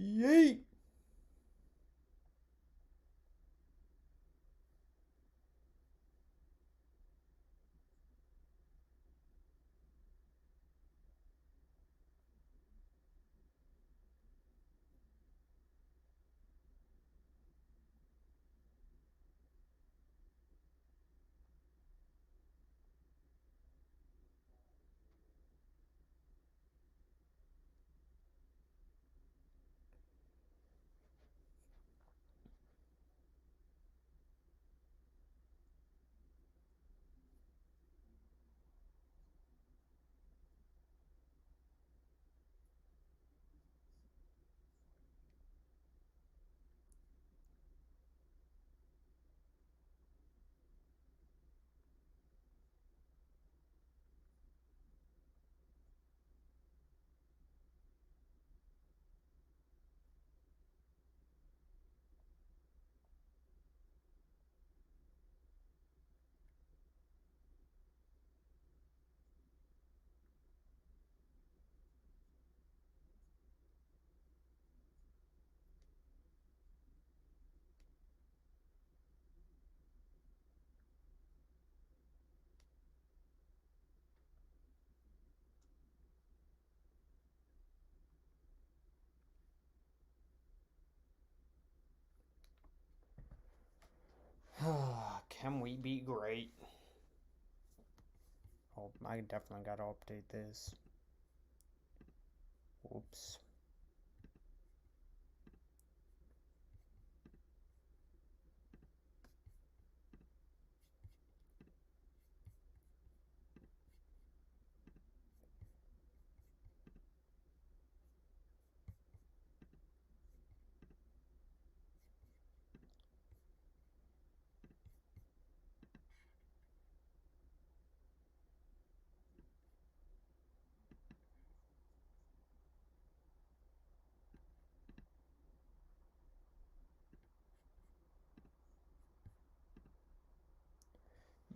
Yeet. Can we be great? Oh, I definitely gotta update this. Whoops.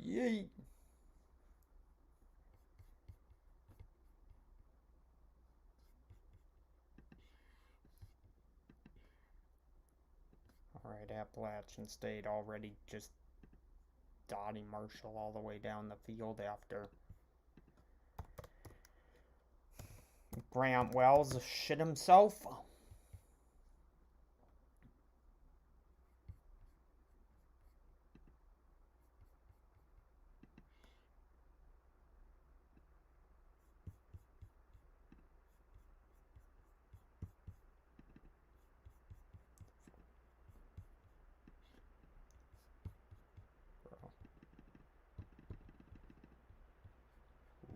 Yeet. Alright, Appalachian State already just dotting Marshall all the way down the field after Grant Wells shit himself.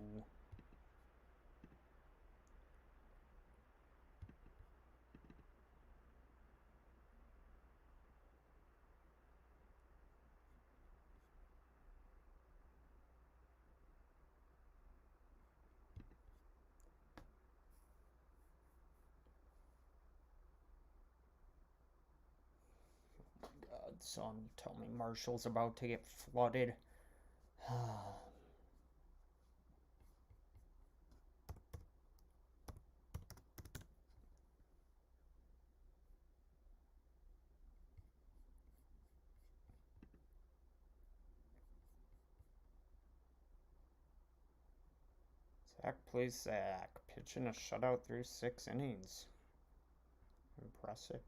Ooh. God, son, tell me Marshall's about to get flooded. Zach plays Zach, pitching a shutout through 6 innings. Impressive.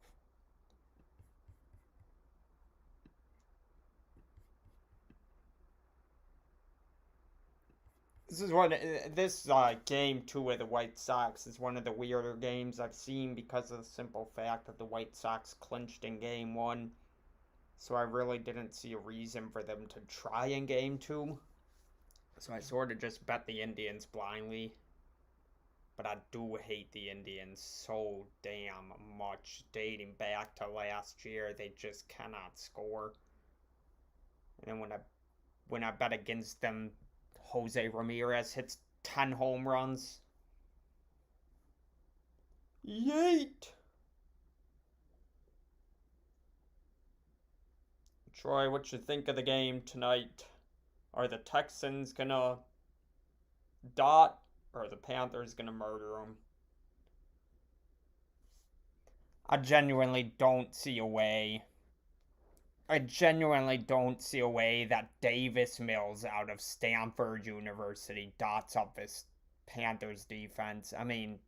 This game too with the White Sox is one of the weirder games I've seen because of the simple fact that the White Sox clinched in game one. So I really didn't see a reason for them to try in game two. So I sort of just bet the Indians blindly. But I do hate the Indians so damn much dating back to last year. They just cannot score. And then when I bet against them, Jose Ramirez hits 10 home runs. Yeet! Troy, what you think of the game tonight? Are the Texans gonna dot, or are the Panthers gonna murder them? I genuinely don't see a way. I genuinely don't see a way that Davis Mills out of Stanford University dots up this Panthers defense. I mean,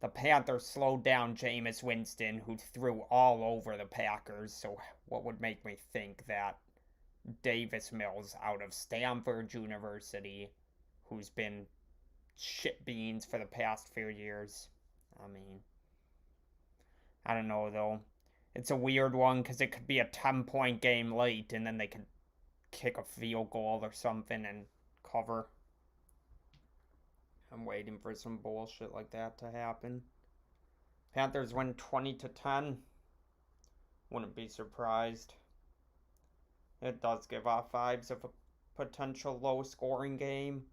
the Panthers slowed down Jameis Winston, who threw all over the Packers, so what would make me think that Davis Mills out of Stanford University, who's been shit beans for the past few years? I mean, I don't know though. It's a weird one because it could be a 10-point game late and then they could kick a field goal or something and cover. I'm waiting for some bullshit like that to happen. Panthers win 20-10. Wouldn't be surprised. It does give off vibes of a potential low-scoring game.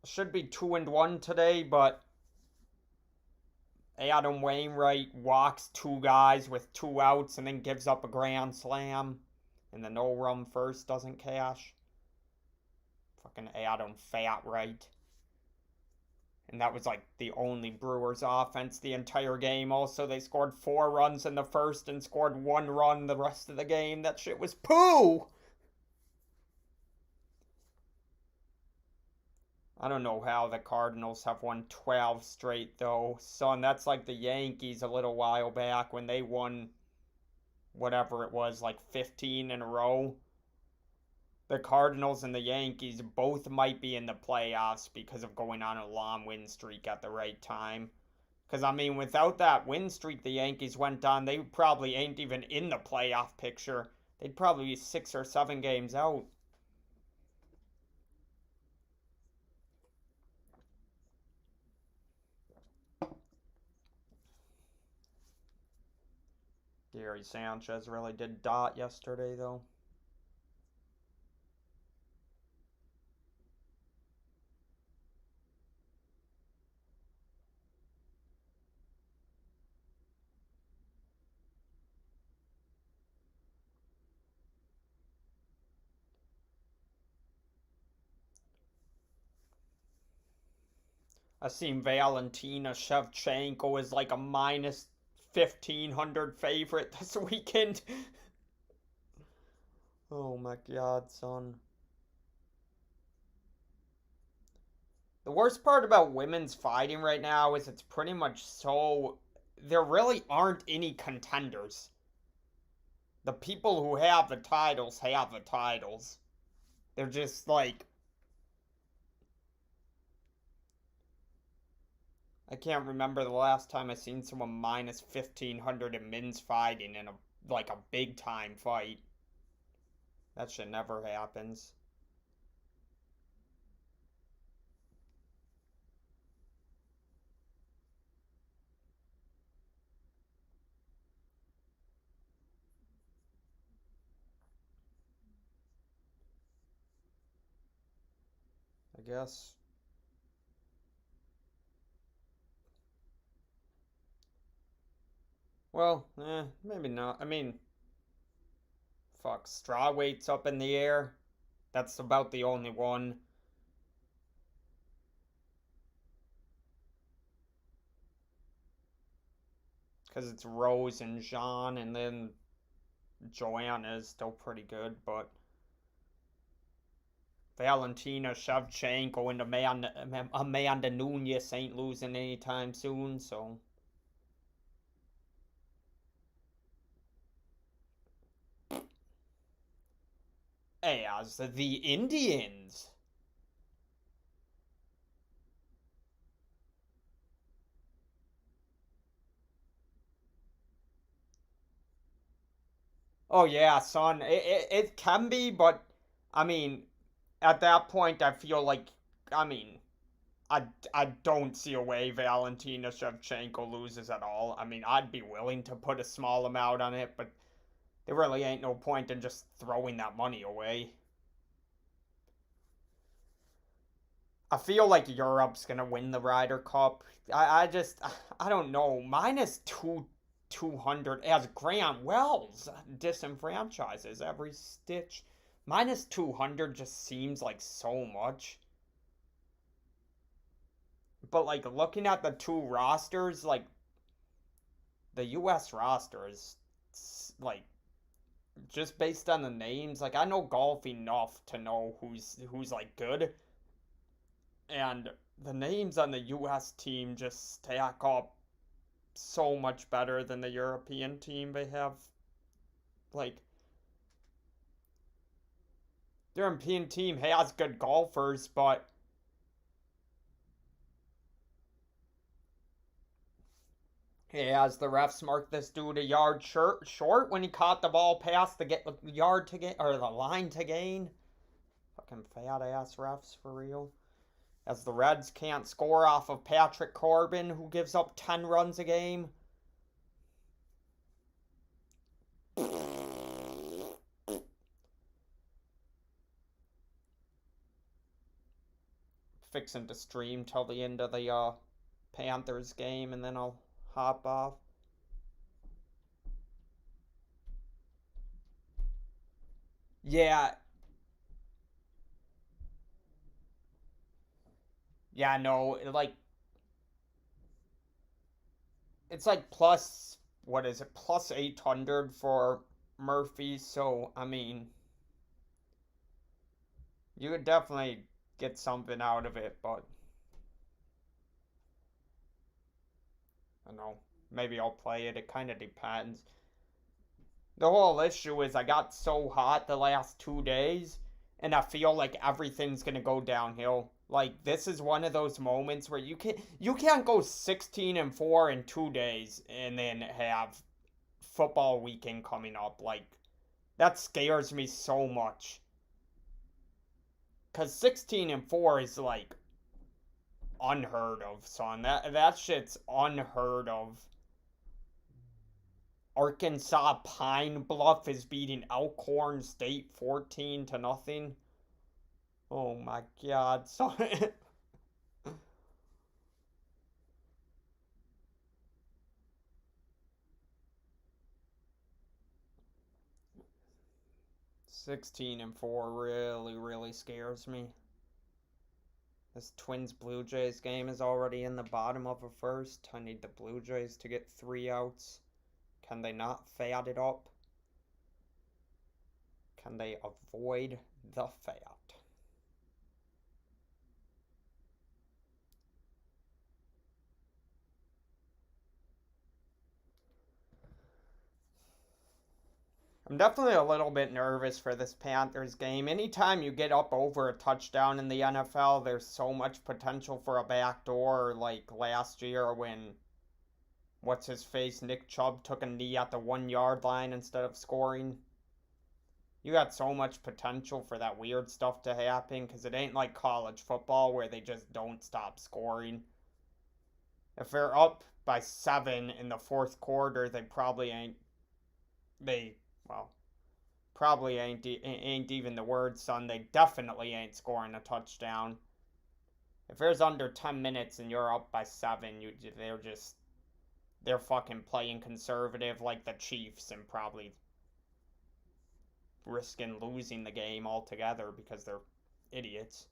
Should be 2-1 today, but Adam Wainwright walks two guys with two outs and then gives up a grand slam. And the no-run first doesn't cash. Fucking Adam Fatright. And that was like the only Brewers offense the entire game. Also, they scored 4 runs in the first and scored 1 run the rest of the game. That shit was poo! I don't know how the Cardinals have won 12 straight, though. Son, that's like the Yankees a little while back when they won whatever it was, like 15 in a row. The Cardinals and the Yankees both might be in the playoffs because of going on a long win streak at the right time. Because, I mean, without that win streak the Yankees went on, they probably ain't even in the playoff picture. They'd probably be 6 or 7 games out. Gary Sanchez really did dot yesterday, though. I seen Valentina Shevchenko is like a minus 1,500 favorite this weekend. Oh my god, son. The worst part about women's fighting right now is it's pretty much so. There really aren't any contenders. The people who have the titles have the titles. They're just like. I can't remember the last time I seen someone minus 1,500 in men's fighting in a big time fight. That shit never happens. I guess. Well, maybe not. I mean, fuck, strawweight's up in the air. That's about the only one. Because it's Rose and Jean, and then Joanna is still pretty good, but Valentina Shevchenko and Amanda Nunes ain't losing anytime soon, so. As the Indians. Oh yeah, son. It can be, but I mean, at that point, I feel like, I mean, I don't see a way Valentina Shevchenko loses at all. I mean, I'd be willing to put a small amount on it, but there really ain't no point in just throwing that money away. I feel like Europe's gonna win the Ryder Cup. I don't know. Minus 200 as Grant Wells disenfranchises every stitch. Minus 200 just seems like so much. But, like, looking at the two rosters, like, the U.S. roster is, like, just based on the names. Like, I know golf enough to know who's like, good. And the names on the U.S. team just stack up so much better than the European team. They have, like, the European team has good golfers, but as the refs marked this dude a yard short when he caught the ball past the yard to get or the line to gain. Fucking fat ass refs for real. As the Reds can't score off of Patrick Corbin, who gives up 10 runs a game. Fixing to stream till the end of the Panthers game, and then I'll hop off. Yeah. Yeah, no, like, it's like plus, what is it, plus 800 for Murphy, so, I mean, you could definitely get something out of it, but, I don't know, maybe I'll play it, it kind of depends. The whole issue is I got so hot the last 2 days, and I feel like everything's gonna go downhill. Like, this is one of those moments where you can't go 16-4 in 2 days and then have football weekend coming up. Like, that scares me so much. Cause 16-4 is like unheard of, son. That shit's unheard of. Arkansas Pine Bluff is beating Elkhorn State 14-0. Oh my god, son. 16-4 really, really scares me. This Twins Blue Jays game is already in the bottom of a first. I need the Blue Jays to get 3 outs. Can they not fat it up? Can they avoid the fat? I'm definitely a little bit nervous for this Panthers game. Anytime you get up over a touchdown in the NFL, there's so much potential for a backdoor, like last year when what's his face, Nick Chubb took a knee at the 1 yard line instead of scoring. You got so much potential for that weird stuff to happen because it ain't like college football where they just don't stop scoring. If they're up by 7 in the fourth quarter, they probably ain't. Well, probably ain't even the word, son. They definitely ain't scoring a touchdown. If there's under 10 minutes and you're up by 7, they're fucking playing conservative like the Chiefs and probably risking losing the game altogether because they're idiots.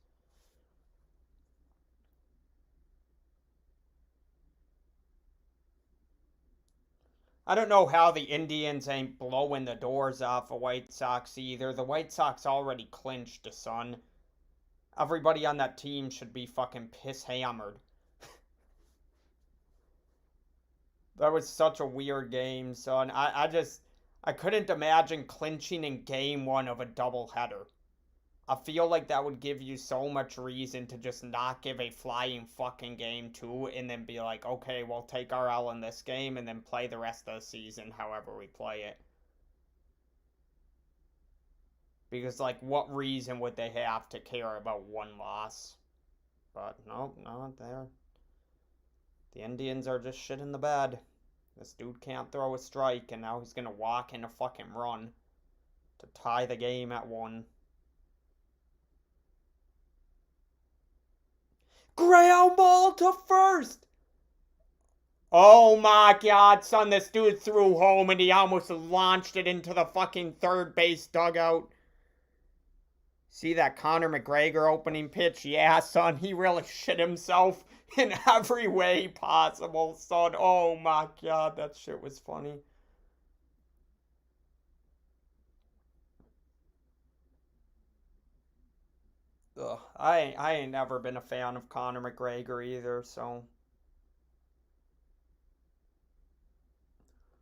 I don't know how the Indians ain't blowing the doors off the White Sox either. The White Sox already clinched the son. Everybody on that team should be fucking piss hammered. That was such a weird game, son. I couldn't imagine clinching in game 1 of a doubleheader. I feel like that would give you so much reason to just not give a flying fucking game 2 and then be like, okay, we'll take our L in this game and then play the rest of the season however we play it. Because, like, what reason would they have to care about one loss? But, no, the Indians are just shit in the bed. This dude can't throw a strike, and now he's gonna walk in a fucking run to tie the game at 1. Ground ball to first! Oh my god, son, this dude threw home and he almost launched it into the fucking third base dugout. See that Conor McGregor opening pitch? Yeah, son, he really shit himself in every way possible, son. Oh my god, that shit was funny. Ugh, I ain't never been a fan of Conor McGregor either, so.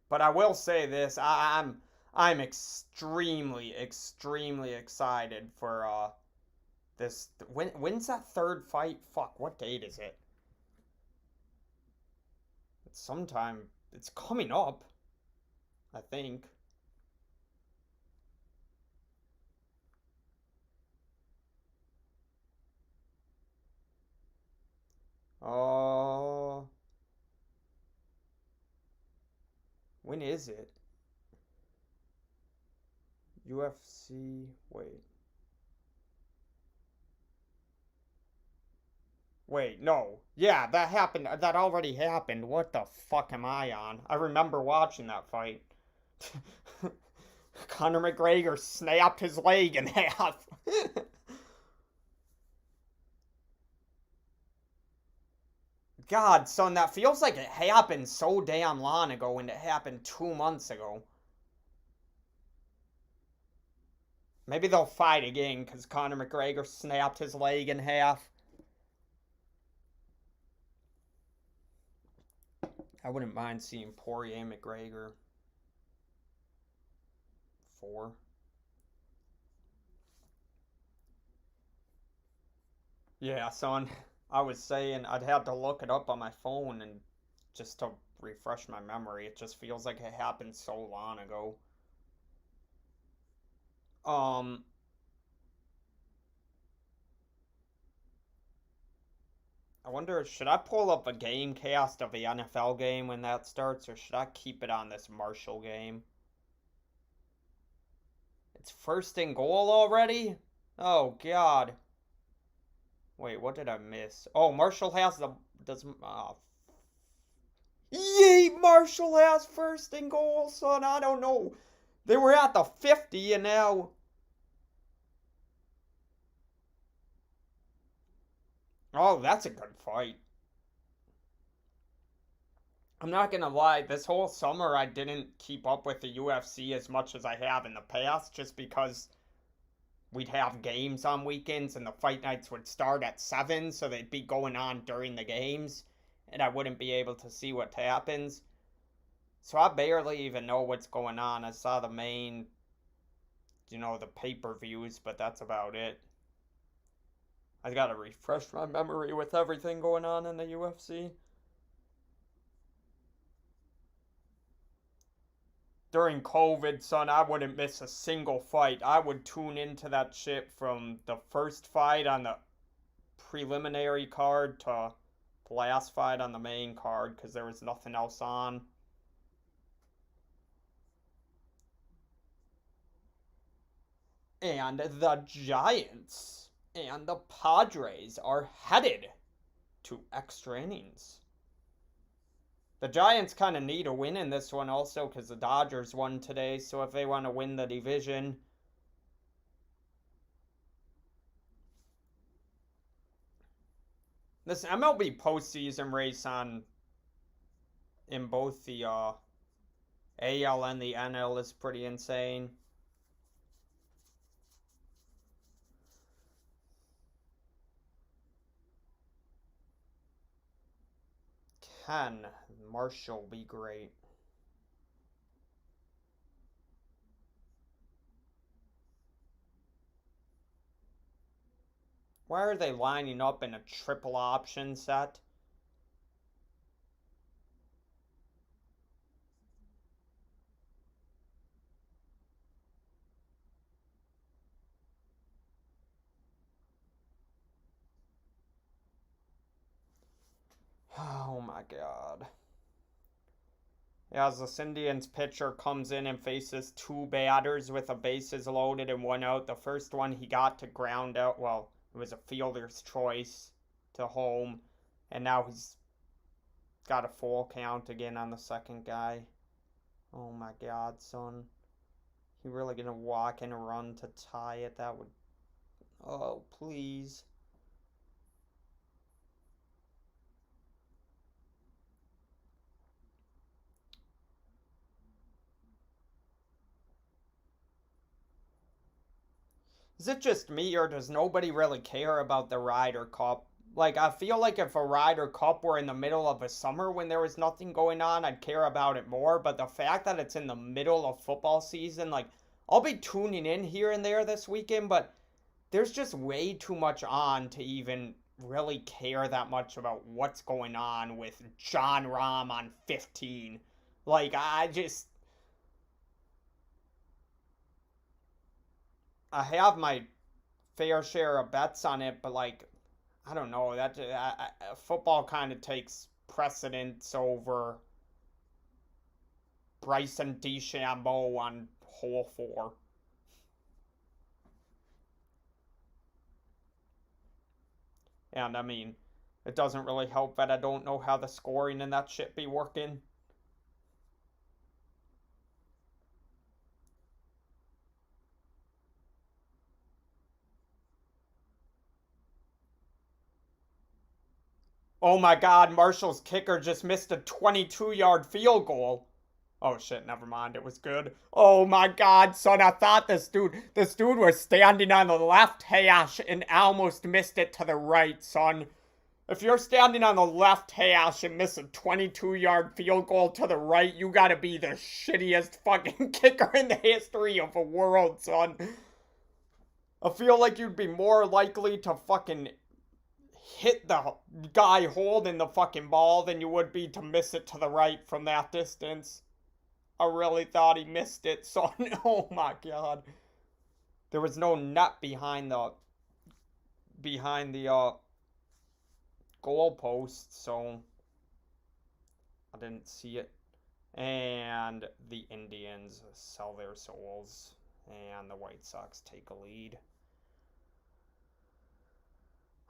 But I will say this, I'm extremely excited for this. When's that third fight? Fuck, what date is it? It's sometime. It's coming up, I think. Oh, when is it? UFC. Wait. Wait, no. Yeah, that happened. That already happened. What the fuck am I on? I remember watching that fight. Conor McGregor snapped his leg in half. God, son, that feels like it happened so damn long ago when it happened 2 months ago. Maybe they'll fight again because Conor McGregor snapped his leg in half. I wouldn't mind seeing Poirier McGregor 4. Yeah, son. I was saying I'd have to look it up on my phone and just to refresh my memory. It just feels like it happened so long ago. Um, I wonder, should I pull up a game cast of the NFL game when that starts, or should I keep it on this Marshall game? It's first and goal already? Oh, God. Wait, what did I miss? Oh, Marshall has the... Does... Yay! Marshall has first and goal, son. I don't know. They were at the 50 and now... Oh, that's a good fight. I'm not gonna lie, this whole summer I didn't keep up with the UFC as much as I have in the past, just because we'd have games on weekends and the fight nights would start at 7, so they'd be going on during the games, and I wouldn't be able to see what happens. So I barely even know what's going on. I saw the main, the pay-per-views, but that's about it. I gotta refresh my memory with everything going on in the UFC. During COVID, son, I wouldn't miss a single fight. I would tune into that shit from the first fight on the preliminary card to the last fight on the main card because there was nothing else on. And the Giants and the Padres are headed to extra innings. The Giants kind of need a win in this one also because the Dodgers won today. So if they want to win the division, this MLB postseason race on in both the AL and the NL is pretty insane. Can Marshall be great? Why are they lining up in a triple option set? Oh my god. As the Indians pitcher comes in and faces two batters with the bases loaded and one out. The first one he got to ground out. Well, it was a fielder's choice to home. And now he's got a full count again on the second guy. Oh my god, son. He really gonna walk in a run to tie it? That would Oh, please. Is it just me, or does nobody really care about the Ryder Cup? Like, I feel like if a Ryder Cup were in the middle of a summer when there was nothing going on, I'd care about it more. But the fact that it's in the middle of football season, like, I'll be tuning in here and there this weekend, but there's just way too much on to even really care that much about what's going on with John Rahm on 15. Like, I have my fair share of bets on it, but like, I don't know, football kind of takes precedence over Bryson DeChambeau on hole 4. And I mean, it doesn't really help that I don't know how the scoring and that shit be working. Oh my god, Marshall's kicker just missed a 22-yard field goal. Oh shit, never mind. It was good. Oh my god, son, I thought this dude was standing on the left hash and almost missed it to the right, son. If you're standing on the left hash and miss a 22-yard field goal to the right, you gotta be the shittiest fucking kicker in the history of the world, son. I feel like you'd be more likely to fucking hit the guy holding the fucking ball than you would be to miss it to the right from that distance. I really thought he missed it, son. Oh my god. There was no net behind the goal post, so I didn't see it. And the Indians sell their souls, and the White Sox take a lead.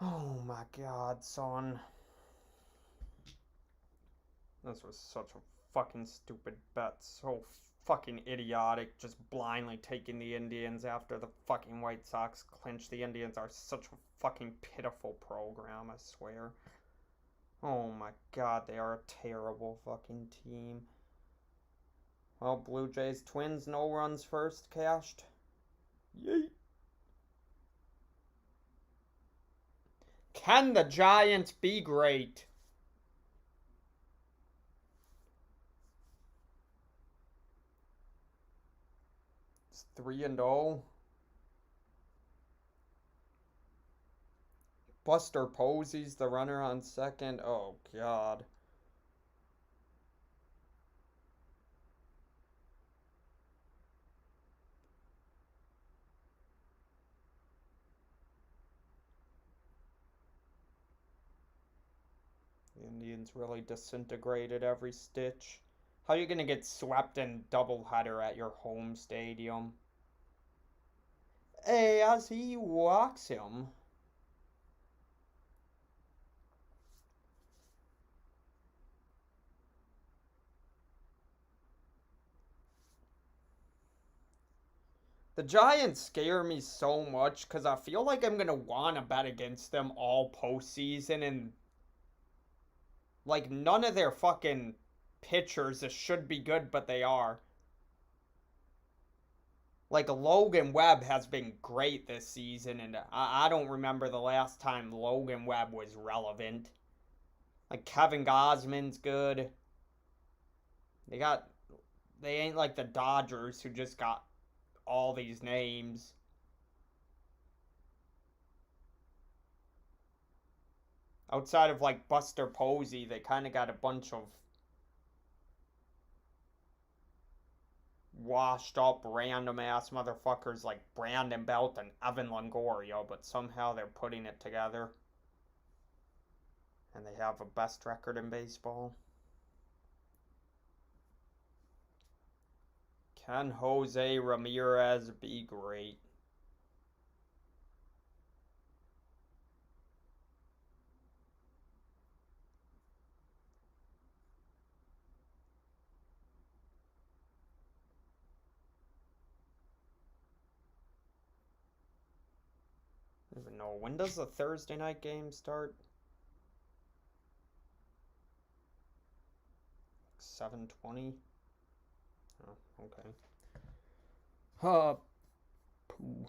Oh my god, son. This was such a fucking stupid bet. So fucking idiotic. Just blindly taking the Indians after the fucking White Sox clinch. The Indians are such a fucking pitiful program, I swear. Oh my god, they are a terrible fucking team. Well, Blue Jays Twins, no runs first, cashed. Yeet. Can the Giants be great? It's 3-0. Buster Posey's the runner on second. Oh, God. The Indians really disintegrated every stitch. How are you going to get swept in doubleheader at your home stadium? Hey, as he walks him. The Giants scare me so much because I feel like I'm going to want to bet against them all postseason, and like none of their fucking pitchers should be good, but they are. Like Logan Webb has been great this season, and I don't remember the last time Logan Webb was relevant. Like Kevin Gosman's good. They got they ain't like the Dodgers who just got all these names. Outside of like Buster Posey, they kind of got a bunch of washed up random ass motherfuckers like Brandon Belt and Evan Longoria, but somehow they're putting it together. And they have a best record in baseball. Can Jose Ramirez be great? don't even know. When does the Thursday night game start? 7:20? Oh, okay. Poo.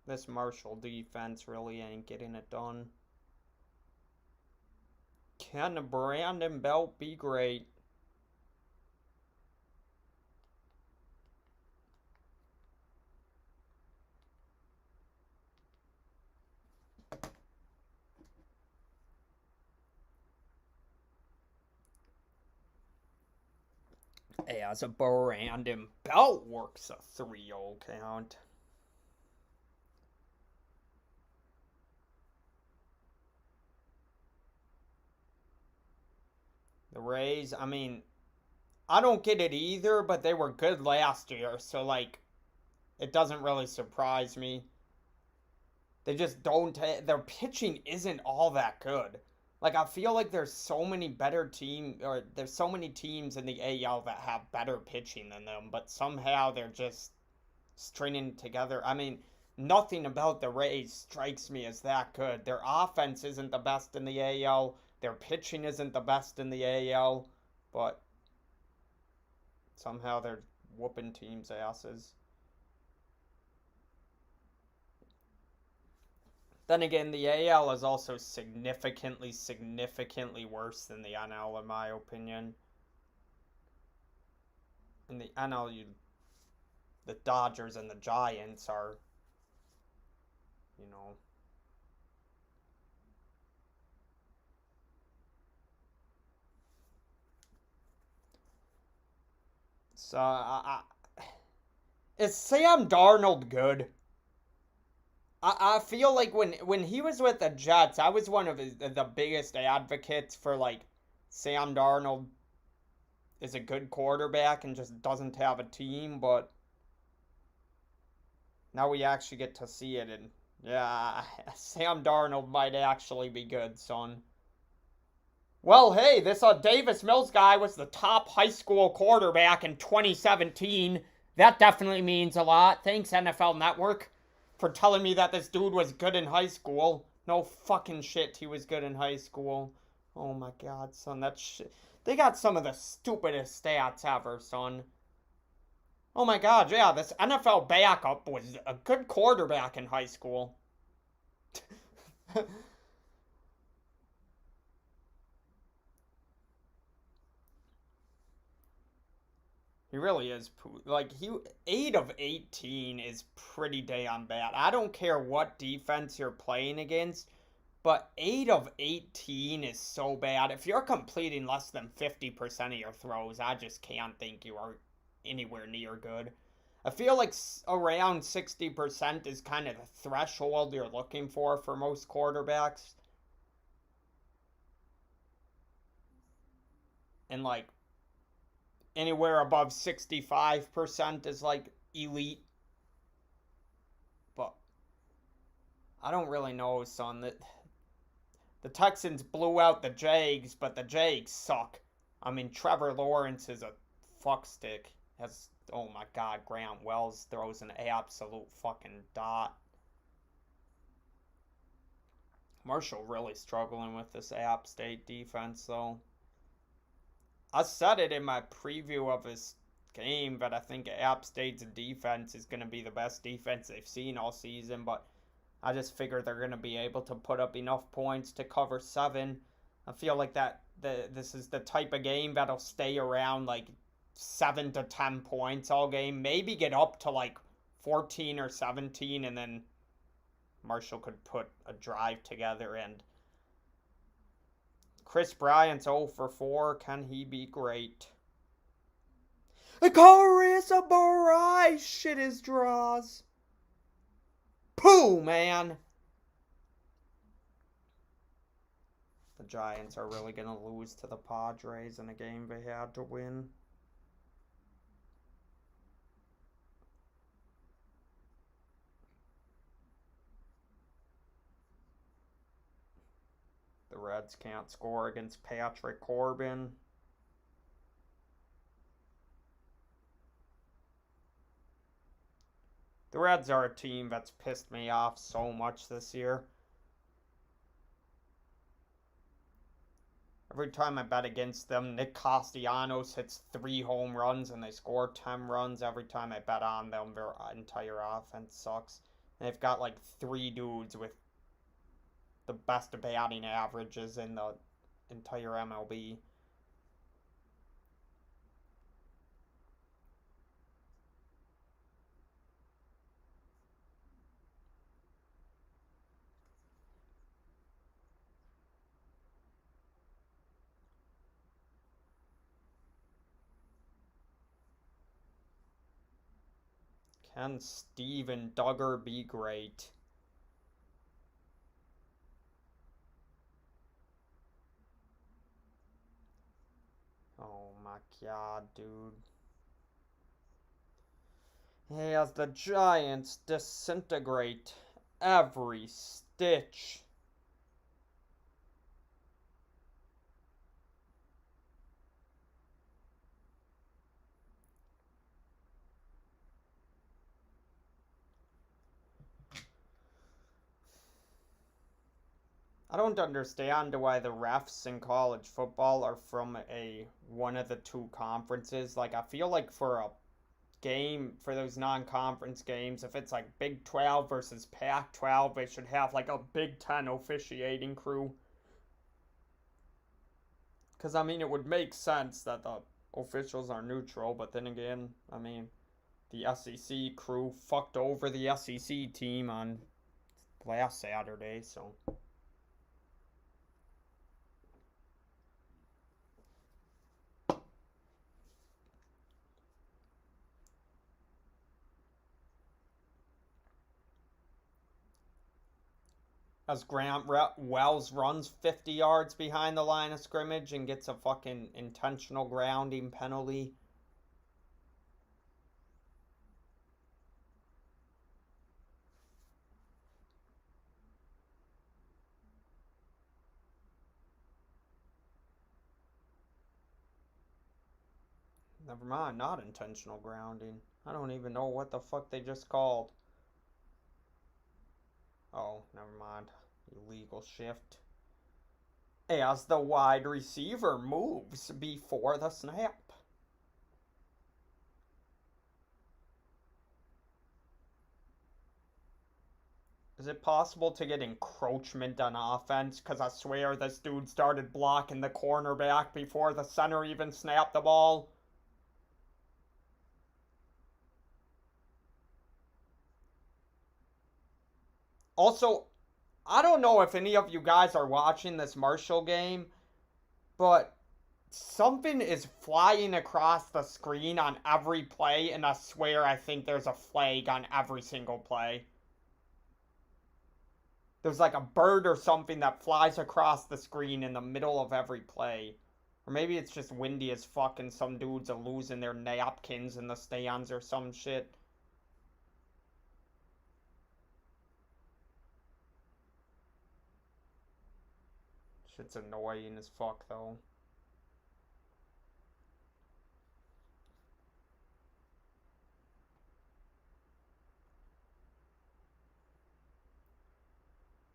This Marshall defense really ain't getting it done. Can Brandon Belt be great? As a Brandon Belt works a 3-0 count. The Rays, I mean, I don't get it either, but they were good last year, so, like, it doesn't really surprise me. They just don't, their pitching isn't all that good. Like, I feel like there's so many there's so many teams in the AL that have better pitching than them, but somehow they're just stringing together. I mean, nothing about the Rays strikes me as that good. Their offense isn't the best in the AL. Their pitching isn't the best in the AL, but somehow they're whooping teams' asses. Then again, the AL is also significantly worse than the NL, in my opinion. In the NL, the Dodgers and the Giants are, you know, so is Sam Darnold good? I feel like when he was with the Jets, I was one of the biggest advocates for, like, Sam Darnold is a good quarterback and just doesn't have a team, but now we actually get to see it, and yeah, Sam Darnold might actually be good, son. Well, hey, this Davis Mills guy was the top high school quarterback in 2017. That definitely means a lot. Thanks, NFL Network, for telling me that this dude was good in high school. No fucking shit, he was good in high school. Oh my god, son, that shit. They got some of the stupidest stats ever, son. Oh my god, yeah, this NFL backup was a good quarterback in high school. He really is. Like, 8 of 18 is pretty damn bad. I don't care what defense you're playing against, but 8 of 18 is so bad. If you're completing less than 50% of your throws, I just can't think you are anywhere near good. I feel like around 60% is kind of the threshold you're looking for most quarterbacks. And, like, anywhere above 65% is, like, elite. But I don't really know, son. That the Texans blew out the Jags, but the Jags suck. I mean, Trevor Lawrence is a fuckstick. Oh my god, Grant Wells throws an absolute fucking dot. Marshall really struggling with this App State defense, though. I said it in my preview of this game, but I think App State's defense is going to be the best defense they've seen all season, but I just figure they're going to be able to put up enough points to cover 7. I feel like this is the type of game that'll stay around, like, 7 to 10 points all game, maybe get up to, like, 14 or 17, and then Marshall could put a drive together. And Chris Bryant's 0 for 4. Can he be great? The Carissa Barai shit his draws. Pooh, man. The Giants are really going to lose to the Padres in a game they had to win. The Reds can't score against Patrick Corbin. The Reds are a team that's pissed me off so much this year. Every time I bet against them, Nick Castellanos hits 3 home runs and they score 10 runs. Every time I bet on them, their entire offense sucks. And they've got like 3 dudes with the best batting averages in the entire MLB. Can Steven Duggar be great? Oh my god, dude. As the Giants disintegrate every stitch. I don't understand why the refs in college football are from one of the 2 conferences. Like, I feel like for a game, for those non-conference games, if it's like Big 12 versus Pac-12, they should have like a Big 10 officiating crew. Because, I mean, it would make sense that the officials are neutral, but then again, I mean, the SEC crew fucked over the SEC team on last Saturday, so... As Grant Wells runs 50 yards behind the line of scrimmage and gets a fucking intentional grounding penalty. Never mind, not intentional grounding. I don't even know what the fuck they just called. Oh, never mind. Illegal shift. As the wide receiver moves before the snap. Is it possible to get encroachment on offense? Because I swear this dude started blocking the cornerback before the center even snapped the ball. Also, I don't know if any of you guys are watching this Marshall game, but something is flying across the screen on every play, and I swear I think there's a flag on every single play. There's like a bird or something that flies across the screen in the middle of every play. Or maybe it's just windy as fuck and some dudes are losing their napkins in the stands or some shit. Shit's annoying as fuck, though.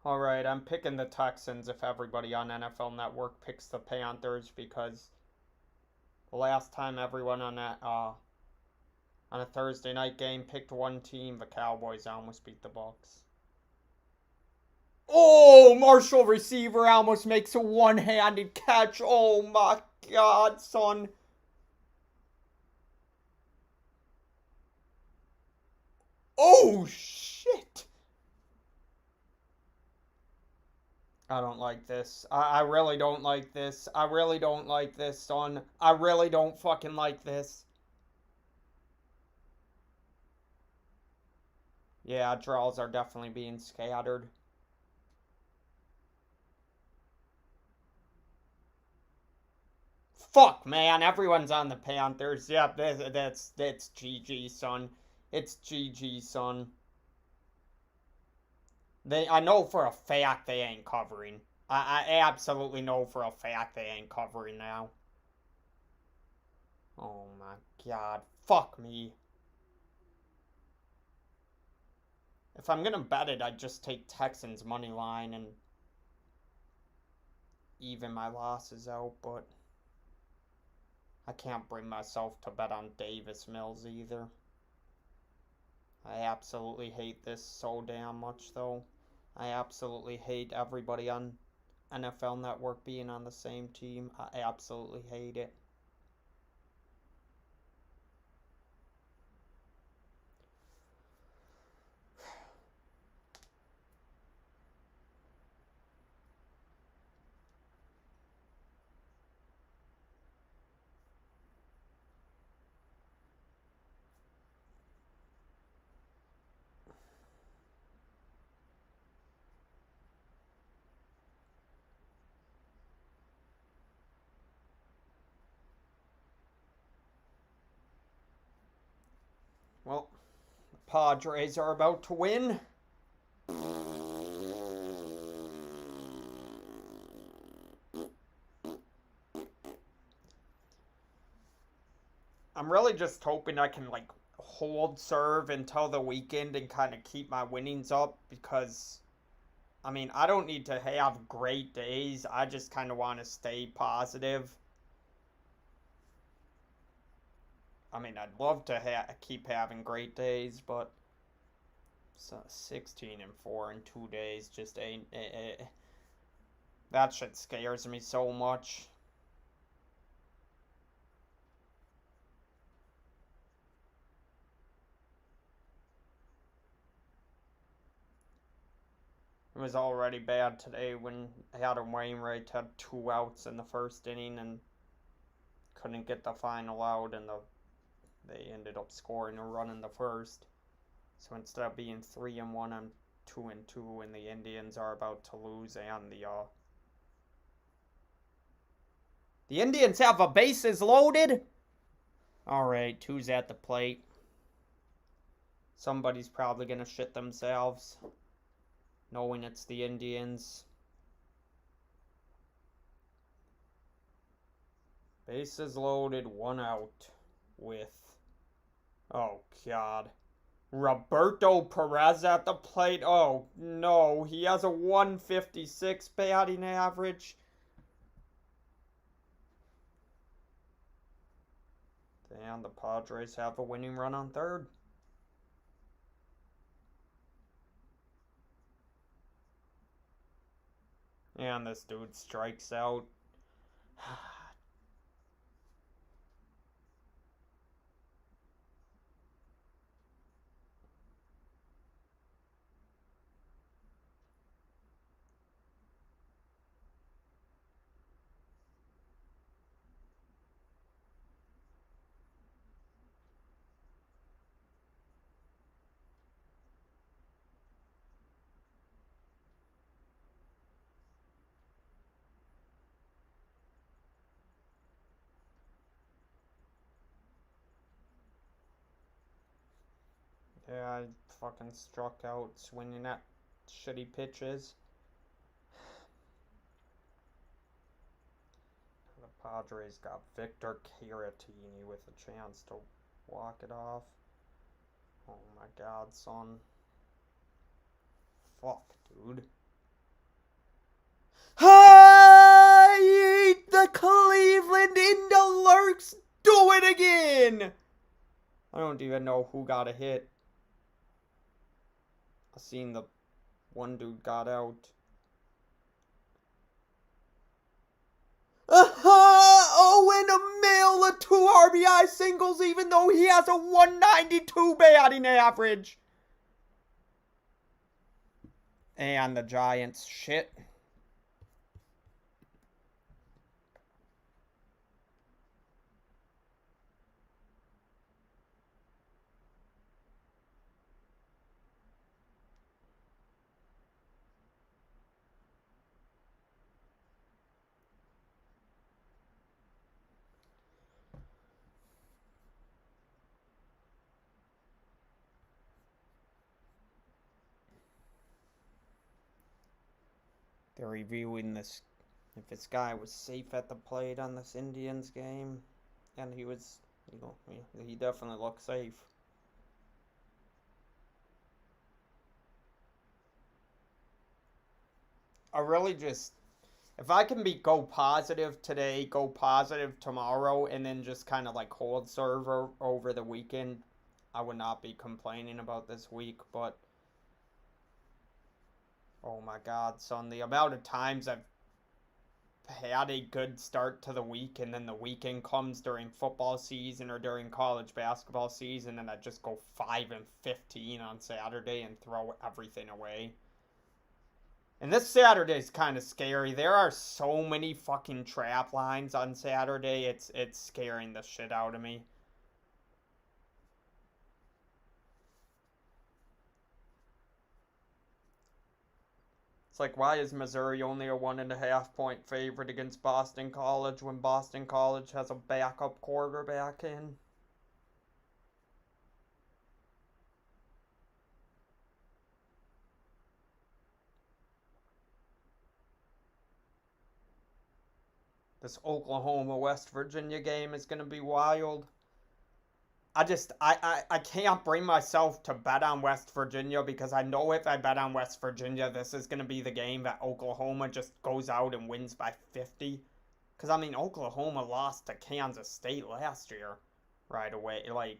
Alright, I'm picking the Texans if everybody on NFL Network picks the Panthers, because the last time everyone on a Thursday night game picked one team, the Cowboys almost beat the Bucks. Oh, Marshall receiver almost makes a one-handed catch. Oh my god, son. Oh, shit. I don't like this. I really don't like this. I really don't like this, son. I really don't fucking like this. Yeah, draws are definitely being scattered. fuck, man. Everyone's on the Panthers. Yep, that's GG, son. It's GG, son. I know for a fact they ain't covering. I absolutely know for a fact they ain't covering now. Oh my god. Fuck me. If I'm gonna bet it, I'd just take Texans money line and even my losses out, but I can't bring myself to bet on Davis Mills either. I absolutely hate this so damn much, though. I absolutely hate everybody on NFL Network being on the same team. I absolutely hate it. Well, the Padres are about to win. I'm really just hoping I can, like, hold serve until the weekend and kind of keep my winnings up because, I mean, I don't need to have great days. I just kind of want to stay positive. I mean, I'd love to keep having great days, but 16-4 in 2 days just ain't. That shit scares me so much. It was already bad today when Adam Wainwright had 2 outs in the first inning and couldn't get the final out, and they ended up scoring a run in the first. So instead of being 3-1, I'm 2-2, and the Indians are about to lose, and the Indians have a bases loaded. All right, 2's at the plate. Somebody's probably gonna shit themselves, knowing it's the Indians. Bases loaded, 1 out with, oh god, Roberto Perez at the plate. Oh no, he has a 156 batting average. And the Padres have a winning run on third. And this dude strikes out. Yeah, I fucking struck out swinging at shitty pitches. The Padres got Victor Caratini with a chance to walk it off. Oh my god, son. Fuck, dude. Hi! The Cleveland Indians do it again! I don't even know who got a hit. I seen the one dude got out. Owen Miller, 2 RBI singles, even though he has a 192 batting average. And the Giants shit. They're reviewing this. If this guy was safe at the plate on this Indians game, and he was, he definitely looked safe. I really just, if I can go positive today, go positive tomorrow, and then just kind of like hold serve over the weekend, I would not be complaining about this week. But oh my God, son, the amount of times I've had a good start to the week and then the weekend comes during football season or during college basketball season and I just go 5-15 on Saturday and throw everything away. And this Saturday is kind of scary. There are so many fucking trap lines on Saturday. It's scaring the shit out of me. It's like, why is Missouri only a 1.5 point favorite against Boston College when Boston College has a backup quarterback in? This Oklahoma West Virginia game is going to be wild. I can't bring myself to bet on West Virginia because I know if I bet on West Virginia, this is going to be the game that Oklahoma just goes out and wins by 50. Because, I mean, Oklahoma lost to Kansas State last year right away. Like,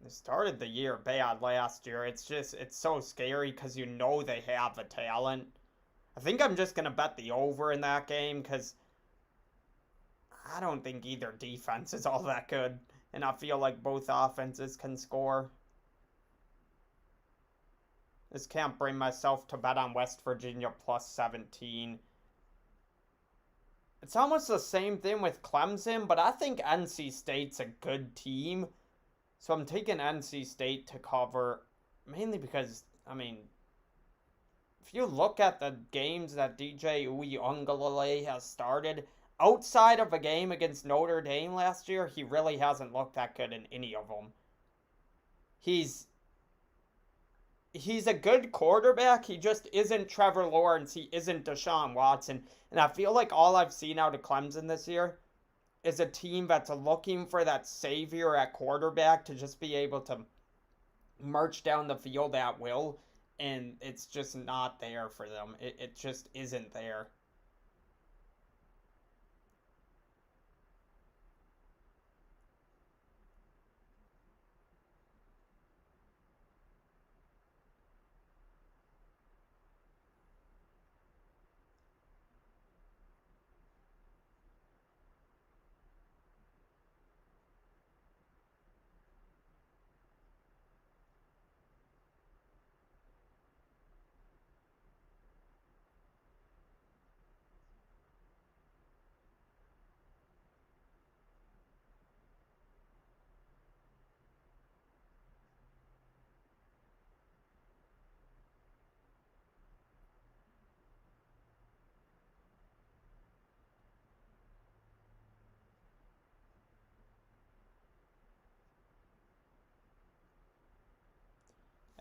they started the year bad last year. It's so scary because you know they have the talent. I think I'm just going to bet the over in that game because I don't think either defense is all that good. And I feel like both offenses can score. Just can't bring myself to bet on West Virginia plus 17. It's almost the same thing with Clemson, but I think NC State's a good team. So I'm taking NC State to cover, mainly because, I mean, if you look at the games that DJ Uiagalelei has started, outside of a game against Notre Dame last year, he really hasn't looked that good in any of them. He's a good quarterback. He just isn't Trevor Lawrence. He isn't Deshaun Watson. And I feel like all I've seen out of Clemson this year is a team that's looking for that savior at quarterback to just be able to march down the field at will. And it's just not there for them. It just isn't there.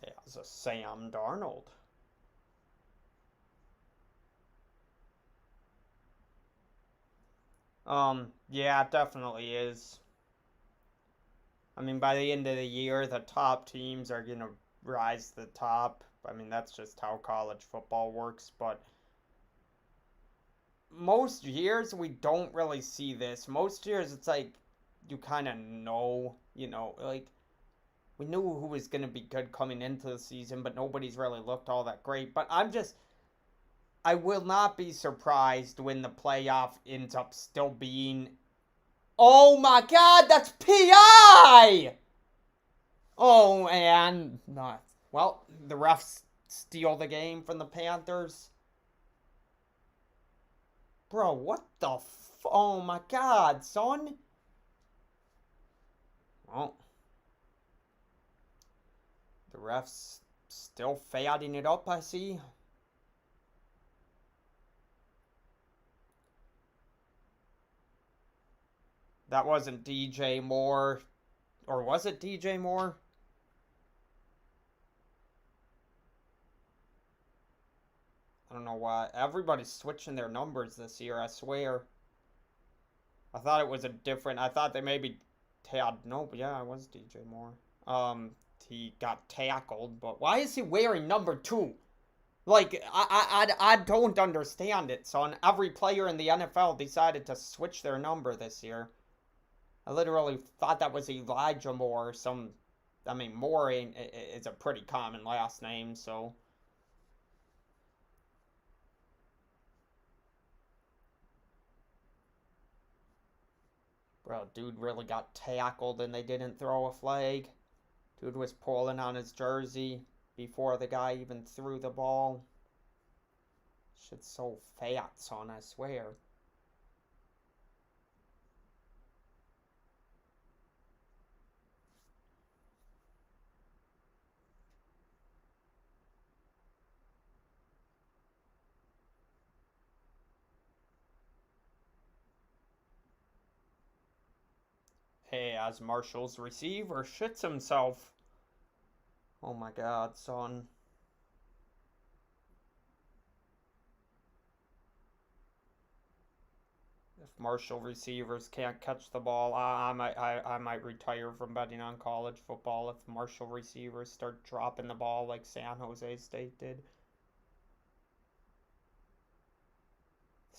Yeah, it's a Sam Darnold. Yeah, it definitely is. I mean, by the end of the year, the top teams are going to rise to the top. I mean, that's just how college football works. But most years, we don't really see this. Most years, it's like you kind of know, like we knew who was going to be good coming into the season, but nobody's really looked all that great. But I will not be surprised when the playoff ends up still being. Oh my God, that's PI! Oh, and not. Well, the refs steal the game from the Panthers. Bro, what the oh my God, son. Well, the refs still fatting it up, I see. That wasn't DJ Moore. Or was it DJ Moore? I don't know why. Everybody's switching their numbers this year, I swear. I thought it was a different. I thought they maybe had. Nope, yeah, it was DJ Moore. He got tackled, but why is he wearing number 2? Like, I don't understand it, son. Every player in the NFL decided to switch their number this year. I literally thought that was Elijah Moore or some. I mean, Moore is a pretty common last name, so. Bro, dude really got tackled and they didn't throw a flag. Dude was pulling on his jersey before the guy even threw the ball. Shit's so fat, son, I swear. Hey, as Marshall's receiver shits himself. Oh my god, son. If Marshall receivers can't catch the ball, I might retire from betting on college football if Marshall receivers start dropping the ball like San Jose State did.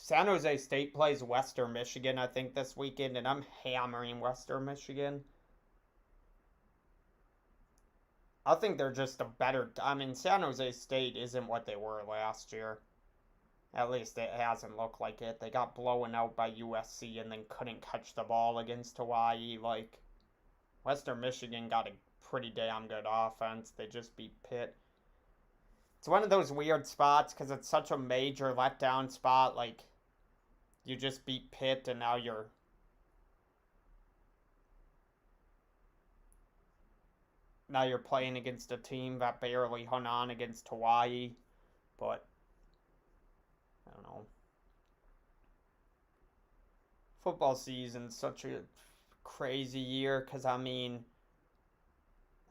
San Jose State plays Western Michigan, I think, this weekend, and I'm hammering Western Michigan. I think they're just a better. I mean, San Jose State isn't what they were last year. At least it hasn't looked like it. They got blown out by USC and then couldn't catch the ball against Hawaii. Like, Western Michigan got a pretty damn good offense. They just beat Pitt. It's one of those weird spots because it's such a major letdown spot. Like, you just beat Pitt and now you're playing against a team that barely hung on against Hawaii. But I don't know. Football season's such a crazy year because, I mean,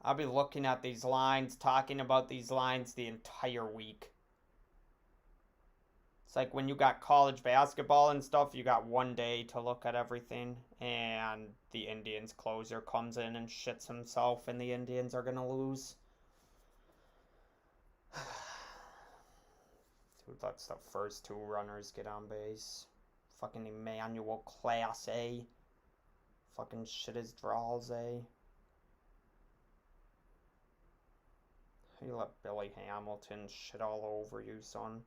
I'll be looking at these lines, talking about these lines the entire week. It's like when you got college basketball and stuff, you got one day to look at everything, and the Indians closer comes in and shits himself, and the Indians are going to lose. Dude lets the first 2 runners get on base. Fucking Emmanuel Class A. Fucking shit his draws A. You let Billy Hamilton shit all over you, son.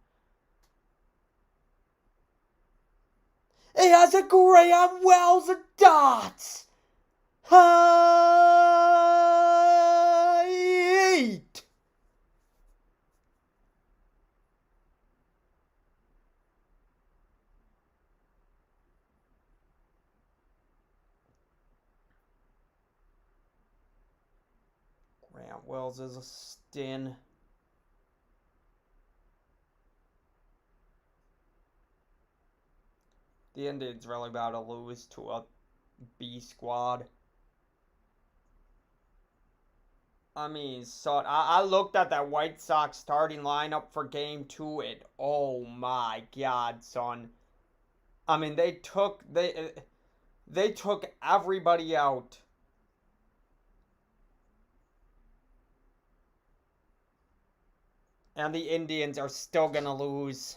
He has a Graham Wells of dots! Height! Grant Wells is a stin. The Indians really about to lose to a B squad. I mean, son, I looked at that White Sox starting lineup for game 2 and oh my god, son. I mean, they took everybody out. And the Indians are still gonna lose.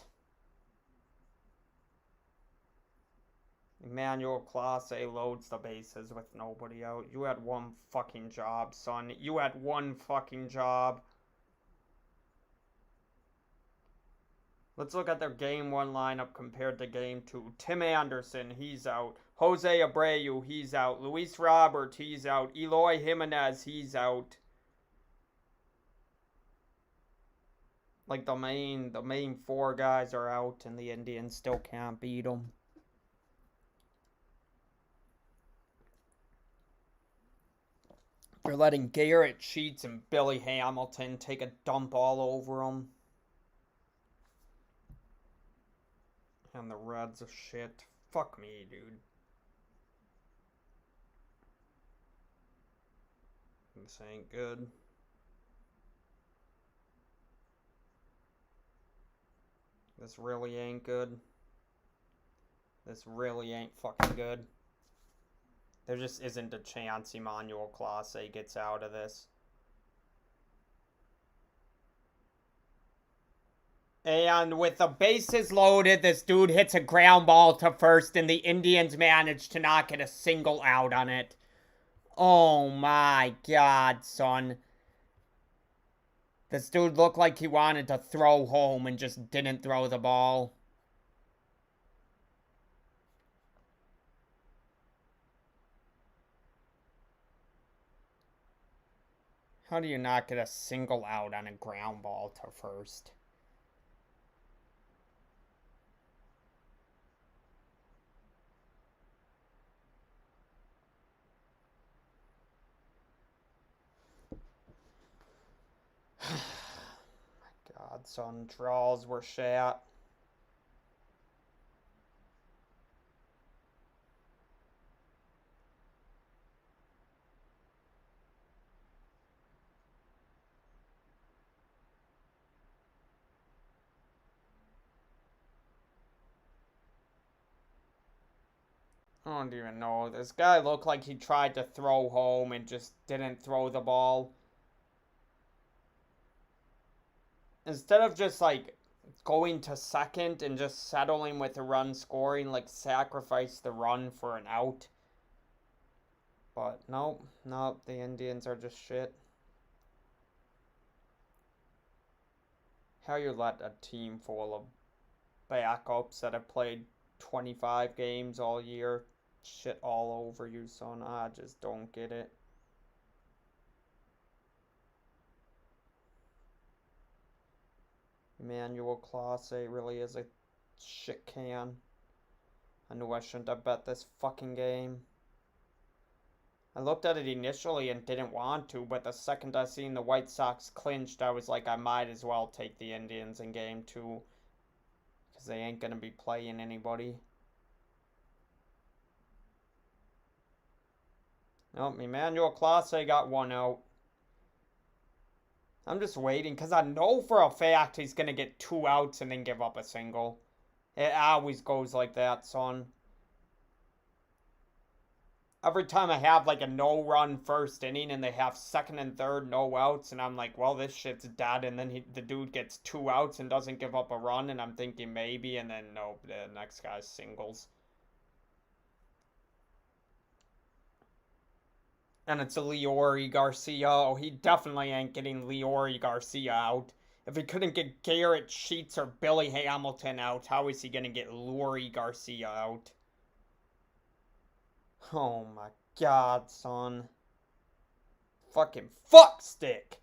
Emmanuel Clase loads the bases with nobody out. You had one fucking job, son. You had one fucking job. Let's look at their game 1 lineup compared to game 2. Tim Anderson, he's out. Jose Abreu, he's out. Luis Robert, he's out. Eloy Jimenez, he's out. Like the main 4 guys are out and the Indians still can't beat them. They're letting Garrett Sheets and Billy Hamilton take a dump all over them. And the Reds are shit. Fuck me, dude. This ain't good. This really ain't good. This really ain't fucking good. There just isn't a chance Emmanuel Clase gets out of this. And with the bases loaded, this dude hits a ground ball to first, and the Indians manage to not get a single out on it. Oh my god, son. This dude looked like he wanted to throw home and just didn't throw the ball. How do you not get a single out on a ground ball to first? God, son, draws were shat. I don't even know. This guy looked like he tried to throw home and just didn't throw the ball. Instead of just like going to second and just settling with the run scoring, like sacrifice the run for an out. But nope, the Indians are just shit. How you let a team full of backups that have played 25 games all year shit all over you, son? I just don't get it. Emmanuel Clase really is a shit can. I knew I shouldn't have bet this fucking game. I looked at it initially and didn't want to, but the second I seen the White Sox clinched, I was like, I might as well take the Indians in game 2. Because they ain't gonna be playing anybody. Nope, Emmanuel Clase got 1 out. I'm just waiting, because I know for a fact he's gonna get 2 outs and then give up a single. It always goes like that, son. Every time I have like a no-run first inning and they have second and third no outs, and I'm like, well, this shit's dead, and then the dude gets 2 outs and doesn't give up a run, and I'm thinking maybe, and then nope, the next guy's singles. And it's a Leori Garcia. Oh, he definitely ain't getting Leori Garcia out. If he couldn't get Garrett Sheets or Billy Hamilton out, how is he gonna get Leori Garcia out? Oh my god, son. Fucking fuck stick.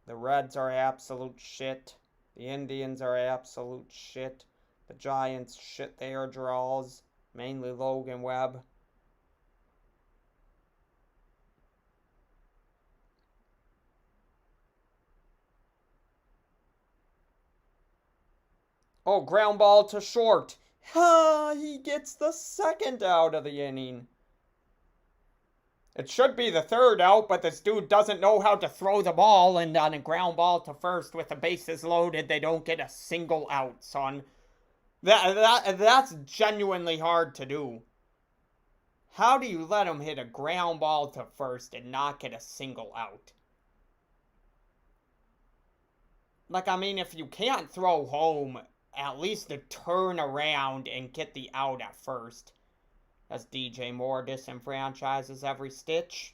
The Reds are absolute shit. The Indians are absolute shit. The Giants shit their draws. Mainly Logan Webb. Oh, ground ball to short. He gets the second out of the inning. It should be the third out, but this dude doesn't know how to throw the ball, and on a ground ball to first with the bases loaded, they don't get a single out, son. That's genuinely hard to do. How do you let him hit a ground ball to first and not get a single out? Like, I mean, if you can't throw home, at least to turn around and get the out at first. As DJ Moore disenfranchises every stitch.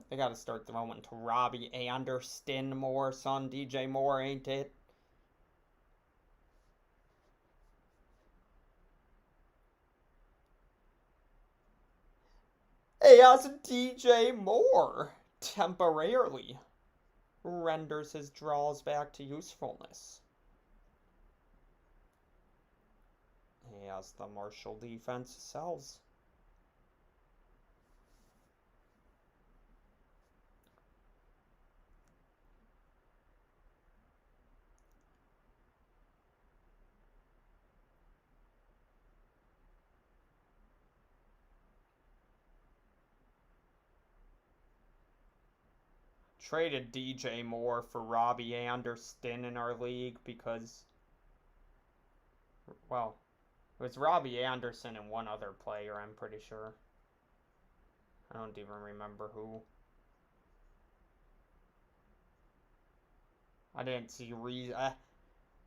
They gotta start throwing to Robbie Anderson more, son. DJ Moore, ain't it? As DJ Moore temporarily renders his draws back to usefulness. As the Marshall defense sells. traded DJ Moore for Robbie Anderson in our league because, well, it was Robbie Anderson and one other player, I'm pretty sure. I don't even remember who. I didn't see reason.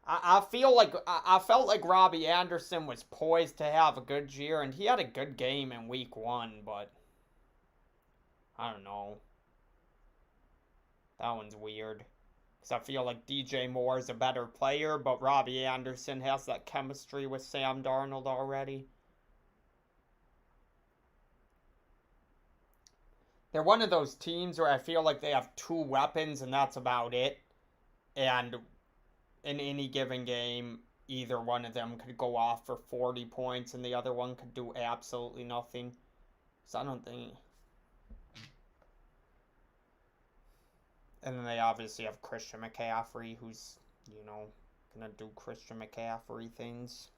I feel like I felt like Robbie Anderson was poised to have a good year, and he had a good game in week 1, but I don't know. That one's weird. Because I feel like DJ Moore is a better player, but Robbie Anderson has that chemistry with Sam Darnold already. They're one of those teams where I feel like they have 2 weapons and that's about it. And in any given game, either one of them could go off for 40 points and the other one could do absolutely nothing. So I don't think... And then they obviously have Christian McCaffrey, who's, you know, gonna do Christian McCaffrey things.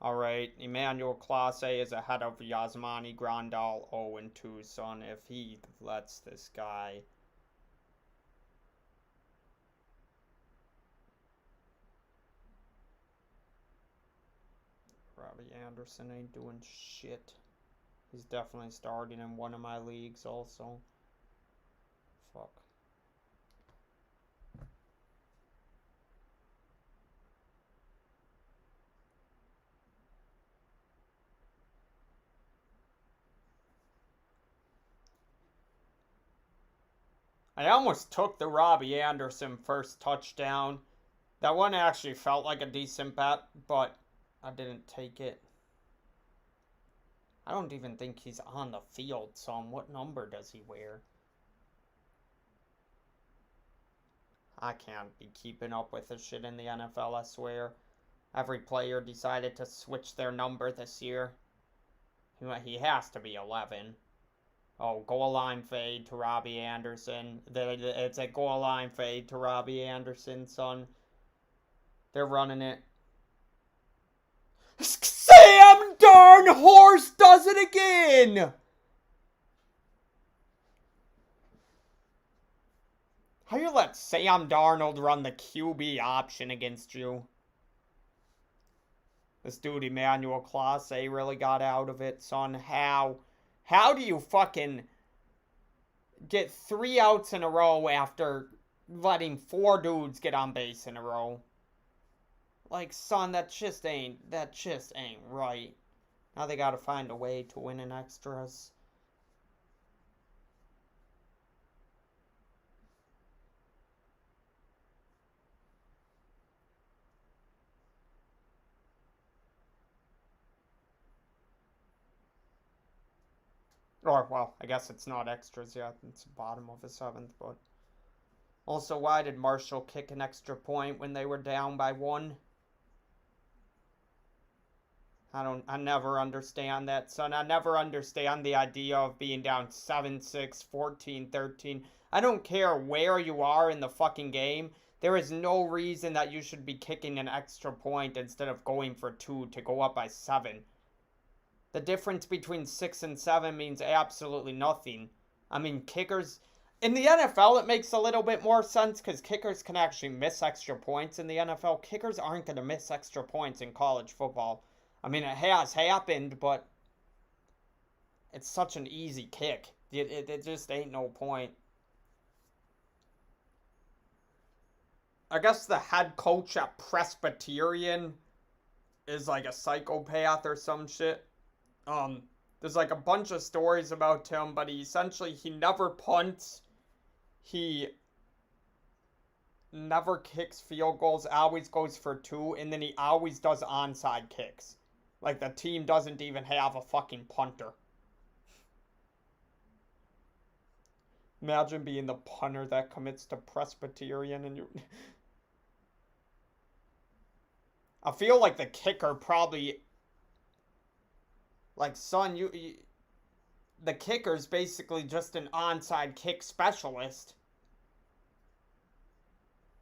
Alright, Emmanuel Clase is ahead of Yasmani Grandal 0-2, son. If he lets this guy... Robbie Anderson ain't doing shit. He's definitely starting in one of my leagues also. Fuck. I almost took the Robbie Anderson first touchdown. That one actually felt like a decent bet, but I didn't take it. I don't even think he's on the field, son. What number does he wear? I can't be keeping up with this shit in the NFL, I swear. Every player decided to switch their number this year. He has to be 11. Oh, goal line fade to Robbie Anderson. It's a goal line fade to Robbie Anderson, son. They're running it. Sam Darnhorse does it again! How you let Sam Darnold run the QB option against you? This dude, Emmanuel Clase, really got out of it, son. How? How do you fucking get 3 outs in a row after letting 4 dudes get on base in a row? Like, son, that just ain't right. Now they gotta find a way to win in extras. Or, well, I guess it's not extras yet. It's the bottom of the 7th, but... Also, why did Marshall kick an extra point when they were down by 1? I never understand that, son. I never understand the idea of being down 7-6, 14-13. I don't care where you are in the fucking game. There is no reason that you should be kicking an extra point instead of going for 2 to go up by 7. The difference between 6 and 7 means absolutely nothing. I mean, kickers... In the NFL, it makes a little bit more sense because kickers can actually miss extra points in the NFL. Kickers aren't going to miss extra points in college football. I mean, it has happened, but it's such an easy kick. It just ain't no point. I guess the head coach at Presbyterian is like a psychopath or some shit. There's like a bunch of stories about him, but he never punts. He never kicks field goals, always goes for 2, and then he always does onside kicks. Like, the team doesn't even have a fucking punter. Imagine being the punter that commits to Presbyterian and you... I feel like the kicker probably... Like, son, the kicker's basically just an onside kick specialist.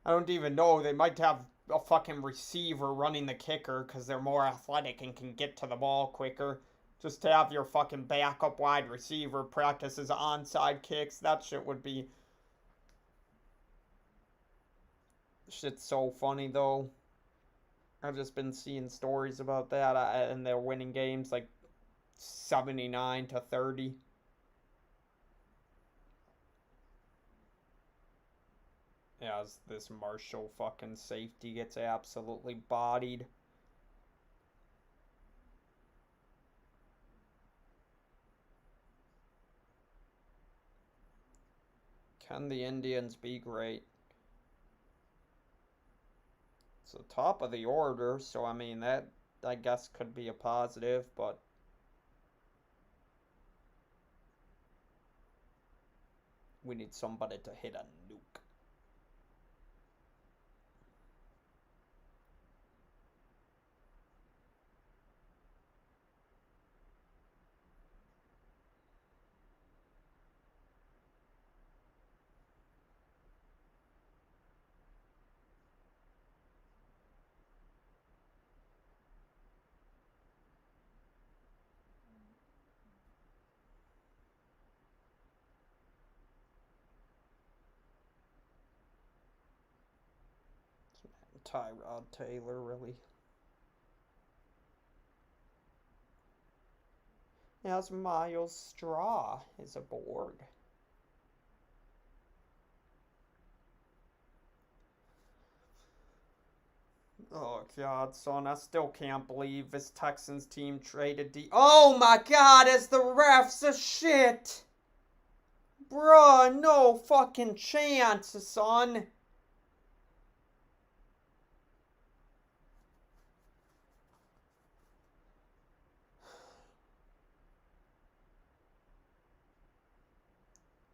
I don't even know. They might have a fucking receiver running the kicker because they're more athletic and can get to the ball quicker. Just to have your fucking backup wide receiver practices onside kicks. That shit would be... Shit's so funny, though. I've just been seeing stories about that, and they're winning games like 79-30. As this Marshall fucking safety gets absolutely bodied. Can the Indians be great? It's the top of the order, so I mean, that I guess could be a positive, but we need somebody to hit a nuke. Tyrod Taylor, really. As Miles Straw is aboard. Oh, God, son, I still can't believe this Texans team traded Oh, my God, is the refs a shit? Bruh, no fucking chance, son.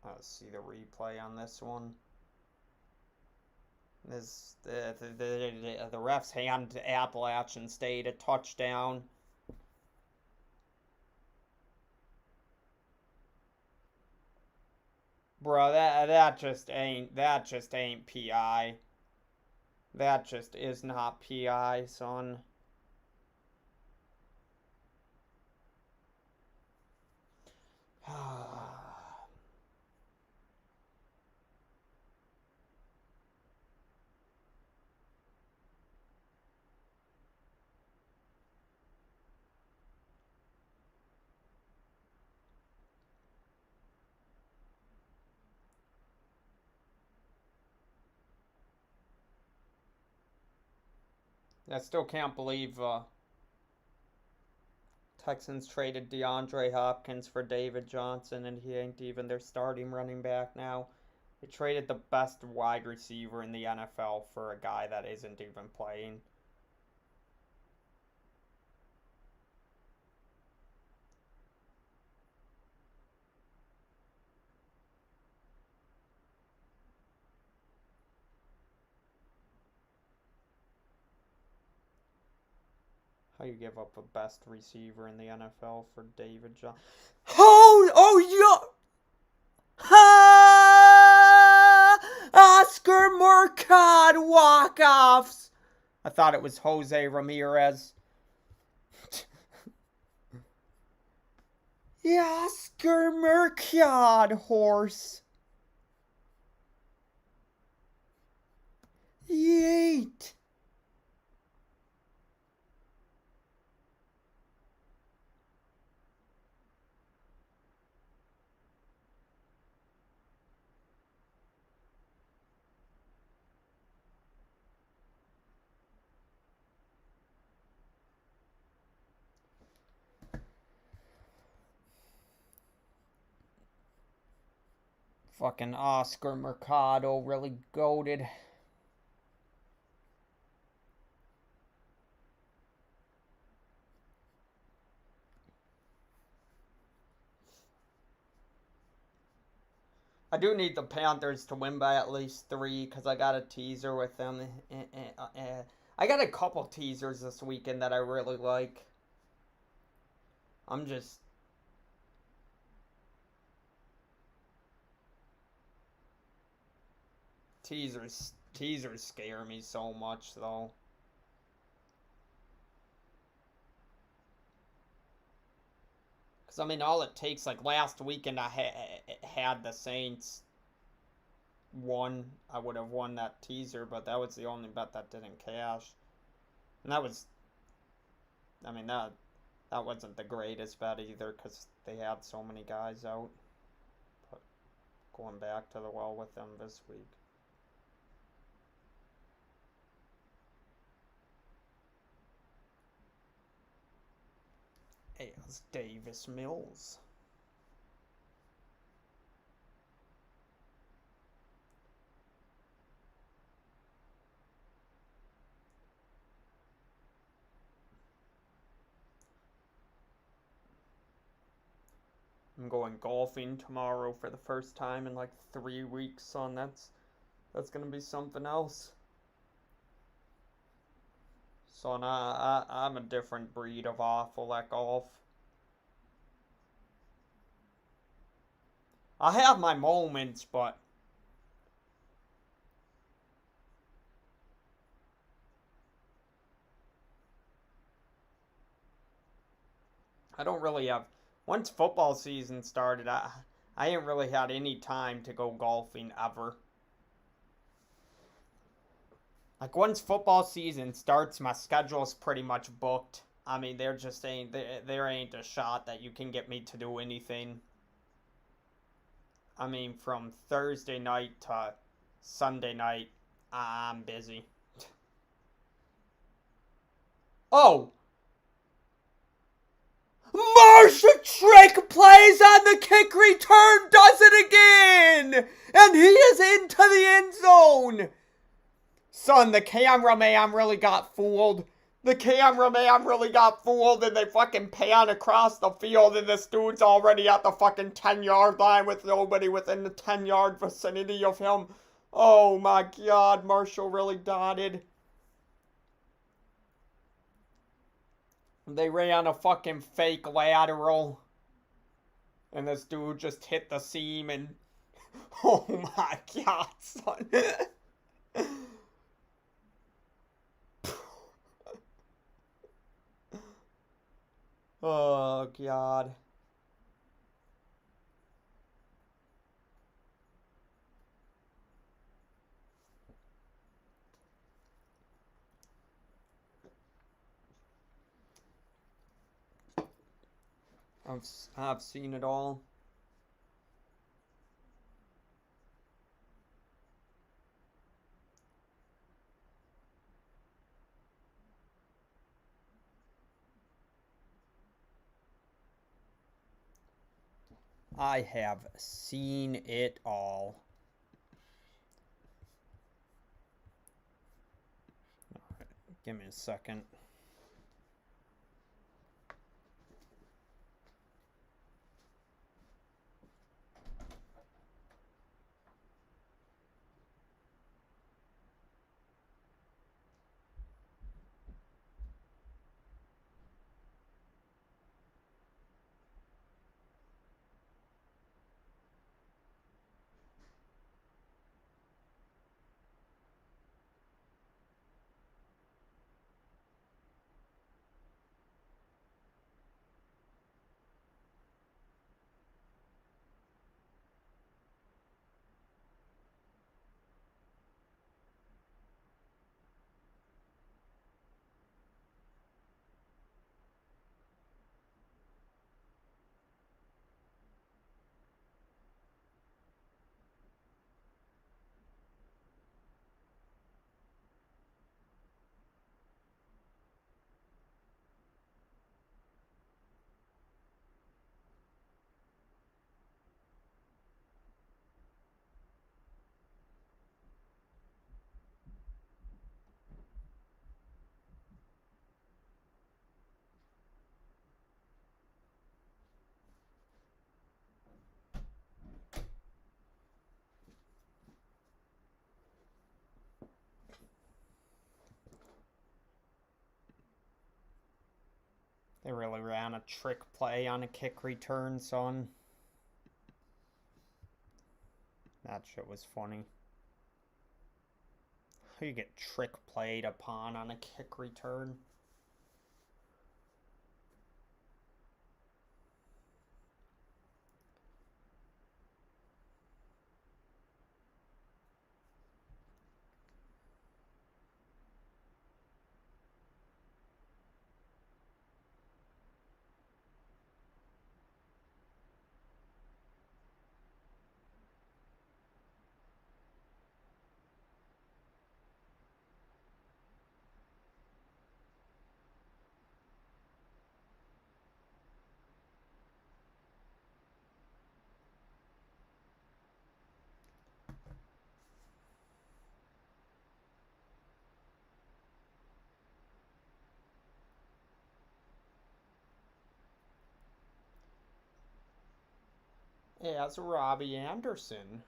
Let's see the replay on this one. This the refs hand Appalachian State a touchdown. Bro, that just ain't PI. That just is not PI, son. I still can't believe Texans traded DeAndre Hopkins for David Johnson, and he ain't even their starting running back now. They traded the best wide receiver in the NFL for a guy that isn't even playing. How you give up a best receiver in the NFL for David Johnson? Oh, yeah! Ha! Oscar Mercado walk-offs! I thought it was Jose Ramirez. Yeah, Oscar Mercado horse. Yeet. Fucking Oscar Mercado really goated. I do need the Panthers to win by at least 3 because I got a teaser with them. I got a couple teasers this weekend that I really like. I'm just... Teasers scare me so much, though. Because, I mean, all it takes, like, last weekend I had the Saints won. I would have won that teaser, but that was the only bet that didn't cash. And that was, I mean, that wasn't the greatest bet either because they had so many guys out. But going back to the well with them this week. As Davis Mills. I'm going golfing tomorrow for the first time in like 3 weeks, son. That's gonna be something else. Son, I'm a different breed of awful at golf. I have my moments, but I don't really have. Once football season started, I ain't really had any time to go golfing ever. Like once football season starts, my schedule's pretty much booked. I mean, there ain't a shot that you can get me to do anything. I mean, from Thursday night to Sunday night, I'm busy. Oh! Marshall Trick plays on the kick return, does it again! And he is into the end zone! Son, the cameraman really got fooled. The cameraman really got fooled, and they fucking pan across the field, and this dude's already at the fucking 10-yard line with nobody within the 10-yard vicinity of him. Oh my god, Marshall really dotted. They ran a fucking fake lateral, and this dude just hit the seam, and oh my god, son. Oh god. I've seen it all. I have seen it all. Alright, give me a second. They really ran a trick play on a kick return, son. That shit was funny. How you get trick played upon on a kick return? as Robbie Anderson.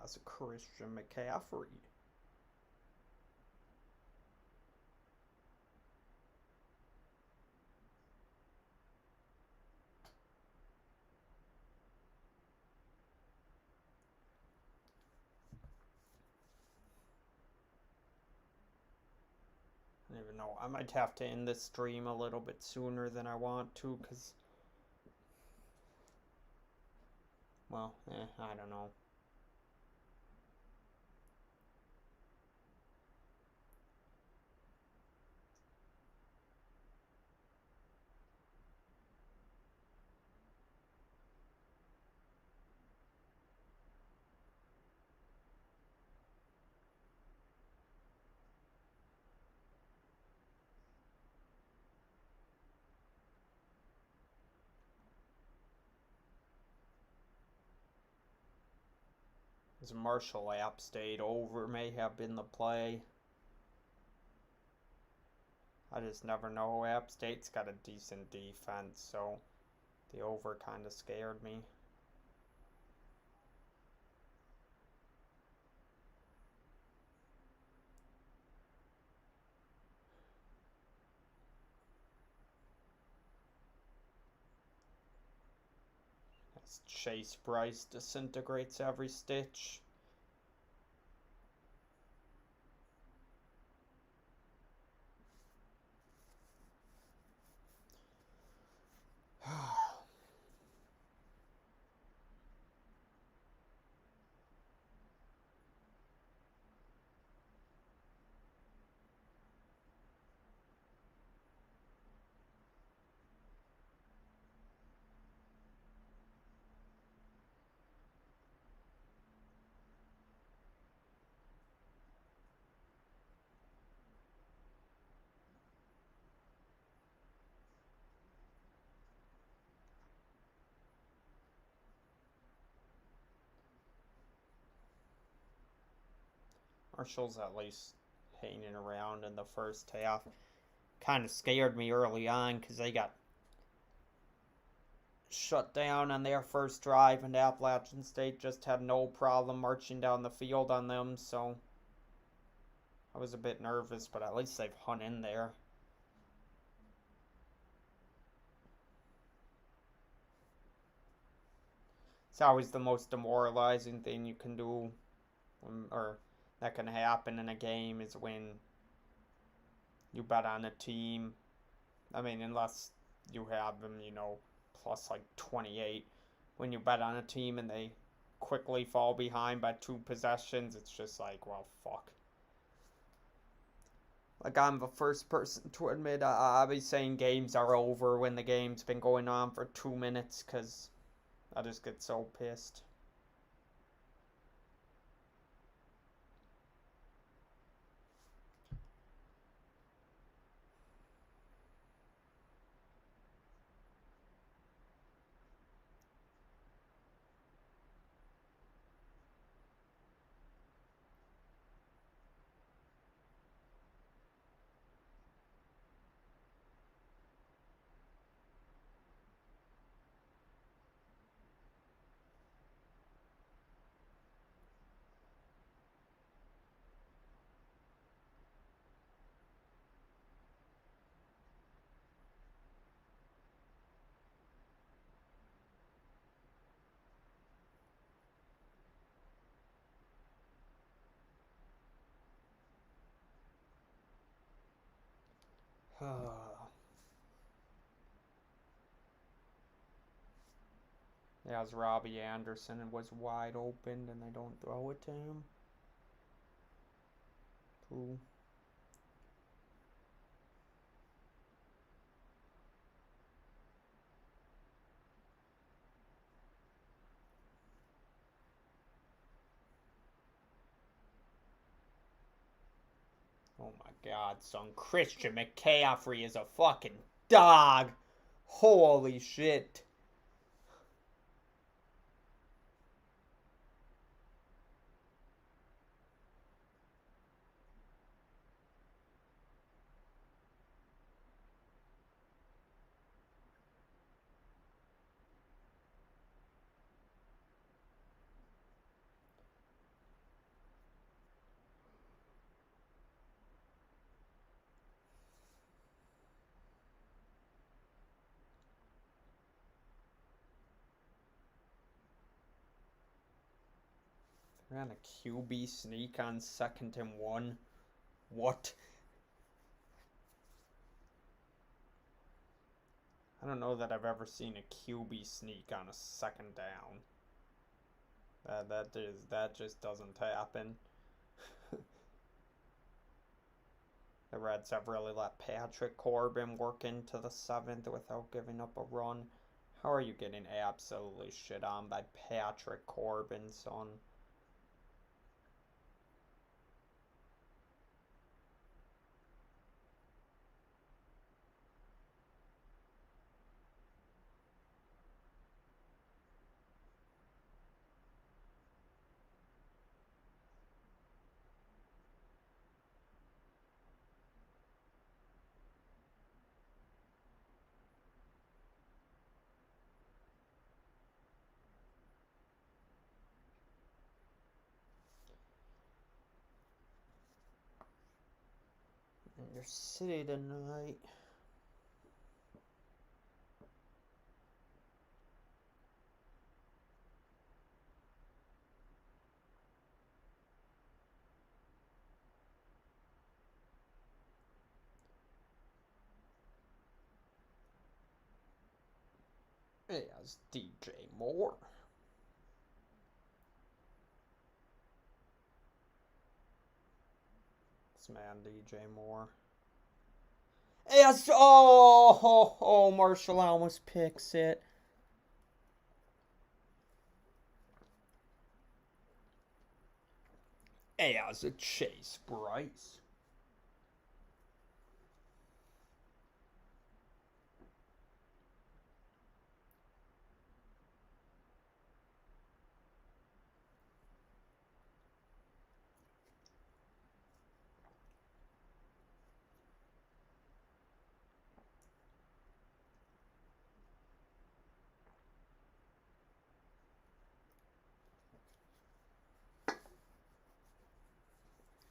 As Christian McCaffrey. I don't even know. I might have to end this stream a little bit sooner than I want to, because, well, I don't know. This Marshall App State over may have been the play. I just never know. App State's got a decent defense, so the over kind of scared me. As Chase Bryce disintegrates every stitch. Marshall's at least hanging around in the first half. Kind of scared me early on because they got shut down on their first drive, and Appalachian State just had no problem marching down the field on them, so I was a bit nervous, but at least they've hung in there. It's always the most demoralizing thing you can do, or that can happen in a game, is when you bet on a team. I mean, unless you have them, plus like 28. When you bet on a team and they quickly fall behind by 2 possessions, it's just like, well, fuck. Like, I'm the first person to admit I'll be saying games are over when the game's been going on for 2 minutes, because I just get so pissed. As Robbie Anderson was wide open and they don't throw it to him. Cool. Oh my god, son. Christian McCaffrey is a fucking dog. Holy shit. Ran a QB sneak on 2nd and 1. What? I don't know that I've ever seen a QB sneak on a 2nd down. That just doesn't happen. The Reds have really let Patrick Corbin work into the 7th without giving up a run. How are you getting absolutely shit on by Patrick Corbin, son? Your city tonight. Yes, DJ Moore. This man, DJ Moore. Yes, oh, Marshall almost picks it. As a Chase Bryce.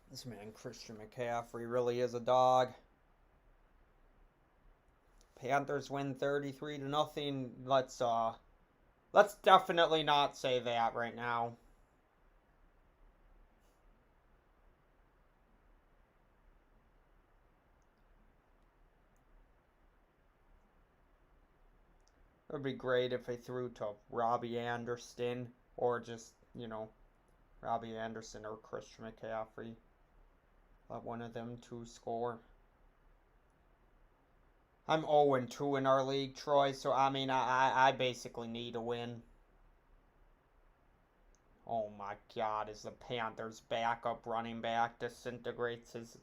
This man, Christian McCaffrey, really is a dog. Panthers win 33-0. Let's definitely not say that right now. It would be great if they threw to Robbie Anderson or just, Robbie Anderson or Christian McCaffrey. Let one of them two score. I'm 0-2 in our league, Troy, so I basically need a win. Oh my god, as the Panthers' backup running back disintegrates his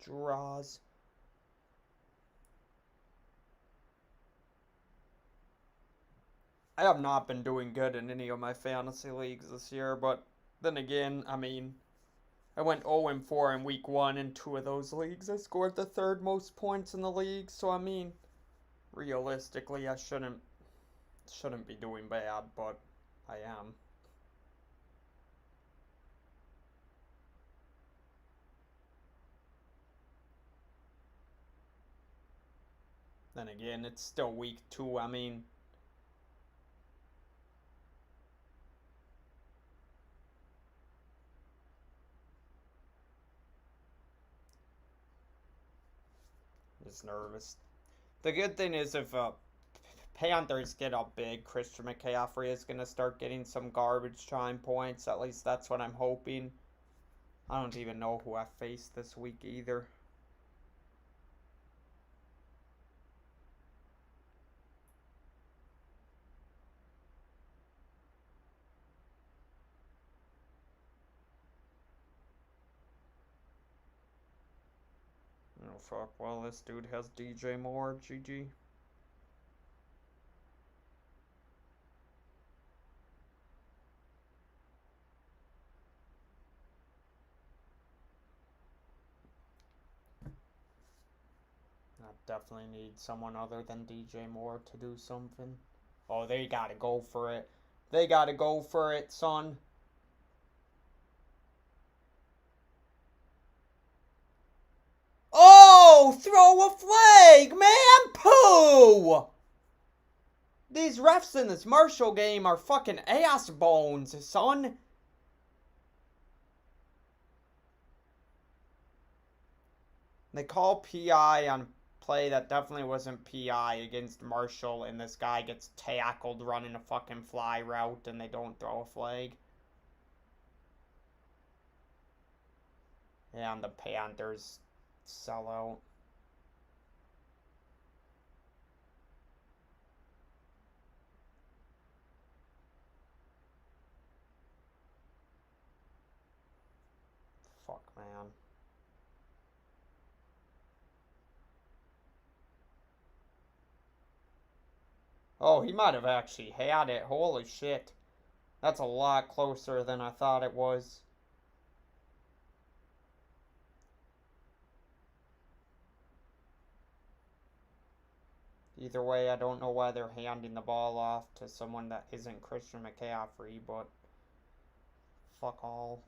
draws. I have not been doing good in any of my fantasy leagues this year, but then again, I went 0-4 in week 1 in 2 of those leagues. I scored the 3rd most points in the league, so realistically, I shouldn't be doing bad, but I am. Then again, it's still week 2. Just nervous. The good thing is if Panthers get up big, Christian McCaffrey is going to start getting some garbage time points. At least that's what I'm hoping. I don't even know who I faced this week either. Oh, fuck. Well, this dude has DJ Moore. GG. I definitely need someone other than DJ Moore to do something. Oh, they gotta go for it. They gotta go for it, son. Oh, throw a flag, man! Pooh! These refs in this Marshall game are fucking ass bones, son. They call PI on play that definitely wasn't PI against Marshall, and this guy gets tackled running a fucking fly route, and they don't throw a flag. Yeah, and the Panthers sell out. Fuck, man. Oh, he might have actually had it. Holy shit. That's a lot closer than I thought it was. Either way, I don't know why they're handing the ball off to someone that isn't Christian McCaffrey, but fuck all.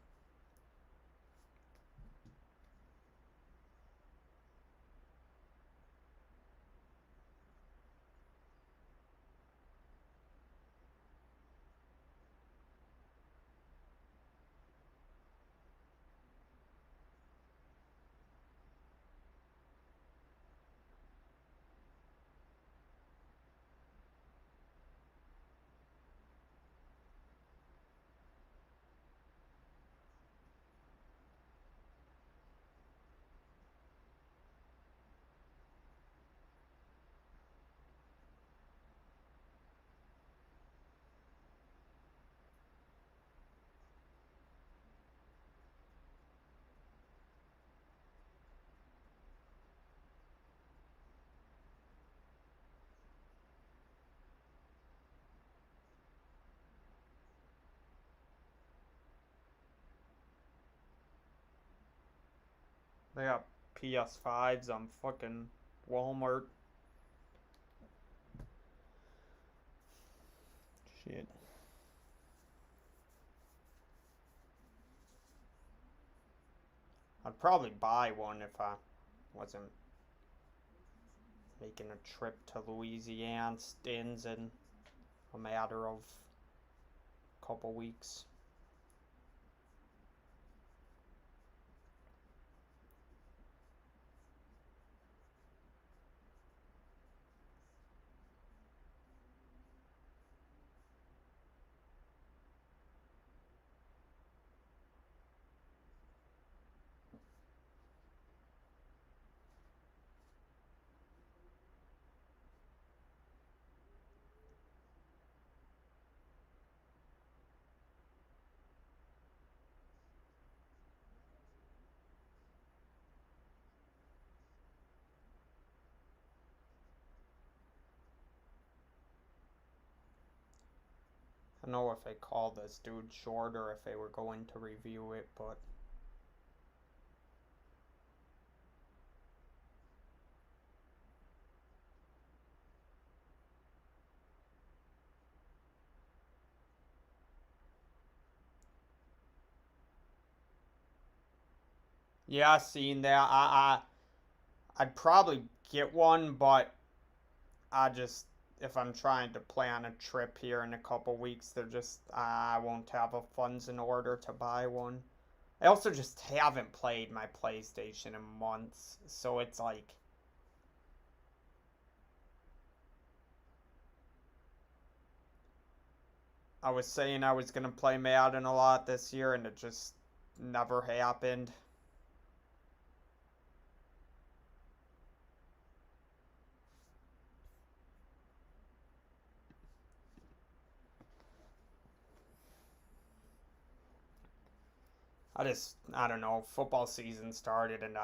They got PS5s on fucking Walmart. Shit. I'd probably buy one if I wasn't making a trip to Louisiana Stins in a matter of a couple weeks. I don't know if they called this dude short or if they were going to review it, but yeah, I seen that. I'd probably get one, but I just if I'm trying to plan a trip here in a couple weeks, they're just I won't have the funds in order to buy one. I also just haven't played my PlayStation in months, so it's like I was saying I was gonna play Madden a lot this year, and it just never happened. I don't know. Football season started, and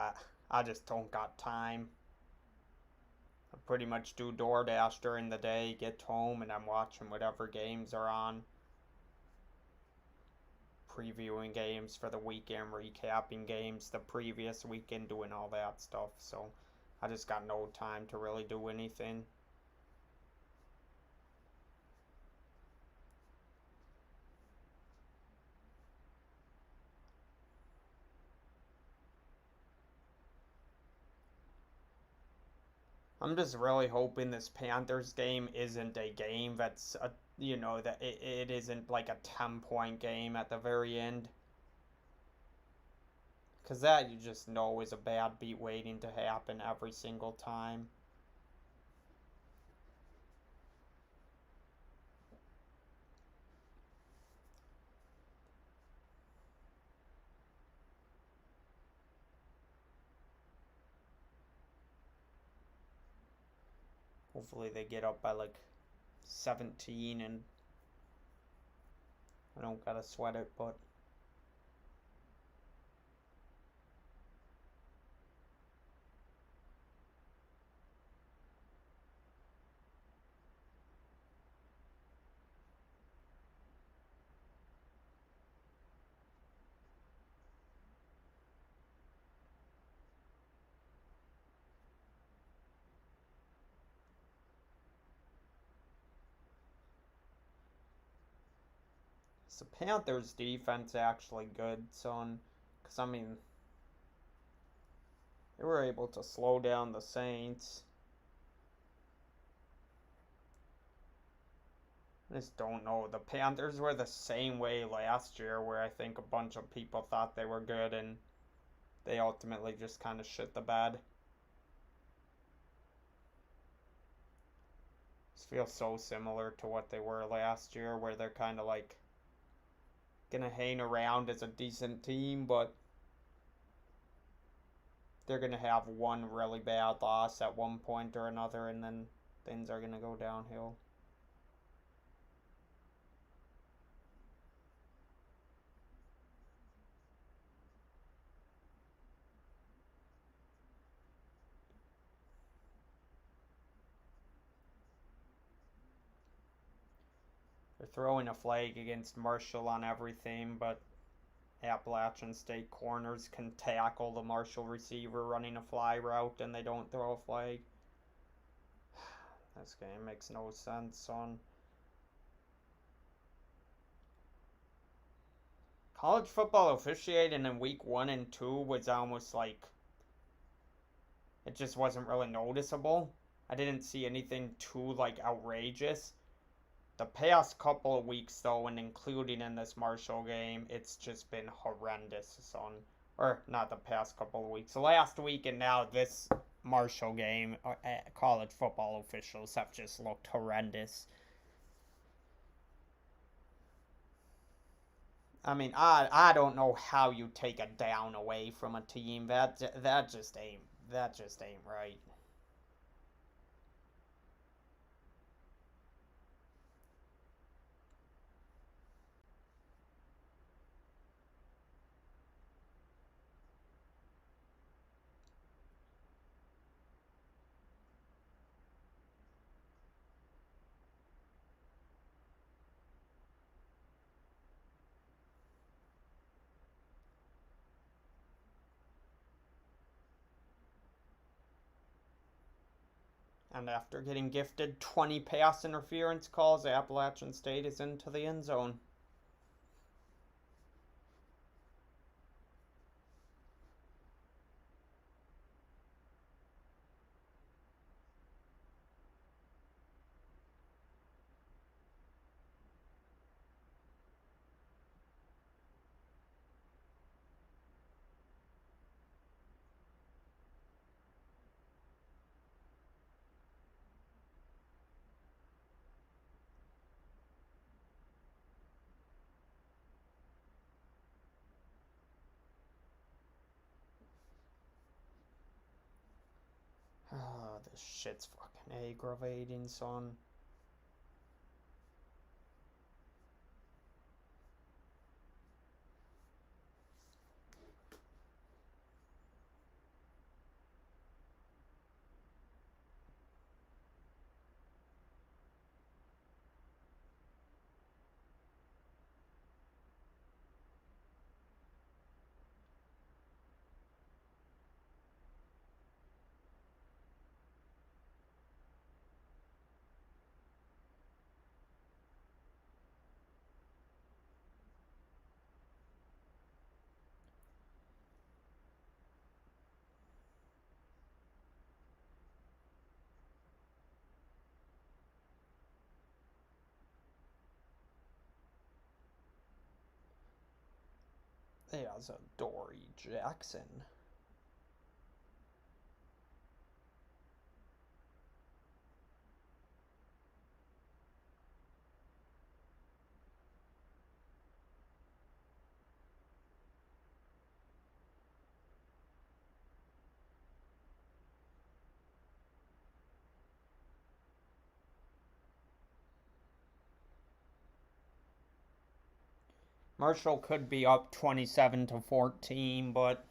I just don't got time. I pretty much do DoorDash during the day, get home, and I'm watching whatever games are on, previewing games for the weekend, recapping games the previous weekend, doing all that stuff. So I just got no time to really do anything. I'm just really hoping this Panthers game isn't a game that's that it isn't like a 10-point game at the very end. Because that you just know is a bad beat waiting to happen every single time. Hopefully they get up by like 17 and I don't gotta sweat it, but is the Panthers defense actually good, son? Because I mean, they were able to slow down the Saints. I just don't know. The Panthers were the same way last year, where I think a bunch of people thought they were good and they ultimately just kind of shit the bed. This feels so similar to what they were last year, where they're kind of like gonna hang around as a decent team, but they're gonna have one really bad loss at one point or another, and then things are gonna go downhill. They're throwing a flag against Marshall on everything, but Appalachian State corners can tackle the Marshall receiver running a fly route and they don't throw a flag. This game makes no sense, son. College football officiating in week 1 and 2 was almost like it just wasn't really noticeable. I didn't see anything too like outrageous. The past couple of weeks, though, and including in this Marshall game, it's just been horrendous, son. Or not the past couple of weeks, last week and now this Marshall game, college football officials have just looked horrendous. I mean, I don't know how you take a down away from a team. That just ain't right. And after getting gifted 20 pass interference calls, Appalachian State is into the end zone. This shit's fucking aggravating, son. There's a Dory Jackson. Marshall could be up 27-14, but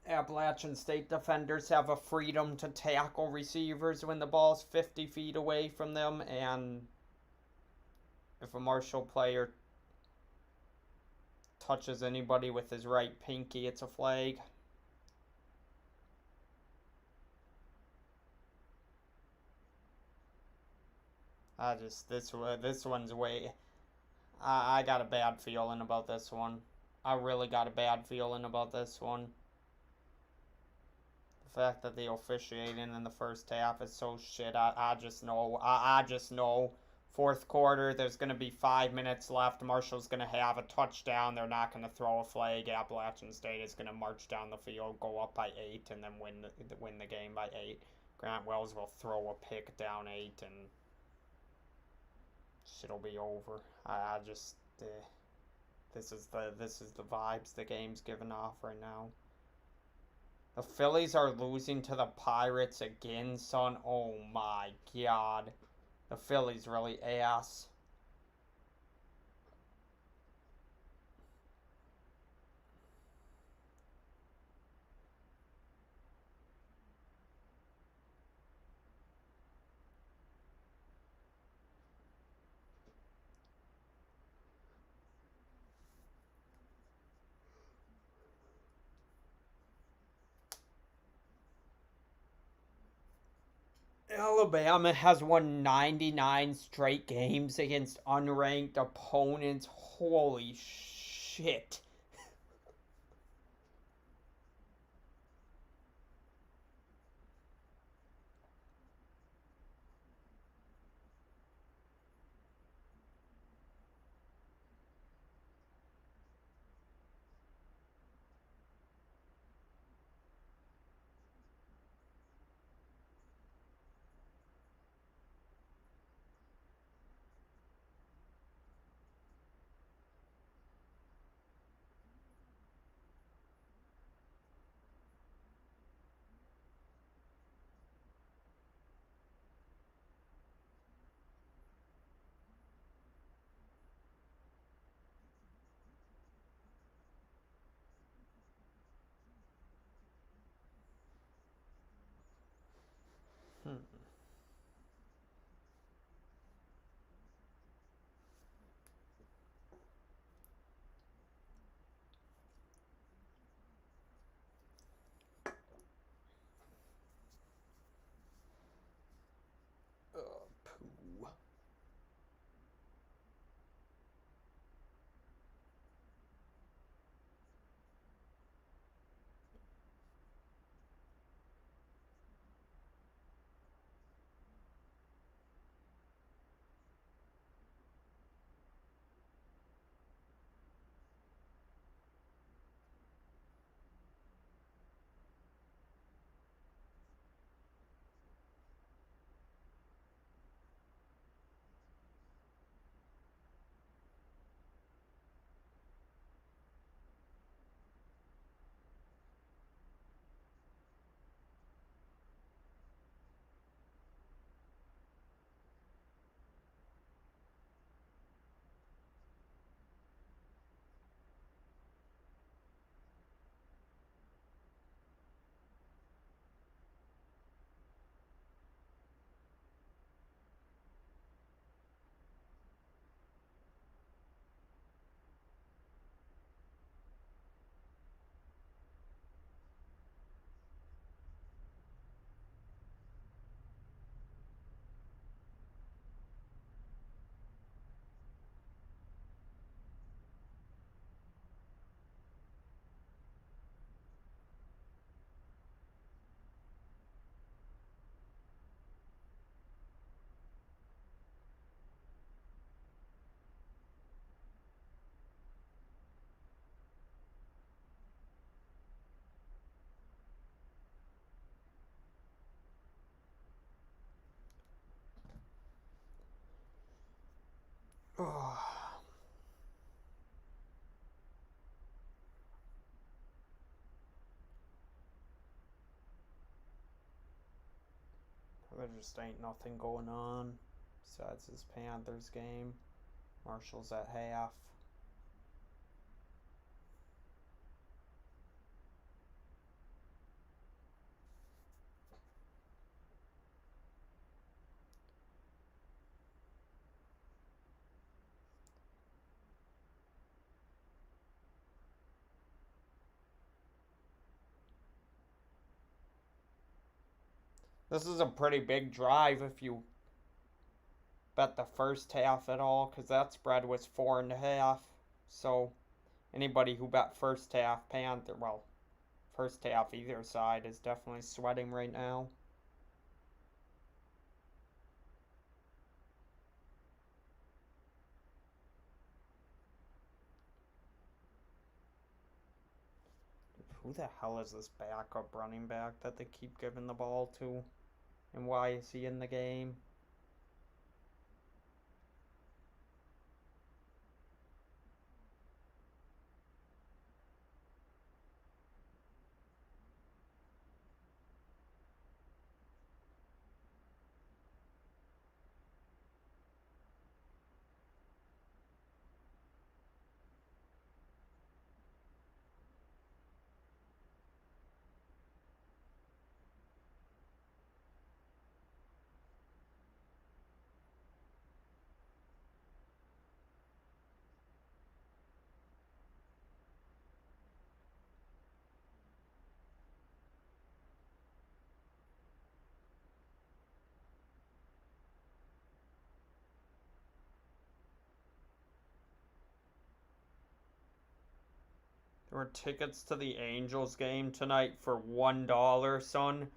Appalachian State defenders have a freedom to tackle receivers when the ball's 50 feet away from them, and if a Marshall player touches anybody with his right pinky, it's a flag. This one's way. I got a bad feeling about this one. I really got a bad feeling about this one. The fact that the officiating in the first half is so shit. I just know. I just know. Fourth quarter, there's going to be 5 minutes left. Marshall's going to have a touchdown. They're not going to throw a flag. Appalachian State is going to march down the field, go up by 8, and then win the game by 8. Grant Wells will throw a pick down 8, and shit'll be over. I just this is the vibes the game's giving off right now. The Phillies are losing to the Pirates again, son. Oh my god. The Phillies really ass. Alabama has won 99 straight games against unranked opponents. Holy shit. There just ain't nothing going on besides this Panthers game. Marshall's at half. This is a pretty big drive if you bet the first half at all, because that spread was 4.5. So anybody who bet first half Panther, well, first half either side is definitely sweating right now. Who the hell is this backup running back that they keep giving the ball to? And why is he in the game? There were tickets to the Angels game tonight for $1, son.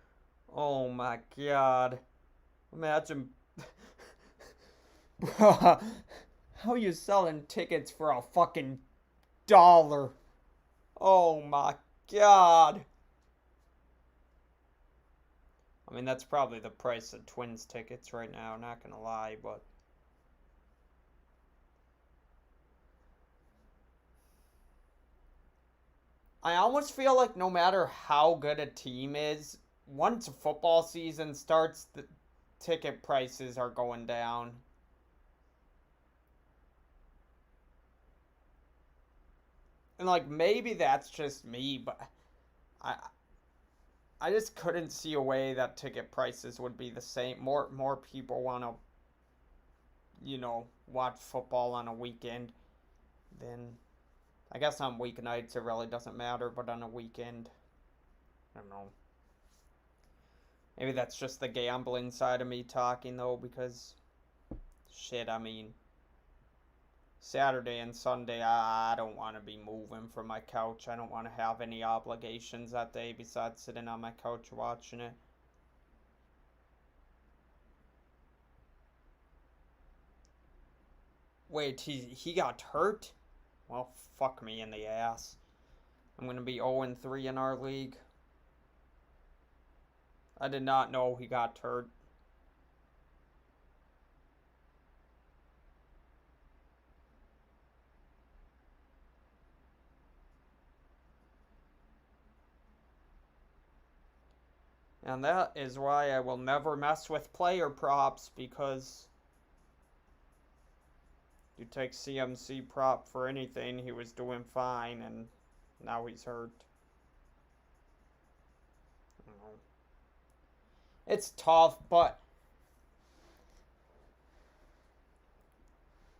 Oh my god. Imagine. Bruh. How are you selling tickets for a fucking dollar? Oh my god. I mean, that's probably the price of Twins tickets right now, not gonna lie, but. I almost feel like no matter how good a team is, once football season starts, the ticket prices are going down. And like maybe that's just me, but I I just couldn't see a way that ticket prices would be the same. More people want to, watch football on a weekend than I guess on weeknights it really doesn't matter, but on a weekend, I don't know. Maybe that's just the gambling side of me talking though, because shit, I mean, Saturday and Sunday, I don't want to be moving from my couch. I don't want to have any obligations that day besides sitting on my couch watching it. Wait, he got hurt? Well, fuck me in the ass. I'm going to be 0-3 in our league. I did not know he got hurt. And that is why I will never mess with player props, because you take CMC prop for anything, he was doing fine, and now he's hurt. It's tough, but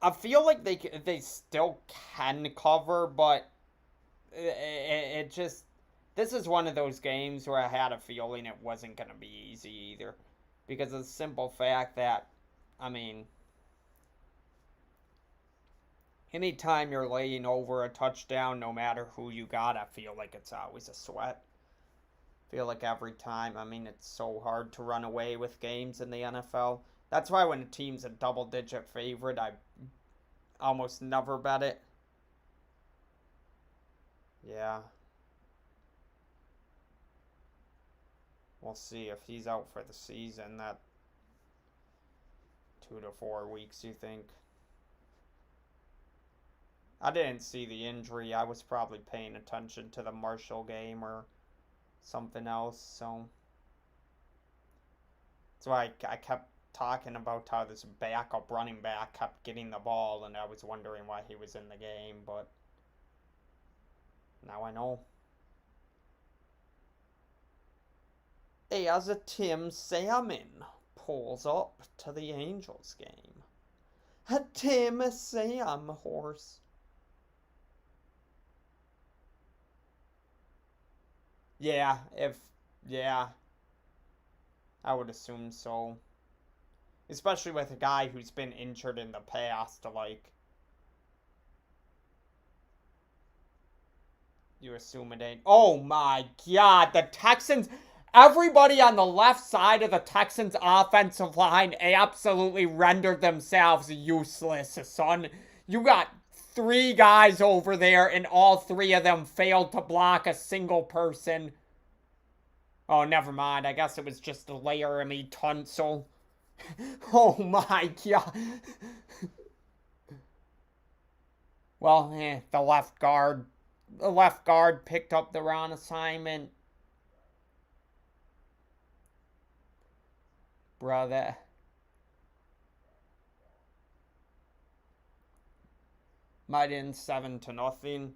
I feel like they still can cover, but it just this is one of those games where I had a feeling it wasn't going to be easy either, because of the simple fact that, I mean, anytime you're laying over a touchdown, no matter who you got, I feel like it's always a sweat. I feel like every time, I mean, it's so hard to run away with games in the NFL. That's why when a team's a double-digit favorite, I almost never bet it. Yeah. We'll see if he's out for the season. That 2 to 4 weeks, you think? I didn't see the injury. I was probably paying attention to the Marshall game or something else, so So I kept talking about how this backup running back kept getting the ball, and I was wondering why he was in the game, but now I know. As a Tim Salmon pulls up to the Angels game. A Tim Sam horse. Yeah, yeah, I would assume so. Especially with a guy who's been injured in the past, like, you assume it ain't. Oh my god, the Texans. Everybody on the left side of the Texans' offensive line absolutely rendered themselves useless, son. You got three guys over there, and all three of them failed to block a single person. Oh, never mind. I guess it was just Laramie Tunsil. Oh my god. Well, the left guard. The left guard picked up the wrong assignment. Brother. Might end 7-0.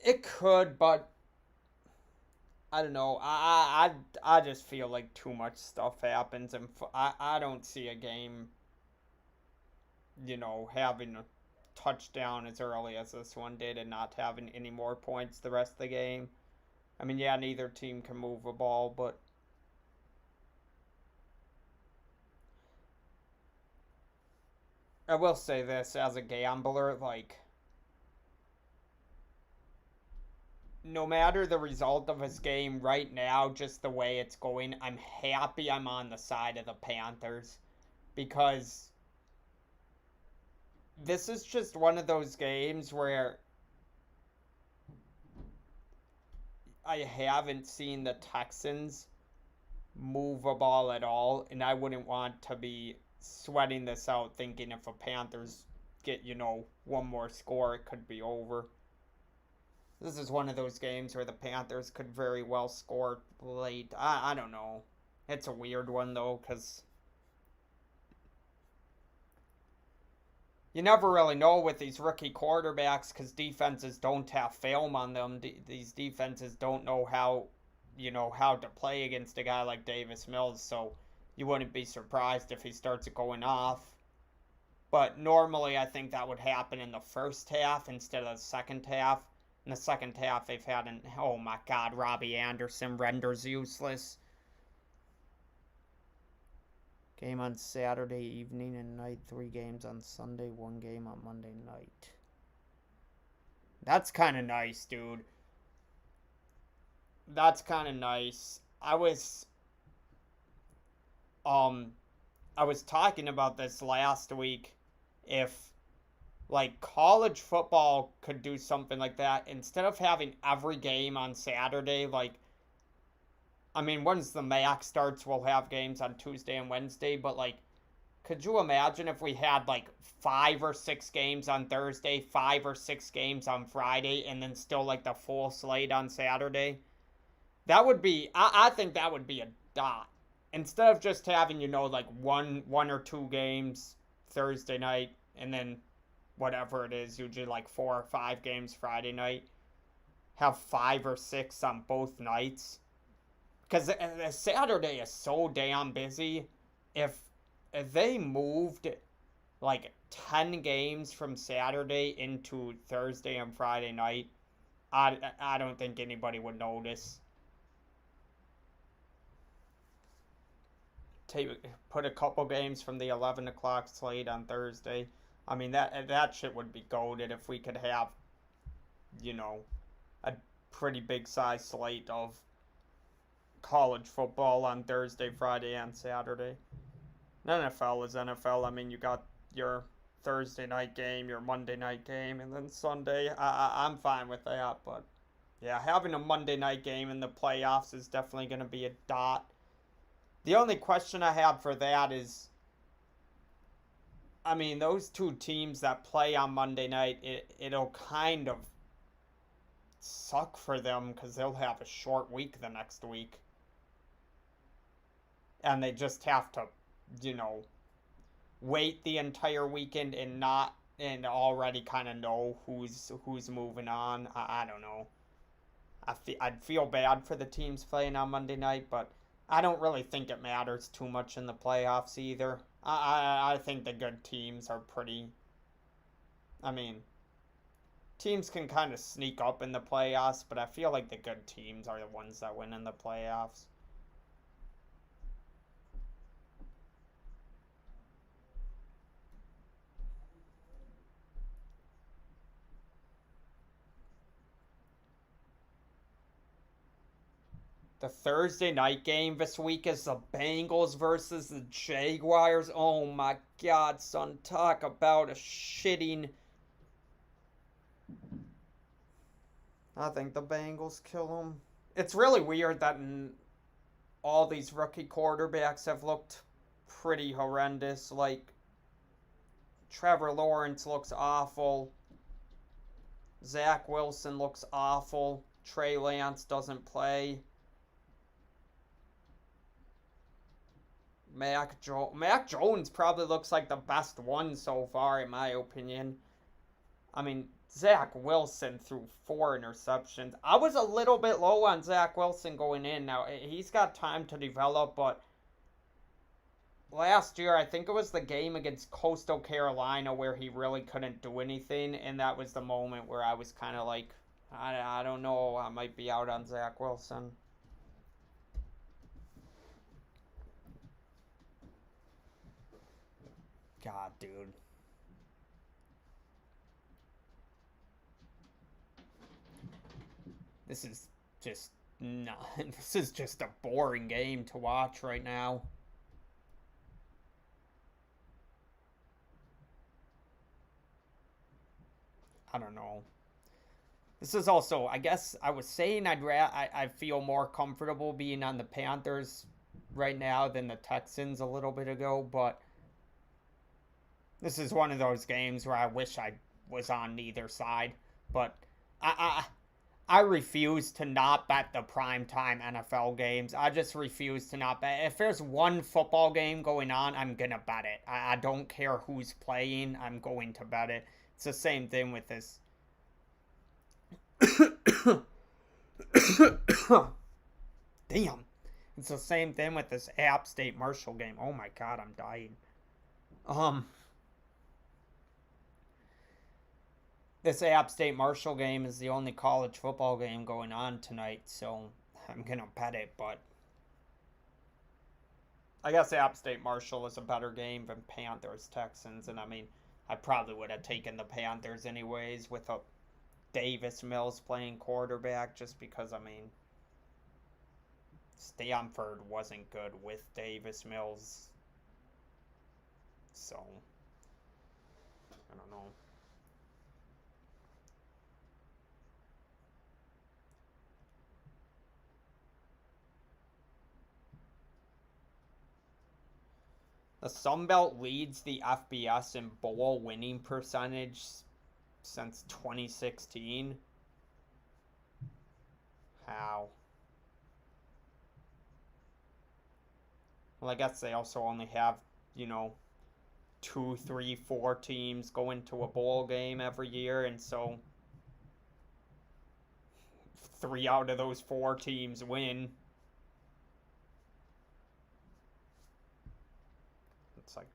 It could, but I don't know. I just feel like too much stuff happens, and I don't see a game, having a touchdown as early as this one did and not having any more points the rest of the game. I mean, yeah, neither team can move a ball, but I will say this as a gambler, like, no matter the result of this game right now, just the way it's going, I'm happy I'm on the side of the Panthers, because this is just one of those games where I haven't seen the Texans move a ball at all, and I wouldn't want to be sweating this out thinking if the Panthers get, one more score, it could be over. This is one of those games where the Panthers could very well score late. I don't know. It's a weird one, though, because you never really know with these rookie quarterbacks, because defenses don't have film on them. These defenses don't know how to play against a guy like Davis Mills, so you wouldn't be surprised if he starts going off. But normally I think that would happen in the first half instead of the second half. In the second half, they've had oh my god, Robbie Anderson renders useless. Game on Saturday evening and night, 3 games on Sunday, 1 game on Monday night. That's kind of nice, dude. That's kind of nice. I was talking about this last week. If like college football could do something like that instead of having every game on Saturday, like, I mean, once the MAC starts, we'll have games on Tuesday and Wednesday, but like, could you imagine if we had like 5 or 6 games on Thursday, 5 or 6 games on Friday, and then still like the full slate on Saturday? That would be, I think that would be a dot. Instead of just having, like one or 2 games Thursday night, and then whatever it is, usually like 4 or 5 games Friday night, have 5 or 6 on both nights. Because the Saturday is so damn busy. If they moved like 10 games from Saturday into Thursday and Friday night, I don't think anybody would notice. Put a couple games from the 11 o'clock slate on Thursday. I mean, that shit would be goated if we could have, a pretty big size slate of college football on Thursday, Friday, and Saturday. NFL is NFL. I mean, you got your Thursday night game, your Monday night game, and then Sunday. I'm fine with that, but yeah, having a Monday night game in the playoffs is definitely going to be a dot. The only question I have for that is, I mean, those 2 teams that play on Monday night, it'll kind of suck for them because they'll have a short week the next week. and they just have to, you know, wait the entire weekend and not and already kind of know who's moving on. I don't know. I'd feel bad for the teams playing on Monday night, but I don't really think it matters too much in the playoffs either. I think the good teams are pretty. I mean, teams can kind of sneak up in the playoffs, but I feel like the good teams are the ones that win in the playoffs. The Thursday night game this week is the Bangles versus the Jaguars. Oh my God, son. Talk about a shitting. I think the Bengals kill them. It's really weird that all these rookie quarterbacks have looked pretty horrendous. Like, Trevor Lawrence looks awful. Zach Wilson looks awful. Trey Lance doesn't play. Mac Jones probably looks like the best one so far, in my opinion. I mean, Zach Wilson threw 4 interceptions. I was a little bit low on Zach Wilson going in. Now, he's got time to develop, but last year, I think it was the game against Coastal Carolina where he really couldn't do anything, and that was the moment where I was kind of like, I don't know, I might be out on Zach Wilson. God, dude. This is just not. This is just a boring game to watch right now. I don't know. This is also, I guess, I was saying I feel more comfortable being on the Panthers right now than the Texans a little bit ago, but this is one of those games where I wish I was on neither side. But I I refuse to not bet the primetime NFL games. I just refuse to not bet. If there's one football game going on, I'm going to bet it. I don't care who's playing. I'm going to bet it. It's the same thing with this. Damn. It's the same thing with this App State Marshall game. Oh my God, I'm dying. This App State Marshall game is the only college football game going on tonight, so I'm going to bet it, but I guess App State Marshall is a better game than Panthers Texans, and I mean, I probably would have taken the Panthers anyways with a Davis Mills playing quarterback, just because, I mean, Stanford wasn't good with Davis Mills, so I don't know. The Sun Belt leads the FBS in bowl winning percentage since 2016. How? Well, I guess they also only have, 2, 3, 4 teams go into a bowl game every year, and so 3 out of those 4 teams win. It's like,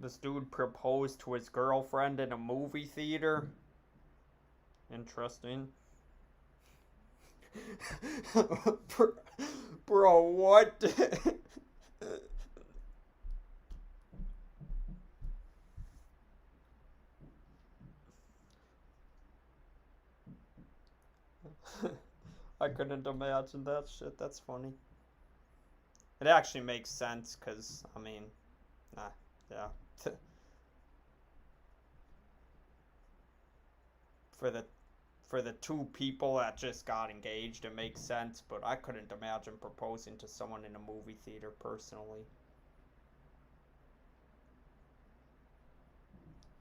this dude proposed to his girlfriend in a movie theater. Interesting. Bro, what? I couldn't imagine that shit. That's funny. It actually makes sense because, I mean, yeah. for the for the two people that just got engaged, it makes sense, but I couldn't imagine proposing to someone in a movie theater personally.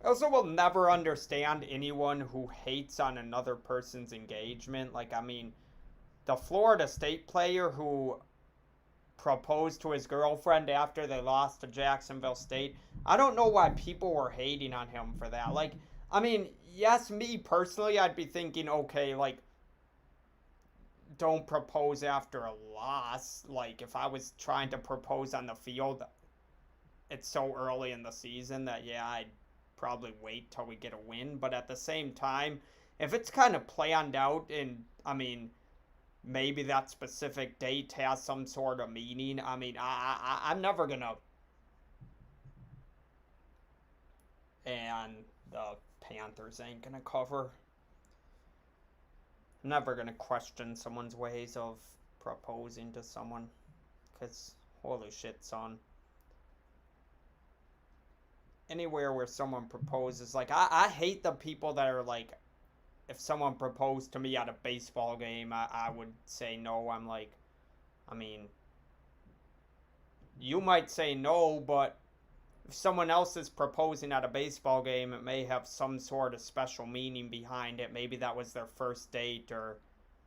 I also will never understand anyone who hates on another person's engagement. Like, I mean, the Florida State player who proposed to his girlfriend after they lost to Jacksonville State. I don't know why people were hating on him for that. Like, I mean, yes, me personally, I'd be thinking, okay, like, don't propose after a loss. Like, if I was trying to propose on the field, it's so early in the season that, yeah, I'd probably wait till we get a win. But at the same time, if it's kind of planned out and, I mean, maybe that specific date has some sort of meaning. I mean, I'm never gonna. And the Panthers ain't gonna cover. I'm never gonna question someone's ways of proposing to someone. Cause holy shit, son. Anywhere where someone proposes, like I hate the people that are like, if someone proposed to me at a baseball game, I would say no. I'm like, I mean, you might say no, but if someone else is proposing at a baseball game, it may have some sort of special meaning behind it. Maybe that was their first date, or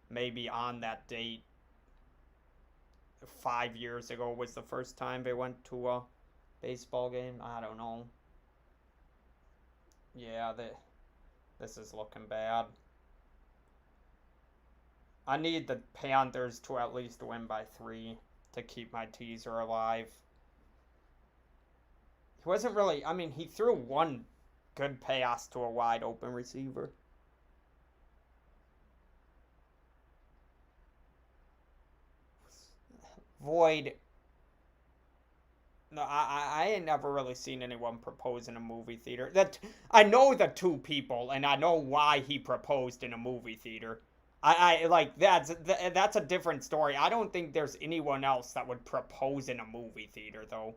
maybe on that date 5 years ago was the first time they went to a baseball game. I don't know. Yeah, this is looking bad. I need the Panthers to at least win by 3 to keep my teaser alive. He wasn't really, I mean, he threw one good pass to a wide open receiver. Void. No, I ain't never really seen anyone propose in a movie theater. That I know the two people, and I know why he proposed in a movie theater. I like that's a different story. I don't think there's anyone else that would propose in a movie theater though.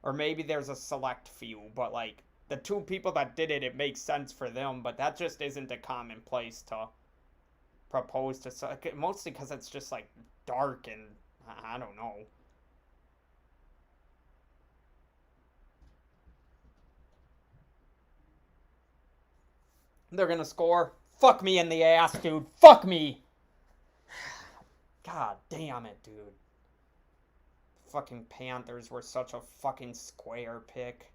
Or maybe there's a select few, but like the two people that did it, it makes sense for them, but that just isn't a common place to propose to, mostly because it's just like dark and I don't know. They're gonna score. Fuck me in the ass, dude. Fuck me. God damn it, dude. Fucking Panthers were such a fucking square pick.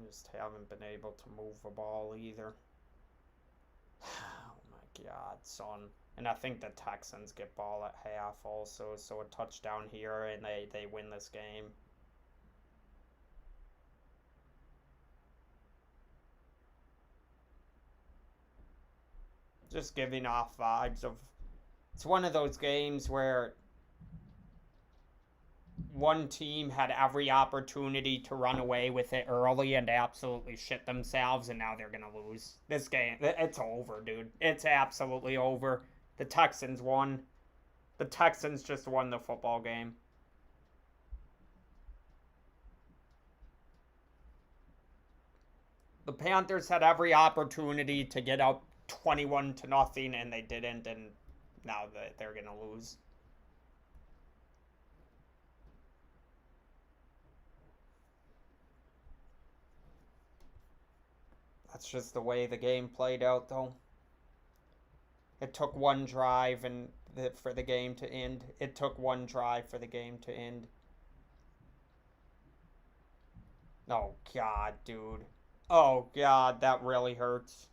Just haven't been able to move the ball either. Oh my god, son. And I think the Texans get ball at half also, so a touchdown here and they win this game. Just giving off vibes of, it's one of those games where one team had every opportunity to run away with it early and absolutely shit themselves, and now they're gonna lose this game. It's over, dude. It's absolutely over. The Texans won. The Texans just won the football game. The Panthers had every opportunity to get up 21-0, and they didn't, and now they're gonna lose. That's just the way the game played out, though. It took one drive for the game to end. It took one drive for the game to end. Oh, God, dude. Oh, God, that really hurts.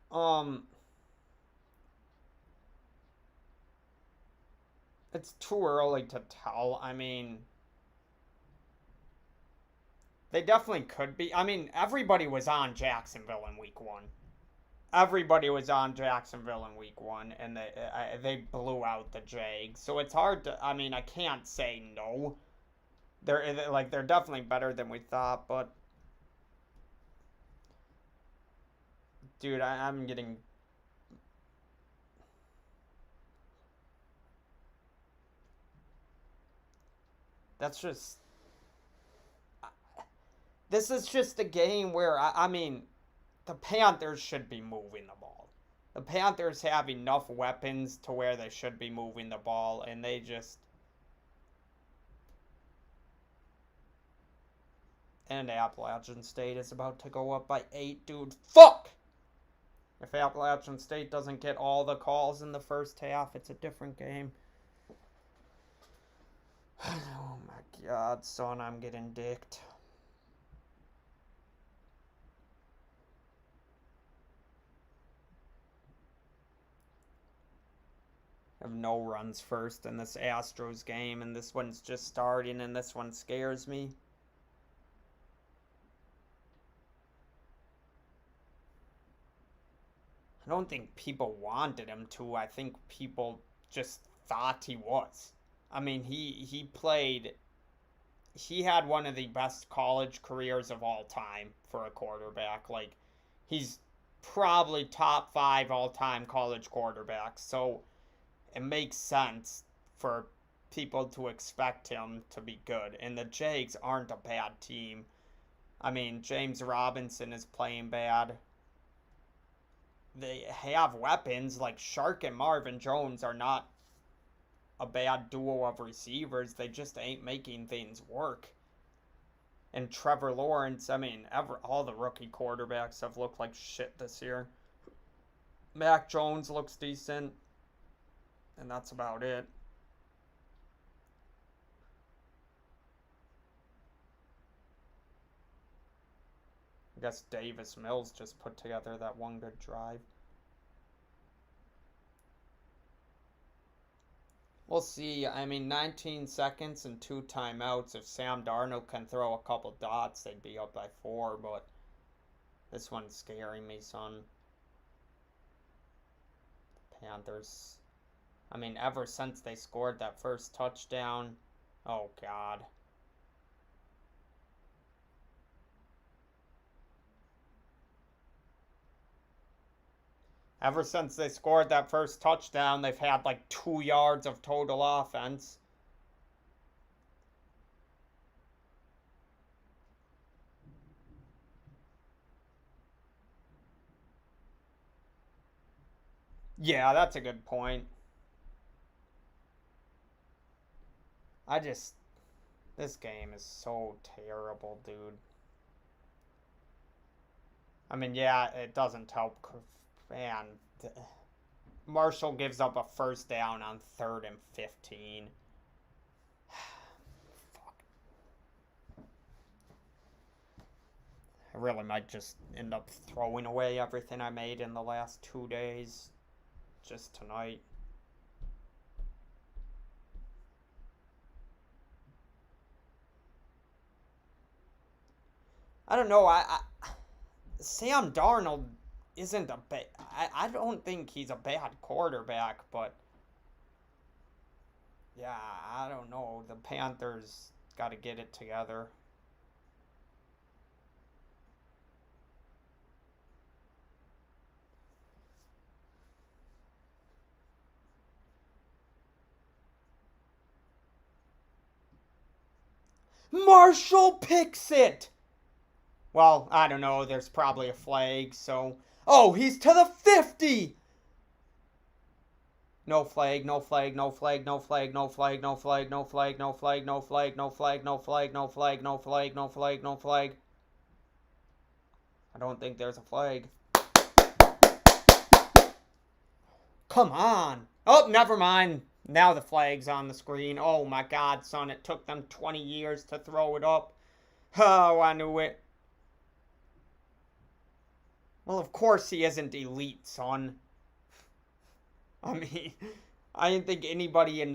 Um, it's too early to tell. I mean, they definitely could be. I mean, everybody was on Jacksonville in week 1. everybody was on Jacksonville in week 1, and they blew out the Jags. So it's hard to. I mean, I can't say no. They're definitely better than we thought, but dude, I'm getting. That's just. This is just a game where I mean, the Panthers should be moving the ball. The Panthers have enough weapons to where they should be moving the ball, and they just. And Appalachian State is about to go up by 8, dude. Fuck! If Appalachian State doesn't get all the calls in the first half, it's a different game. Oh my god, son, I'm getting dicked. I have no runs first in this Astros game, and this one's just starting, and this one scares me. I don't think people wanted him to. I think people just thought he was. I mean, he played. He had one of the best college careers of all time for a quarterback. Like, he's probably top 5 all-time college quarterbacks. So it makes sense for people to expect him to be good. And the Jags aren't a bad team. I mean, James Robinson is playing bad. They have weapons. Like, Shark and Marvin Jones are not a bad duo of receivers. They just ain't making things work. And Trevor Lawrence, I mean, all the rookie quarterbacks have looked like shit this year. Mac Jones looks decent, and that's about it. I guess Davis Mills just put together that one good drive. We'll see. I mean, 19 seconds and 2 timeouts. If Sam Darnold can throw a couple dots, they'd be up by 4, but this one's scaring me, son. Panthers. I mean, ever since they scored that first touchdown, oh God. Ever since they scored that first touchdown, they've had like 2 yards of total offense. Yeah, that's a good point. This game is so terrible, dude. I mean, yeah, it doesn't help. Man, Marshall gives up a first down on 3rd and 15. Fuck. I really might just end up throwing away everything I made in the last 2 days just tonight. I don't know. Sam Darnold isn't a bad. I don't think he's a bad quarterback, but yeah, I don't know. The Panthers got to get it together. Marshall picks it! Well, I don't know. There's probably a flag, so. Oh, he's to the 50! No flag, no flag, no flag, no flag, no flag, no flag, no flag, no flag, no flag, no flag, no flag, no flag, no flag, no flag, no flag. I don't think there's a flag. Come on. Oh, never mind. Now the flag's on the screen. Oh my God, son. It took them 20 years to throw it up. Oh, I knew it. Well, of course he isn't elite, son. I mean, I didn't think anybody in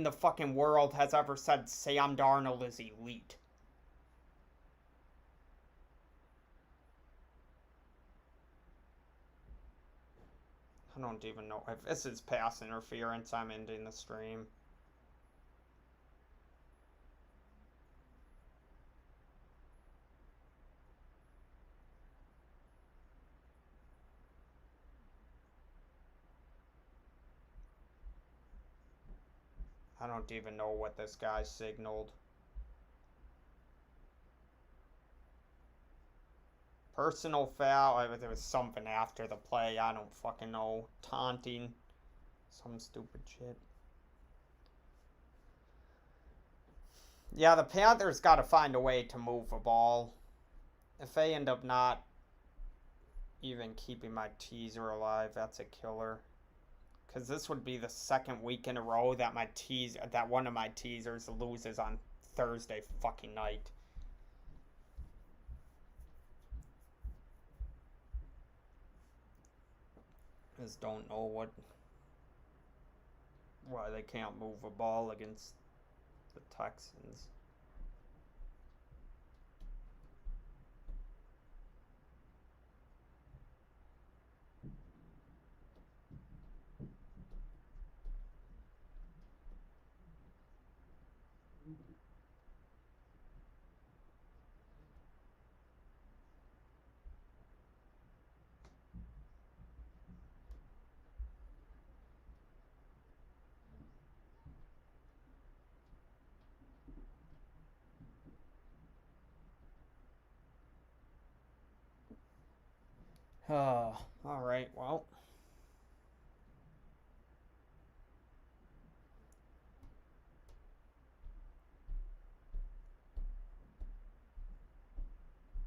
the fucking world has ever said Sam Darnold is elite. I don't even know if this is pass interference. I'm ending the stream. I don't even know what this guy signaled. Personal foul. There was something after the play. I don't fucking know. Taunting. Some stupid shit. Yeah, the Panthers got to find a way to move the ball. If they end up not even keeping my teaser alive, that's a killer. Because this would be the second week in a row that that one of my teasers loses on Thursday fucking night. Just don't know why they can't move a ball against the Texans. Alright, well.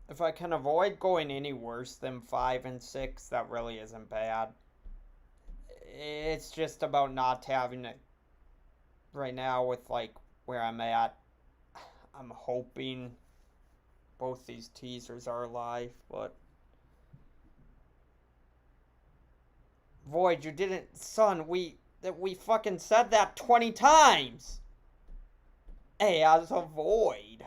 If I can avoid going any worse than 5-6, that really isn't bad. It's just about not having it right now with like where I'm at. I'm hoping both these teasers are live, but Void, you didn't, son. We fucking said that 20 times. As a Void.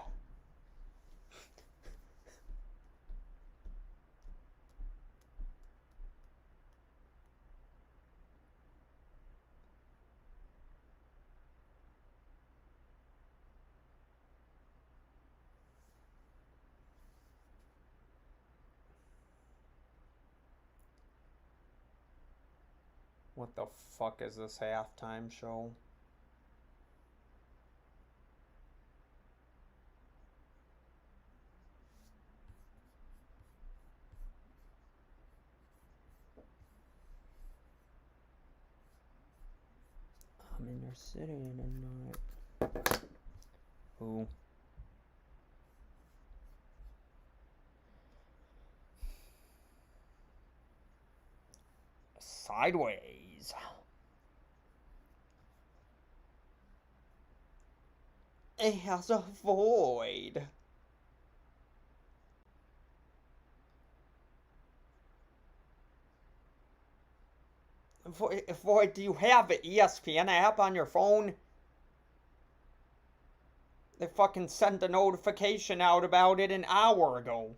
What the fuck is this halftime show? I'm in your city tonight. Who? Sideways. As a Void. Void, do you have the ESPN app on your phone? They fucking sent a notification out about it an hour ago.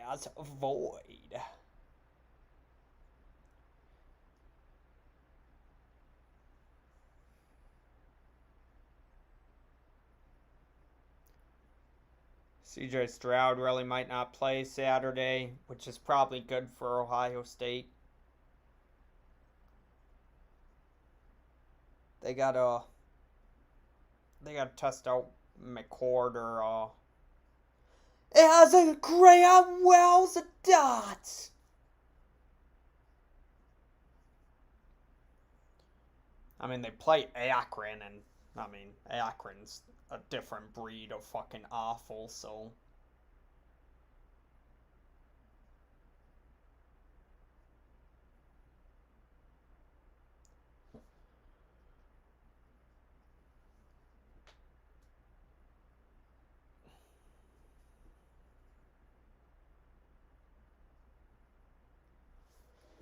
As a Void. CJ Stroud really might not play Saturday, which is probably good for Ohio State. They gotta test out McCord or it has a Graham Wells dots. I mean, they play Akron, and I mean, Akron's a different breed of fucking awful, so.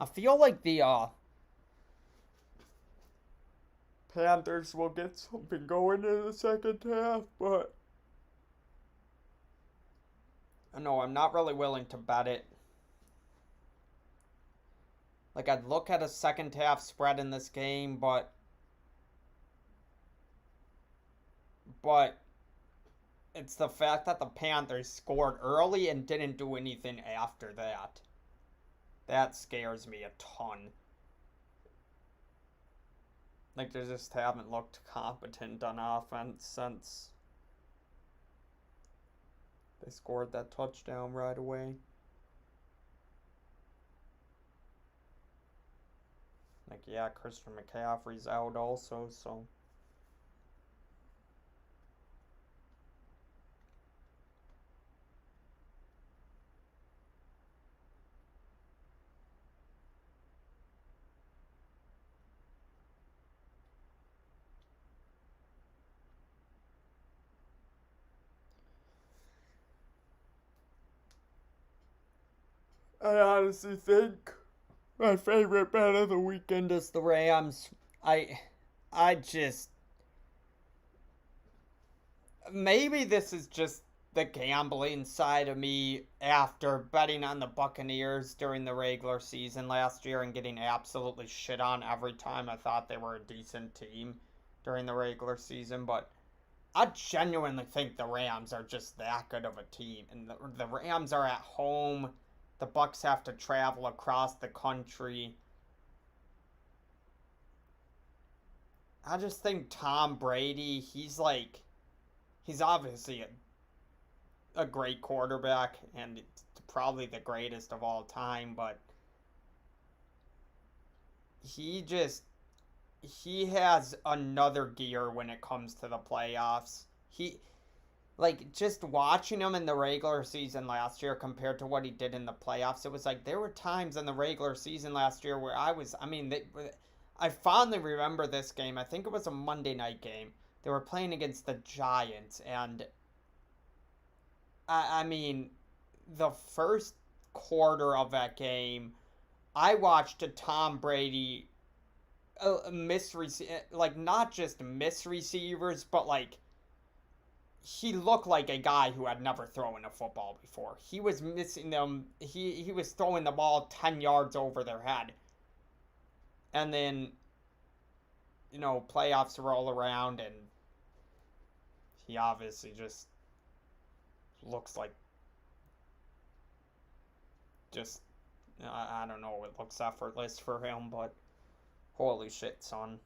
I feel like the Panthers will get something going in the second half, but no, I'm not really willing to bet it. Like, I'd look at a second half spread in this game, but it's the fact that the Panthers scored early and didn't do anything after that. That scares me a ton. Like, they just haven't looked competent on offense since they scored that touchdown right away. Like, yeah, Christian McCaffrey's out also, so. I honestly think my favorite bet of the weekend is the Rams. I I just maybe this is just the gambling side of me after betting on the Buccaneers during the regular season last year and getting absolutely shit on every time I thought they were a decent team during the regular season, but I genuinely think the Rams are just that good of a team, and the Rams are at home. The Bucks have to travel across the country. I just think Tom Brady, he's obviously a great quarterback and probably the greatest of all time, but he just he has another gear when it comes to the playoffs. He like just watching him in the regular season last year compared to what he did in the playoffs, it was like there were times in the regular season last year where I fondly remember this game. I think it was a Monday night game. They were playing against the Giants, and I mean, the first quarter of that game, I watched a Tom Brady like not just miss receivers, but like he looked like a guy who had never thrown a football before. He was missing them. He was throwing the ball 10 yards over their head. And then playoffs roll around and he obviously just looks like just I don't know, it looks effortless for him, but holy shit, son.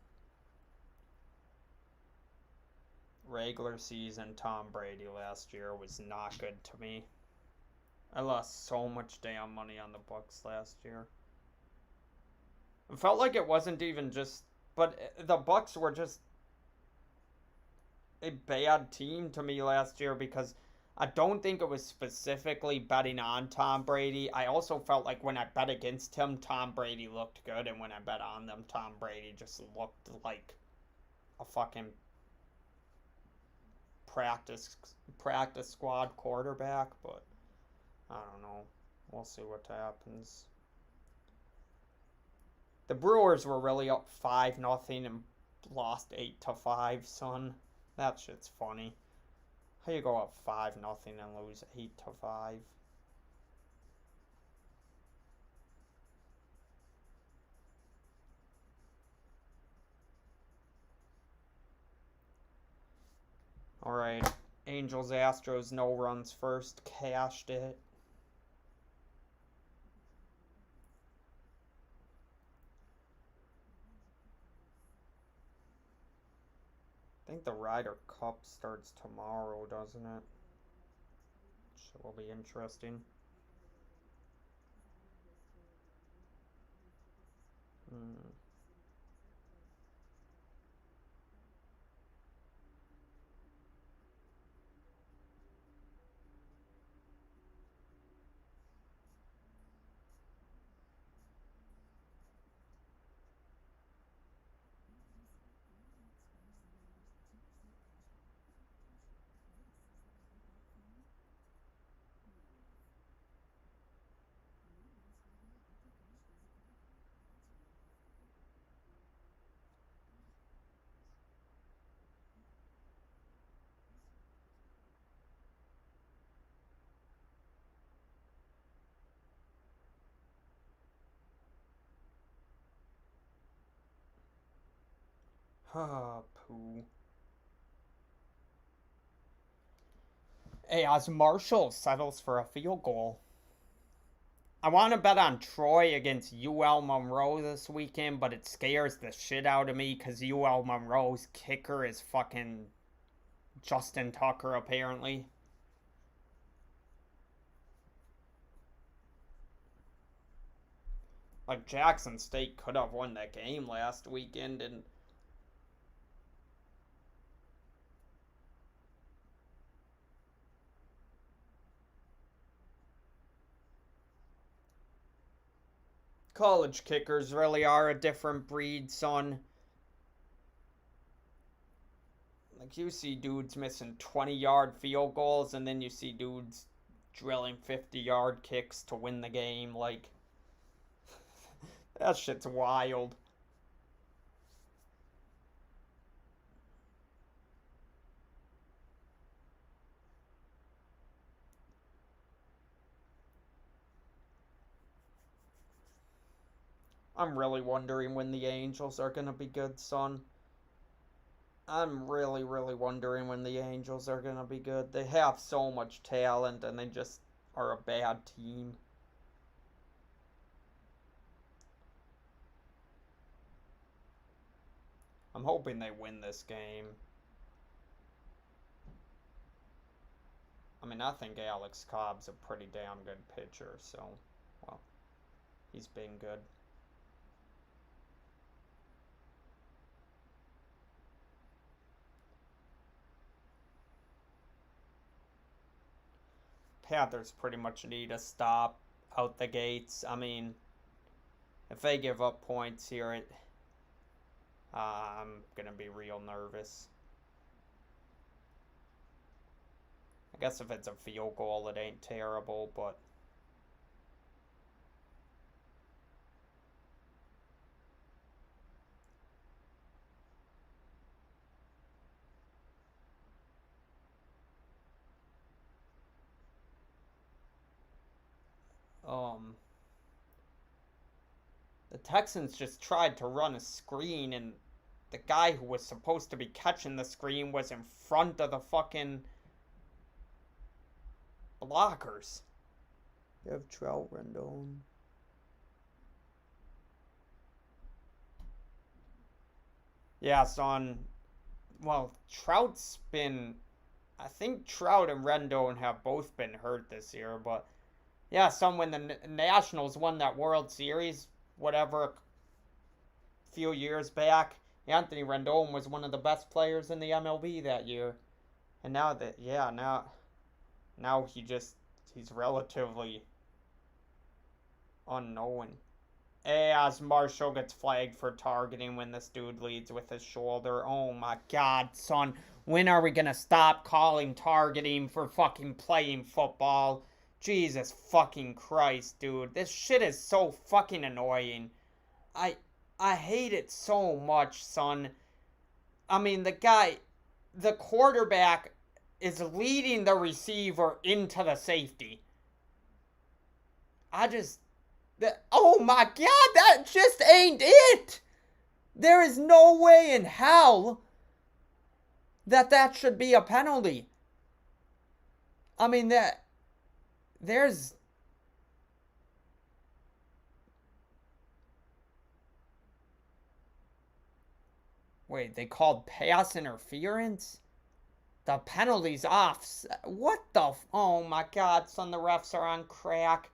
Regular season Tom Brady last year was not good to me. I lost so much damn money on the Bucks last year. It felt like it wasn't even just, but the Bucks were just a bad team to me last year because I don't think it was specifically betting on Tom Brady. I also felt like when I bet against him, Tom Brady looked good, and when I bet on them, Tom Brady just looked like a fucking practice squad quarterback, but I don't know. We'll see what happens. The Brewers were really up 5-0 and lost 8-5, son. That shit's funny. How you go up 5-0 and lose 8-5? Alright. Angels Astros, no runs first. Cashed it. I think the Ryder Cup starts tomorrow, doesn't it? Which will be interesting. Hmm. Ah, poo. Hey, as Marshall settles for a field goal. I want to bet on Troy against UL Monroe this weekend, but it scares the shit out of me because UL Monroe's kicker is fucking Justin Tucker, apparently. Like, Jackson State could have won that game last weekend, and college kickers really are a different breed, son. Like, you see dudes missing 20-yard field goals, and then you see dudes drilling 50-yard kicks to win the game. Like, that shit's wild. I'm really wondering when the Angels are gonna be good, son. I'm really, really wondering when the Angels are gonna be good. They have so much talent, and they just are a bad team. I'm hoping they win this game. I mean, I think Alex Cobb's a pretty damn good pitcher, so, well, he's been good. Panthers pretty much need a stop out the gates. I mean, if they give up points here, I'm gonna be real nervous. I guess if it's a field goal, it ain't terrible, but um, the Texans just tried to run a screen, and the guy who was supposed to be catching the screen was in front of the fucking blockers. You have Trout, Rendon. Yeah, son. Well, Trout's been. I think Trout and Rendon have both been hurt this year, but yeah, son, when the Nationals won that World Series, whatever, a few years back, Anthony Rendon was one of the best players in the MLB that year. And now that, yeah, now he's relatively unknown. As Marshall gets flagged for targeting when this dude leads with his shoulder. Oh my god, son. When are we gonna stop calling targeting for fucking playing football? Jesus fucking Christ, dude. This shit is so fucking annoying. I I hate it so much, son. I mean, the quarterback is leading the receiver into the safety. I just oh my god, that just ain't it. There is no way in hell that should be a penalty. I mean, there's wait, they called pass interference? The penalty's off. What the oh my god, son, the refs are on crack.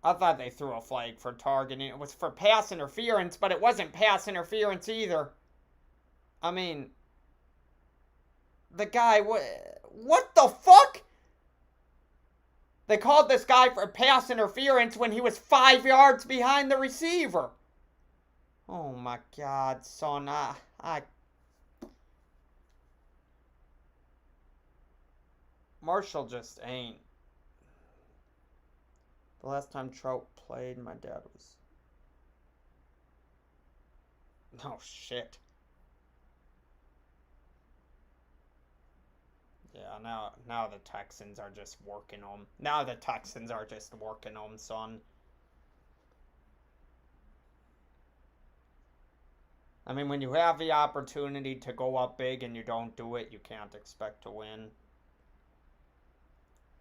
I thought they threw a flag for targeting. It was for pass interference, but it wasn't pass interference either. I mean, the guy, what the fuck? They called this guy for pass interference when he was 5 yards behind the receiver. Oh my god, son, Marshall just ain't. The last time Trout played, my dad was. Oh shit. Yeah, now the Texans are just working on. Now the Texans are just working on, son. I mean, when you have the opportunity to go up big and you don't do it, you can't expect to win.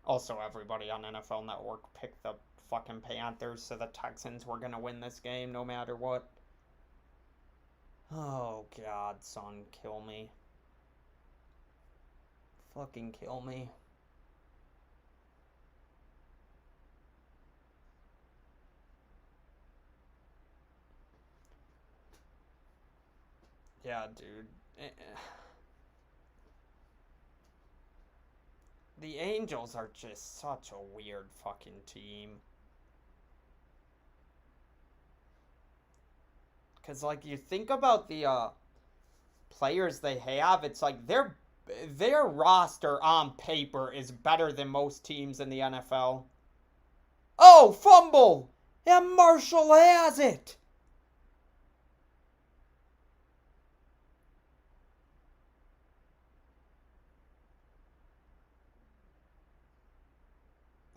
Also, everybody on NFL Network picked the fucking Panthers, so the Texans were gonna win this game no matter what. Oh, God, son, kill me. Fucking kill me. Yeah, dude. The Angels are just such a weird fucking team. Because, like, you think about the players they have, it's like their roster on paper is better than most teams in the NFL. Oh, fumble! And Marshall has it!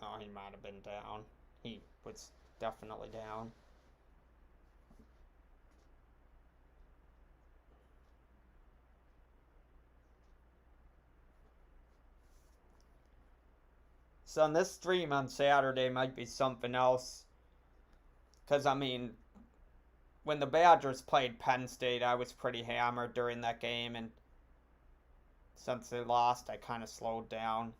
Oh, he might have been down. He was definitely down. So this stream on Saturday might be something else. Because, I mean, when the Badgers played Penn State, I was pretty hammered during that game. And since they lost, I kind of slowed down.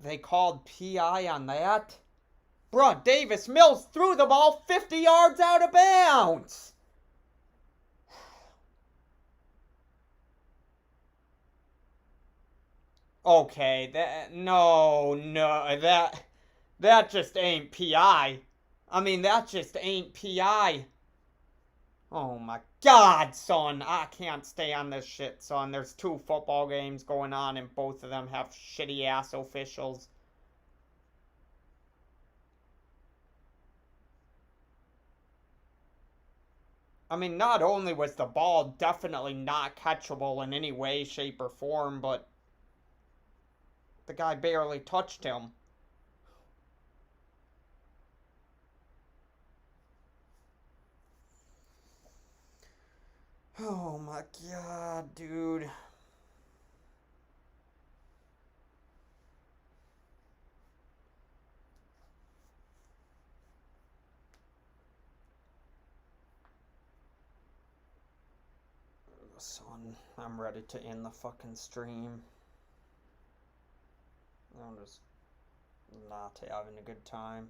They called PI on that? Bruh, Davis Mills threw the ball 50 yards out of bounds. Okay, that just ain't PI. I mean, that just ain't PI. Oh my God, son. I can't stay on this shit, son. There's 2 football games going on, and both of them have shitty ass officials. I mean, not only was the ball definitely not catchable in any way, shape, or form, but the guy barely touched him. Oh my God, dude. Son, I'm ready to end the fucking stream. I'm just not having a good time.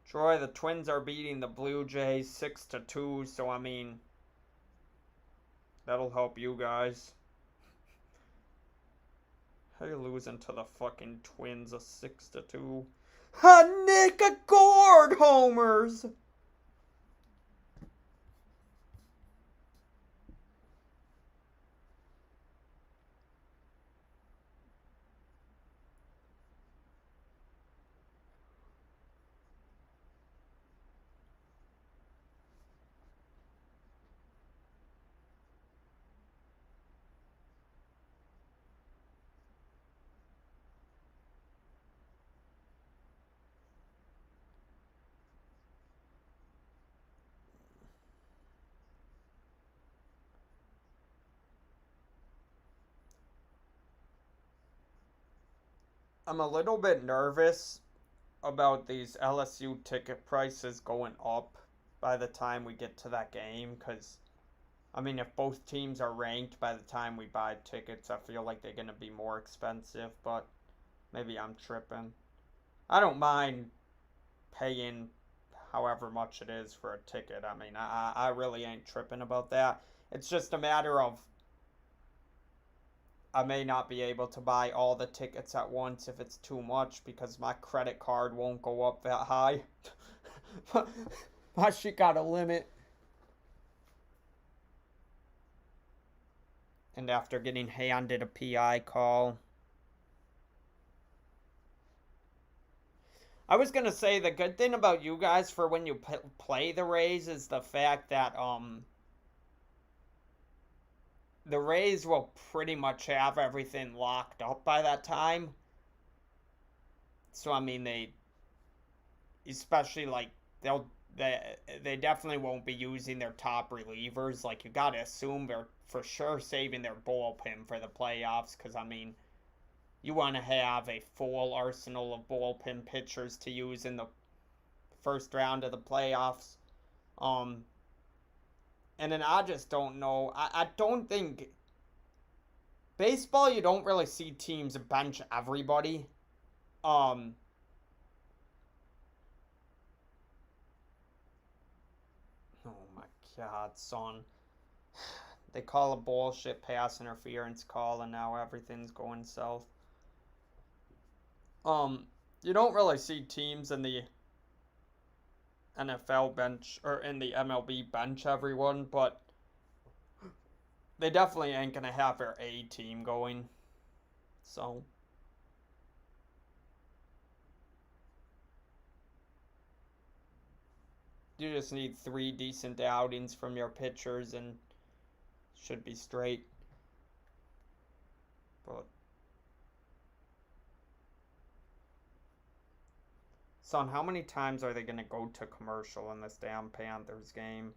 Troy, the Twins are beating the Blue Jays 6-2, so I mean, that'll help you guys. How you losing to the fucking Twins a 6-2? Nick Gord homers! I'm a little bit nervous about these LSU ticket prices going up by the time we get to that game, because, I mean, if both teams are ranked by the time we buy tickets, I feel like they're going to be more expensive, but maybe I'm tripping. I don't mind paying however much it is for a ticket. I mean, I really ain't tripping about that. It's just a matter of I may not be able to buy all the tickets at once if it's too much because my credit card won't go up that high. My shit got a limit. And after getting handed a PI call. I was gonna say the good thing about you guys for when you play the Rays is the fact that the Rays will pretty much have everything locked up by that time. So I mean they, especially like they definitely won't be using their top relievers. Like you gotta assume they're for sure saving their bullpen for the playoffs. Because I mean, you want to have a full arsenal of bullpen pitchers to use in the first round of the playoffs. And then I just don't know. I don't think baseball you don't really see teams bench everybody. Oh my God, son. They call a bullshit pass interference call and now everything's going south. You don't really see teams in the NFL bench or in the MLB bench everyone, but they definitely ain't gonna have their A team going. So you just need 3 decent outings from your pitchers and should be straight. But son, how many times are they gonna go to commercial in this damn Panthers game?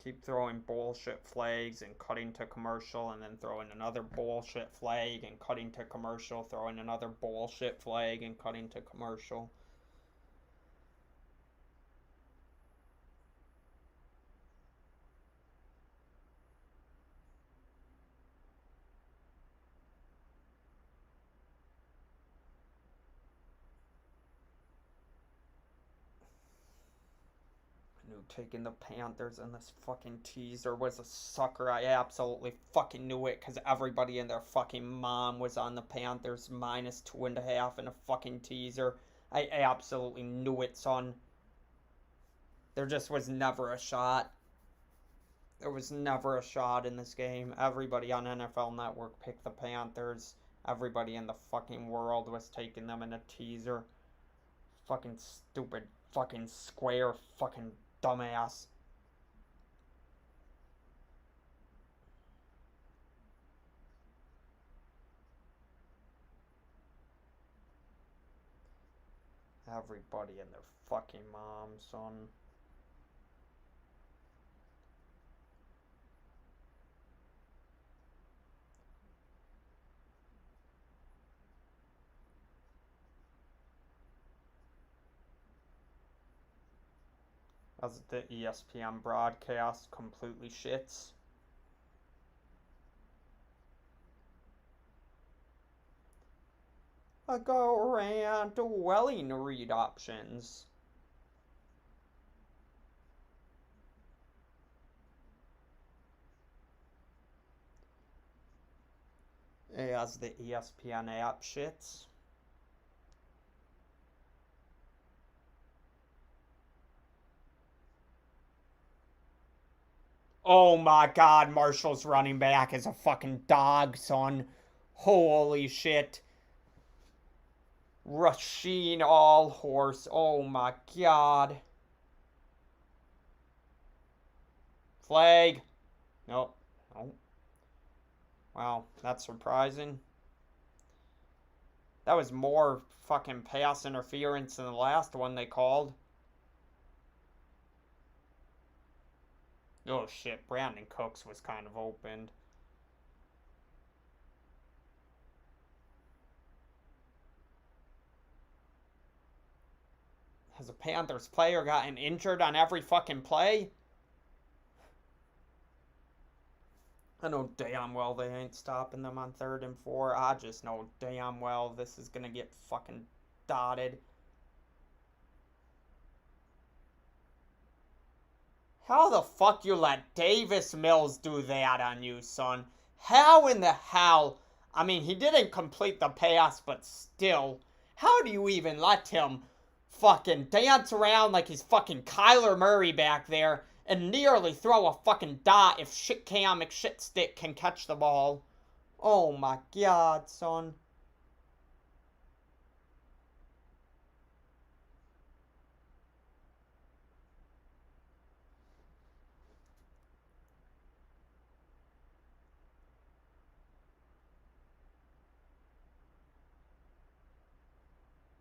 Keep throwing bullshit flags and cutting to commercial and then throwing another bullshit flag and cutting to commercial, throwing another bullshit flag and cutting to commercial. Taking the Panthers in this fucking teaser was a sucker. I absolutely fucking knew it because everybody and their fucking mom was on the Panthers -2.5 in a fucking teaser. I absolutely knew it, son. There just was never a shot. There was never a shot in this game. Everybody on NFL Network picked the Panthers. Everybody in the fucking world was taking them in a teaser. Fucking stupid, fucking square, fucking dumbass. Everybody and their fucking mom, son. As the ESPN broadcast completely shits. I go around dwelling read options. As the ESPN app shits. Oh my God, Marshall's running back is a fucking dog, son. Holy shit. Rasheen Allhorse. Oh my God. Flag. Nope. Nope. Wow, that's surprising. That was more fucking pass interference than the last one they called. Oh shit, Brandon Cooks was kind of opened. Has a Panthers player gotten injured on every fucking play? I know damn well they ain't stopping them on 3rd and 4. I just know damn well this is gonna get fucking dotted. How the fuck you let Davis Mills do that on you, son? How in the hell? I mean, he didn't complete the pass, but still. How do you even let him fucking dance around like he's fucking Kyler Murray back there and nearly throw a fucking dot if shit cam McShitstick can catch the ball. Oh my god, son.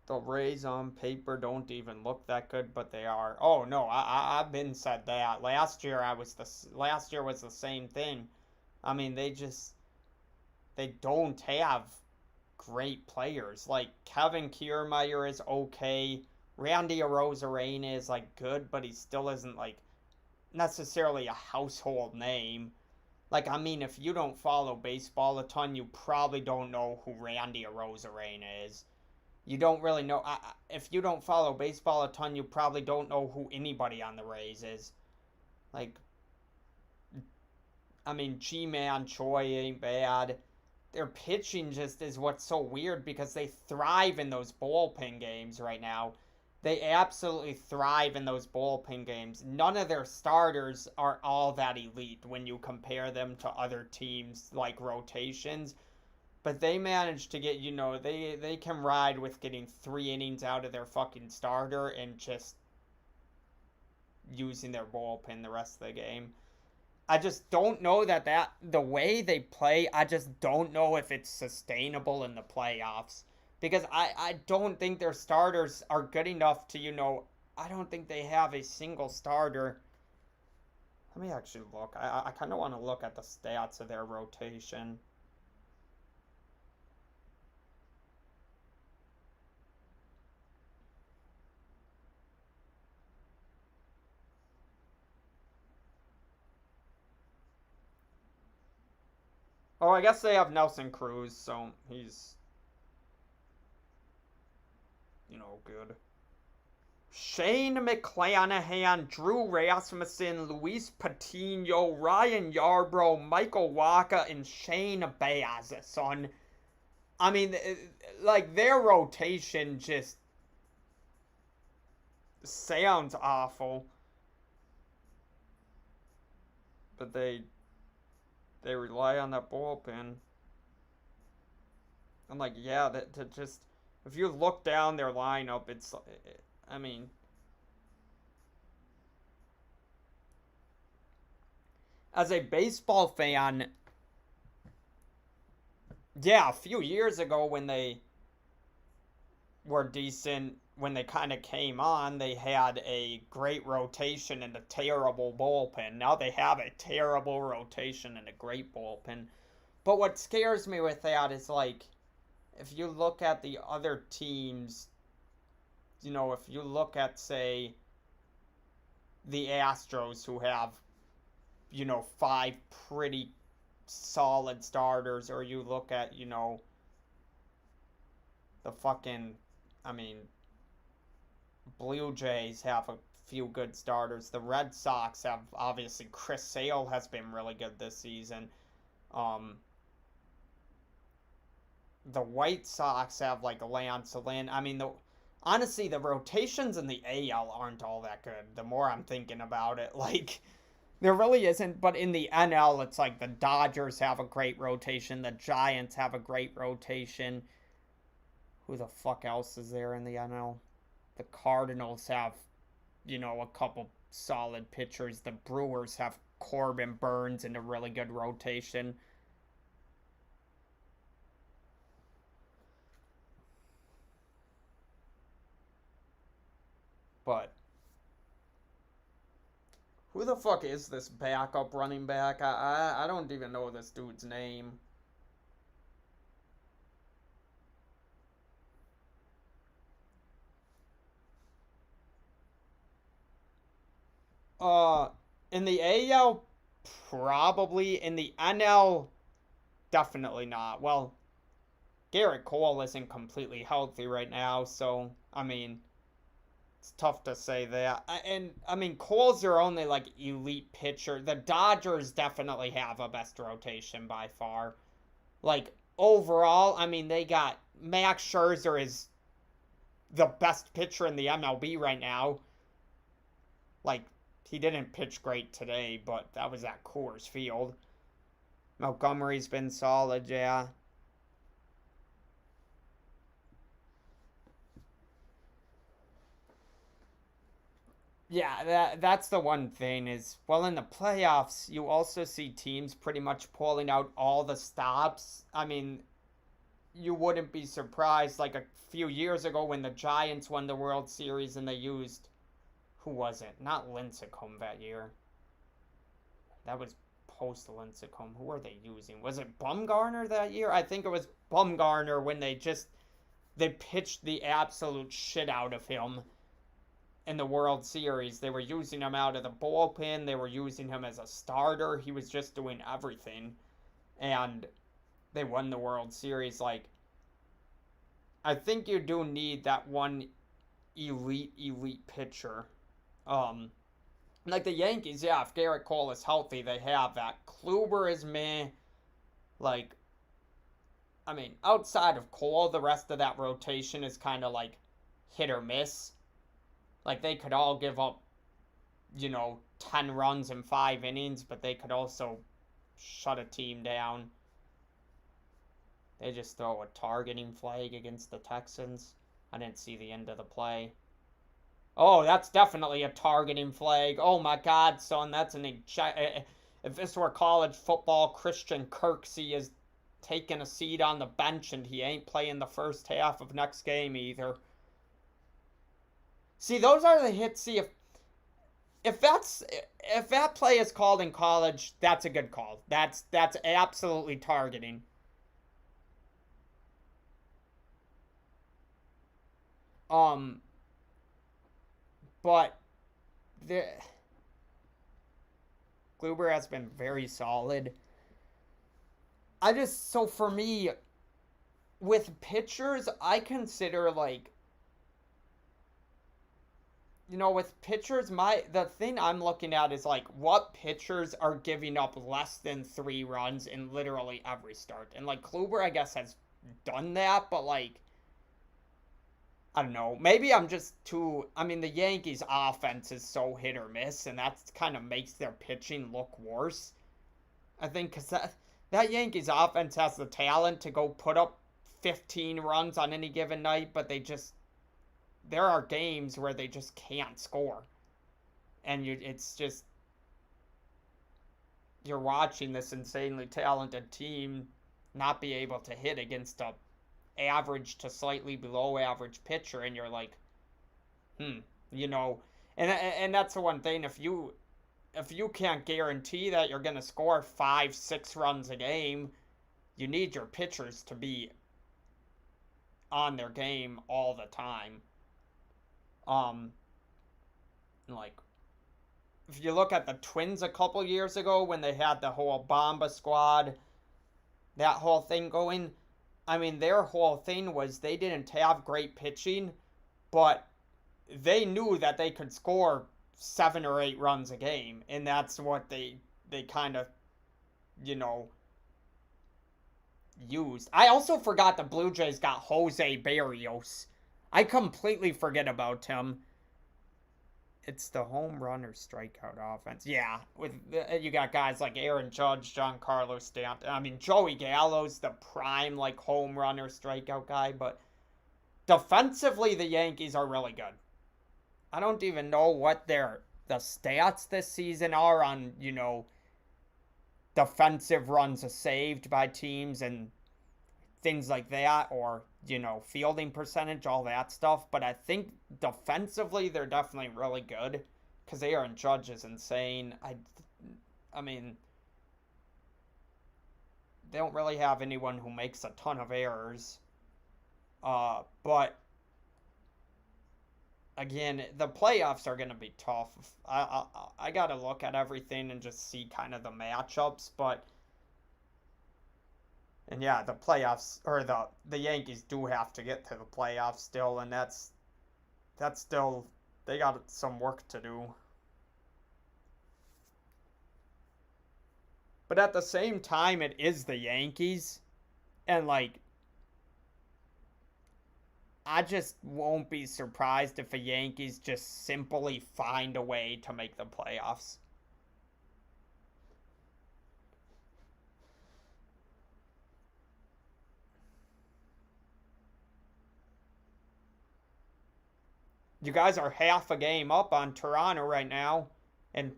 The Rays on paper don't even look that good, but they are. Oh no, I've been said that. Last year was the same thing. I mean, they don't have great players. Like Kevin Kiermaier is okay. Randy Arozarena is like good, but he still isn't like necessarily a household name. Like, I mean, if you don't follow baseball a ton, you probably don't know who Randy Arozarena is. You don't really know. If you don't follow baseball a ton, you probably don't know who anybody on the Rays is. Like, I mean, G-Man Choi ain't bad. Their pitching just is what's so weird because they thrive in those bullpen games right now. They absolutely thrive in those bullpen games. None of their starters are all that elite when you compare them to other teams like rotations. But they managed to get, they can ride with getting 3 innings out of their fucking starter and just using their bullpen the rest of the game. I just don't know that the way they play, I just don't know if it's sustainable in the playoffs. Because I don't think their starters are good enough to, I don't think they have a single starter. Let me actually look. I kind of want to look at the stats of their rotation. Oh, I guess they have Nelson Cruz, so he's, good. Shane McClanahan, Drew Rasmussen, Luis Patino, Ryan Yarbrough, Michael Wacha, and Shane Baz, son. I mean, like, their rotation just sounds awful. But they rely on that bullpen. I'm like, yeah, to just, if you look down their lineup, I mean, as a baseball fan, yeah, a few years ago when they were decent, when they kind of came on, they had a great rotation and a terrible bullpen. Now they have a terrible rotation and a great bullpen. But what scares me with that is, like, if you look at the other teams, if you look at, say, the Astros, who have, 5 pretty solid starters, or you look at, the fucking, I mean, Blue Jays have a few good starters. The Red Sox have, obviously, Chris Sale has been really good this season. The White Sox have, like, Lance Lynn. I mean, honestly, the rotations in the AL aren't all that good, the more I'm thinking about it. Like, there really isn't, but in the NL, it's like the Dodgers have a great rotation, the Giants have a great rotation. Who the fuck else is there in the NL? The Cardinals have, a couple solid pitchers. The Brewers have Corbin Burns in a really good rotation. But who the fuck is this backup running back? I don't even know this dude's name. In the AL, probably. In the NL, definitely not. Well, Garrett Cole isn't completely healthy right now, so, I mean, it's tough to say that. And, I mean, Cole's their only, like, elite pitcher. The Dodgers definitely have a best rotation by far. Like, overall, I mean, they got Max Scherzer is the best pitcher in the MLB right now. Like, he didn't pitch great today, but that was at Coors Field. Montgomery's been solid, yeah. Yeah, that's the one thing is, well, in the playoffs, you also see teams pretty much pulling out all the stops. I mean, you wouldn't be surprised like a few years ago when the Giants won the World Series and they used, who was it? Not Lincecum that year. That was post Lincecum. Who were they using? Was it Bumgarner that year? I think it was Bumgarner when they pitched the absolute shit out of him in the World Series. They were using him out of the bullpen. They were using him as a starter. He was just doing everything. And they won the World Series. Like, I think you do need that one elite pitcher. Like the Yankees, yeah, if Garrett Cole is healthy, they have that. Kluber is meh. Like, I mean, outside of Cole, the rest of that rotation is kind of like hit or miss. Like, they could all give up, 10 runs in 5 innings, but they could also shut a team down. They just throw a targeting flag against the Texans. I didn't see the end of the play. Oh, that's definitely a targeting flag. Oh my God, son, that's if this were college football, Christian Kirksey is taking a seat on the bench and he ain't playing the first half of next game either. See, those are the hits. See, if that play is called in college, that's a good call. That's absolutely targeting. Um, but the Kluber has been very solid. So for me, with pitchers, I consider like, with pitchers, the thing I'm looking at is like what pitchers are giving up less than 3 runs in literally every start. And like Kluber, I guess, has done that, but like, I don't know. Maybe I'm just too. I mean, the Yankees' offense is so hit or miss, and that kind of makes their pitching look worse. I think because that Yankees offense has the talent to go put up 15 runs on any given night, but there are games where they just can't score, and it's just you're watching this insanely talented team not be able to hit against a average to slightly below average pitcher, and you're like, hmm, and that's the one thing. If you can't guarantee that you're gonna score 5-6 runs a game, you need your pitchers to be on their game all the time. Um, like if you look at the Twins a couple years ago when they had the whole Bomba squad, that whole thing going. I mean, their whole thing was they didn't have great pitching, but they knew that they could score 7 or 8 runs a game, and that's what they kind of, you know, used. I also forgot the Blue Jays got Jose Barrios. I completely forget about him. It's the home run or strikeout offense. Yeah, you got guys like Aaron Judge, Giancarlo Stanton. I mean, Joey Gallo's the prime like home run or strikeout guy, but defensively the Yankees are really good. I don't even know what the stats this season are on, defensive runs saved by teams and things like that, or fielding percentage, all that stuff. But I think defensively they're definitely really good because Aaron Judge is insane. I mean, they don't really have anyone who makes a ton of errors. But again, the playoffs are going to be tough. I got to look at everything and just see kind of the matchups, but. And yeah, the playoffs, or the Yankees do have to get to the playoffs still, and that's still, they got some work to do. But at the same time, it is the Yankees, and like, I just won't be surprised if the Yankees just simply find a way to make the playoffs. You guys are half a game up on Toronto right now, and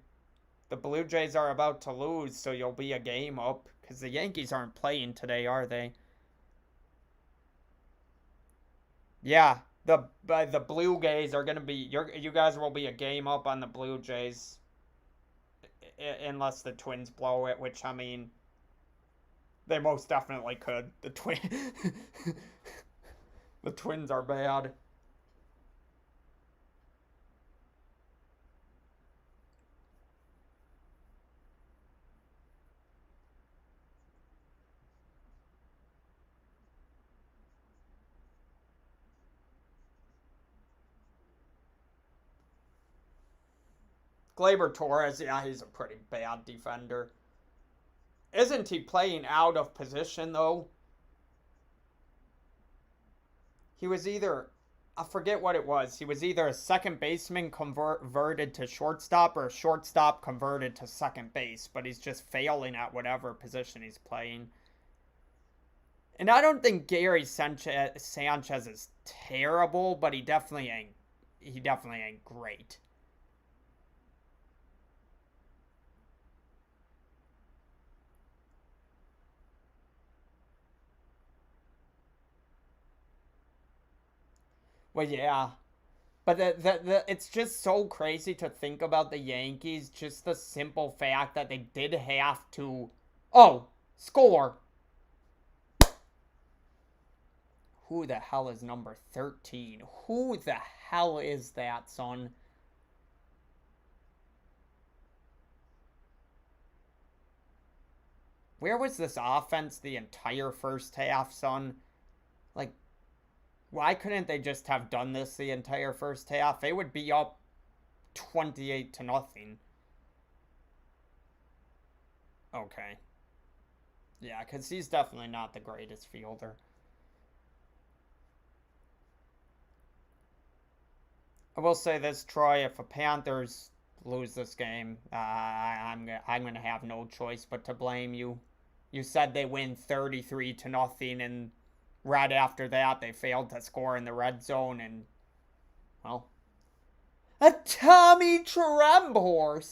the Blue Jays are about to lose, so you'll be a game up because the Yankees aren't playing today, are they? Yeah, the Blue Jays are gonna be you guys will be a game up on the Blue Jays unless the Twins blow it, which I mean they most definitely could. The Twins are bad. Gleyber Torres, yeah, he's a pretty bad defender. Isn't he playing out of position though? He was either I forget what it was. He was either a second baseman converted to shortstop or a shortstop converted to second base, but he's just failing at whatever position he's playing. And I don't think Gary Sanchez is terrible, but he definitely ain't great. Well, yeah. But it's just so crazy to think about the Yankees, just the simple fact that they did have to, oh, score. Who the hell is number 13? Who the hell is that, son? Where was this offense the entire first half, son? Like, why couldn't they just have done this the entire first half? They would be up 28 to nothing. Okay. Yeah, because he's definitely not the greatest fielder. I will say this, Troy, if the Panthers lose this game, I'm gonna have no choice but to blame you. You said they win 33 to nothing, and right after that they failed to score in the red zone, and well, a Tommy Tremble.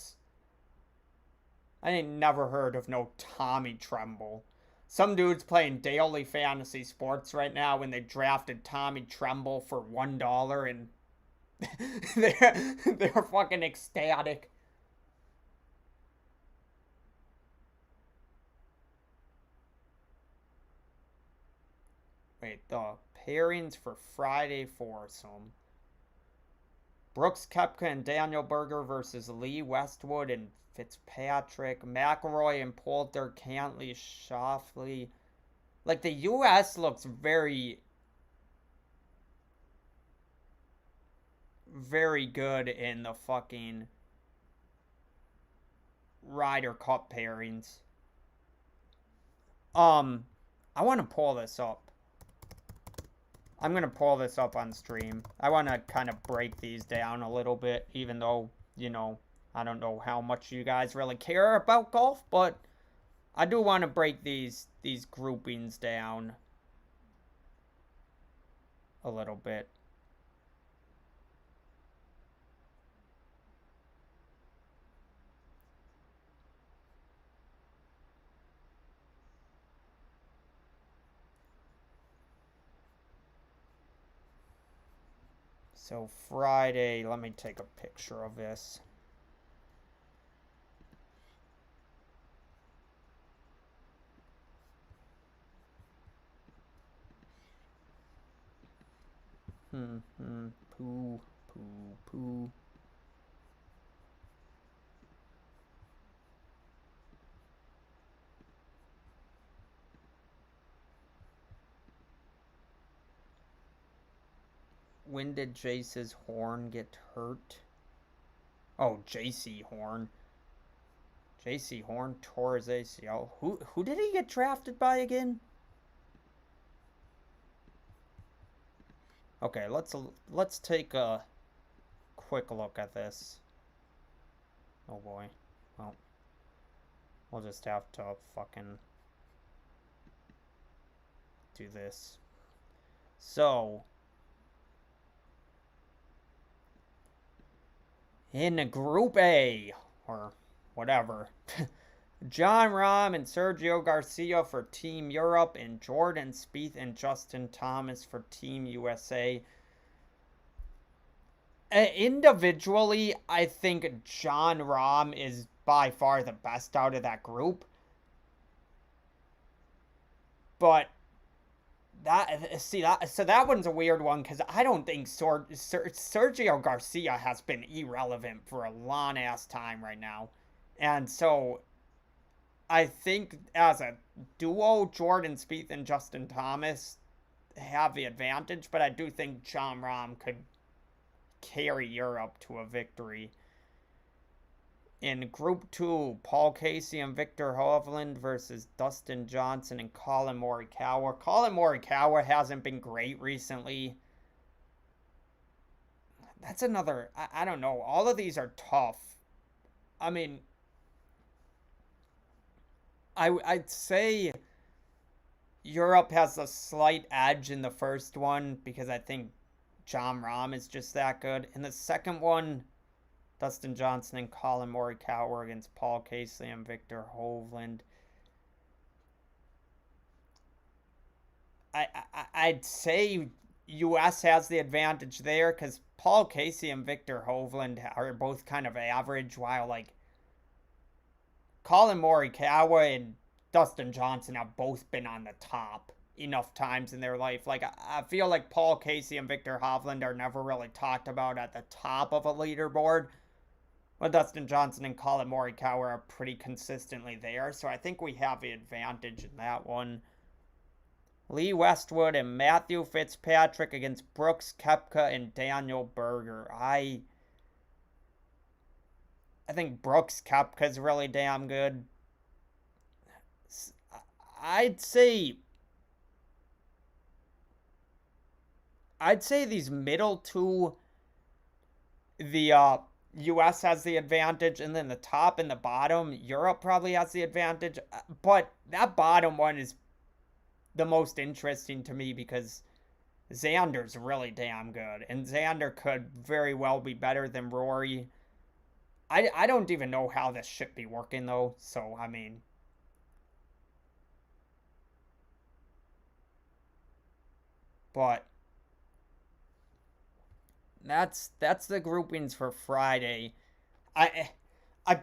I ain't never heard of no Tommy Tremble. Some dude's playing daily fantasy sports right now when they drafted Tommy Tremble for $1 and they're fucking ecstatic. Wait, the pairings for Friday foursome. Brooks Koepka and Daniel Berger versus Lee Westwood and Fitzpatrick. McElroy and Poulter, Cantley, Shoffley. Like, the U.S. looks very, very good in the fucking Ryder Cup pairings. I want to pull this up. I'm going to pull this up on stream. I want to kind of break these down a little bit, even though, I don't know how much you guys really care about golf, but I do want to break these groupings down a little bit. So Friday, let me take a picture of this. Poo, poo, poo. When did Jace's Horn get hurt? Oh, JC Horn. JC Horn tore his ACL. Who did he get drafted by again? Okay, let's take a quick look at this. Oh boy. Well, we'll just have to fucking do this. So, in Group A, or whatever, John Rahm and Sergio Garcia for Team Europe, and Jordan Spieth and Justin Thomas for Team USA. Individually, I think John Rahm is by far the best out of that group. But that one's a weird one because I don't think Sergio Garcia has been irrelevant for a long ass time right now, and so I think as a duo, Jordan Spieth and Justin Thomas have the advantage, but I do think John Rahm could carry Europe to a victory. In Group 2, Paul Casey and Victor Hovland versus Dustin Johnson and Collin Morikawa. Collin Morikawa hasn't been great recently. That's another, I don't know. All of these are tough. I mean, I'd say Europe has a slight edge in the first one because I think John Rahm is just that good. In the second one, Dustin Johnson and Collin Morikawa against Paul Casey and Victor Hovland. I'd say U.S. has the advantage there because Paul Casey and Victor Hovland are both kind of average, while like Collin Morikawa and Dustin Johnson have both been on the top enough times in their life. Like I feel like Paul Casey and Victor Hovland are never really talked about at the top of a leaderboard. Well, Dustin Johnson and Collin Morikawa are pretty consistently there, so I think we have the advantage in that one. Lee Westwood and Matthew Fitzpatrick against Brooks Koepka and Daniel Berger. I think Brooks Koepka is really damn good. I'd say these middle two, the U.S. has the advantage, and then the top and the bottom, Europe probably has the advantage. But that bottom one is the most interesting to me because Xander's really damn good, and Xander could very well be better than Rory. I don't even know how this should be working, though, so, I mean... But... That's the groupings for Friday. I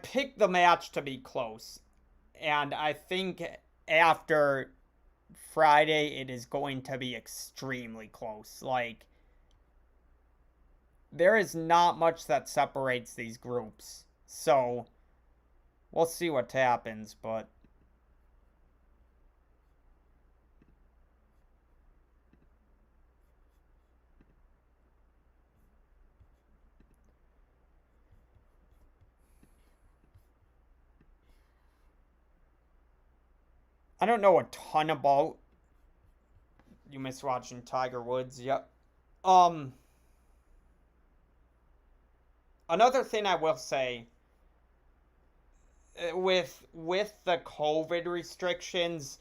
picked the match to be close, and I think after Friday it is going to be extremely close. Like, there is not much that separates these groups, so we'll see what happens. But I don't know a ton about... You miss watching Tiger Woods? Yep. Another thing I will say, with the COVID restrictions,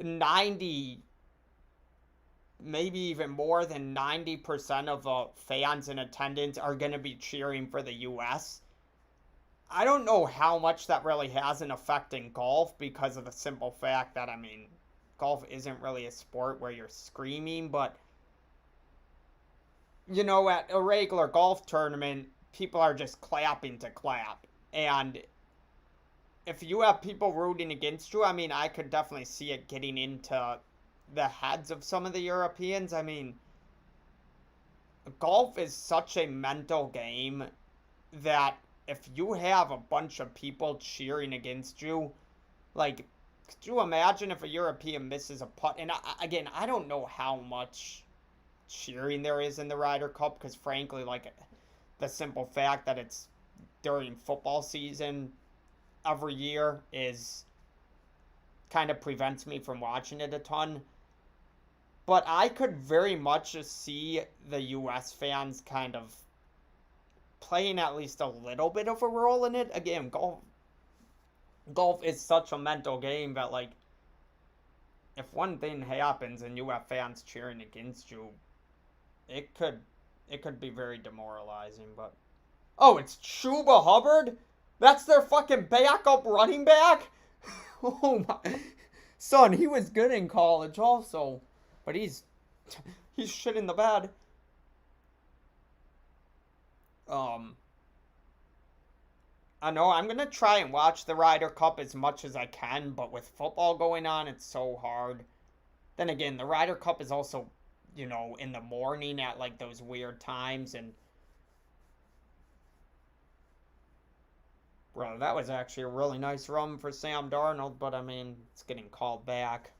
90, maybe even more than 90% of the fans in attendance are going to be cheering for the U.S. I don't know how much that really has an effect in golf because of the simple fact that, I mean, golf isn't really a sport where you're screaming, but, you know, at a regular golf tournament, people are just clapping to clap. And if you have people rooting against you, I mean, I could definitely see it getting into the heads of some of the Europeans. I mean, golf is such a mental game that if you have a bunch of people cheering against you, like, could you imagine if a European misses a putt? And again, I don't know how much cheering there is in the Ryder Cup because, frankly, like, the simple fact that it's during football season every year is kind of prevents me from watching it a ton. But I could very much just see the U.S. fans kind of playing at least a little bit of a role in it. Again, golf is such a mental game that, like, if one thing happens and you have fans cheering against you, it could be very demoralizing. But oh, it's Chuba Hubbard. That's their fucking backup running back. Oh my son, he was good in college also, but he's shit in the bed. I know I'm gonna try and watch the Ryder Cup as much as I can, but with football going on, it's so hard. Then again, the Ryder Cup is also, in the morning at like those weird times, and bro, that was actually a really nice run for Sam Darnold, but I mean, it's getting called back.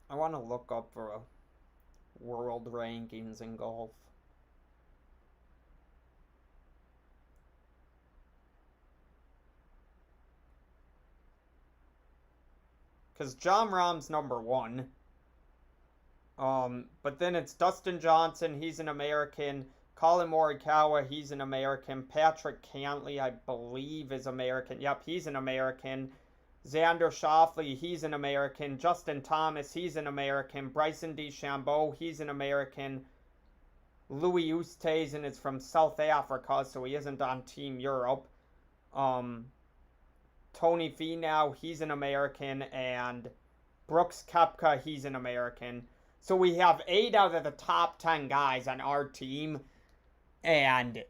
I want to look up for a world rankings in golf. Because John Rahm's number one. But then it's Dustin Johnson, he's an American. Colin Morikawa, he's an American. Patrick Cantley, I believe, is American. Yep, he's an American. Xander Schauffele, he's an American. Justin Thomas, he's an American. Bryson DeChambeau, he's an American. Louis Oosthuizen is from South Africa, so he isn't on Team Europe. Tony Finau, he's an American. And Brooks Koepka, he's an American. So we have 8 out of the top 10 guys on our team. And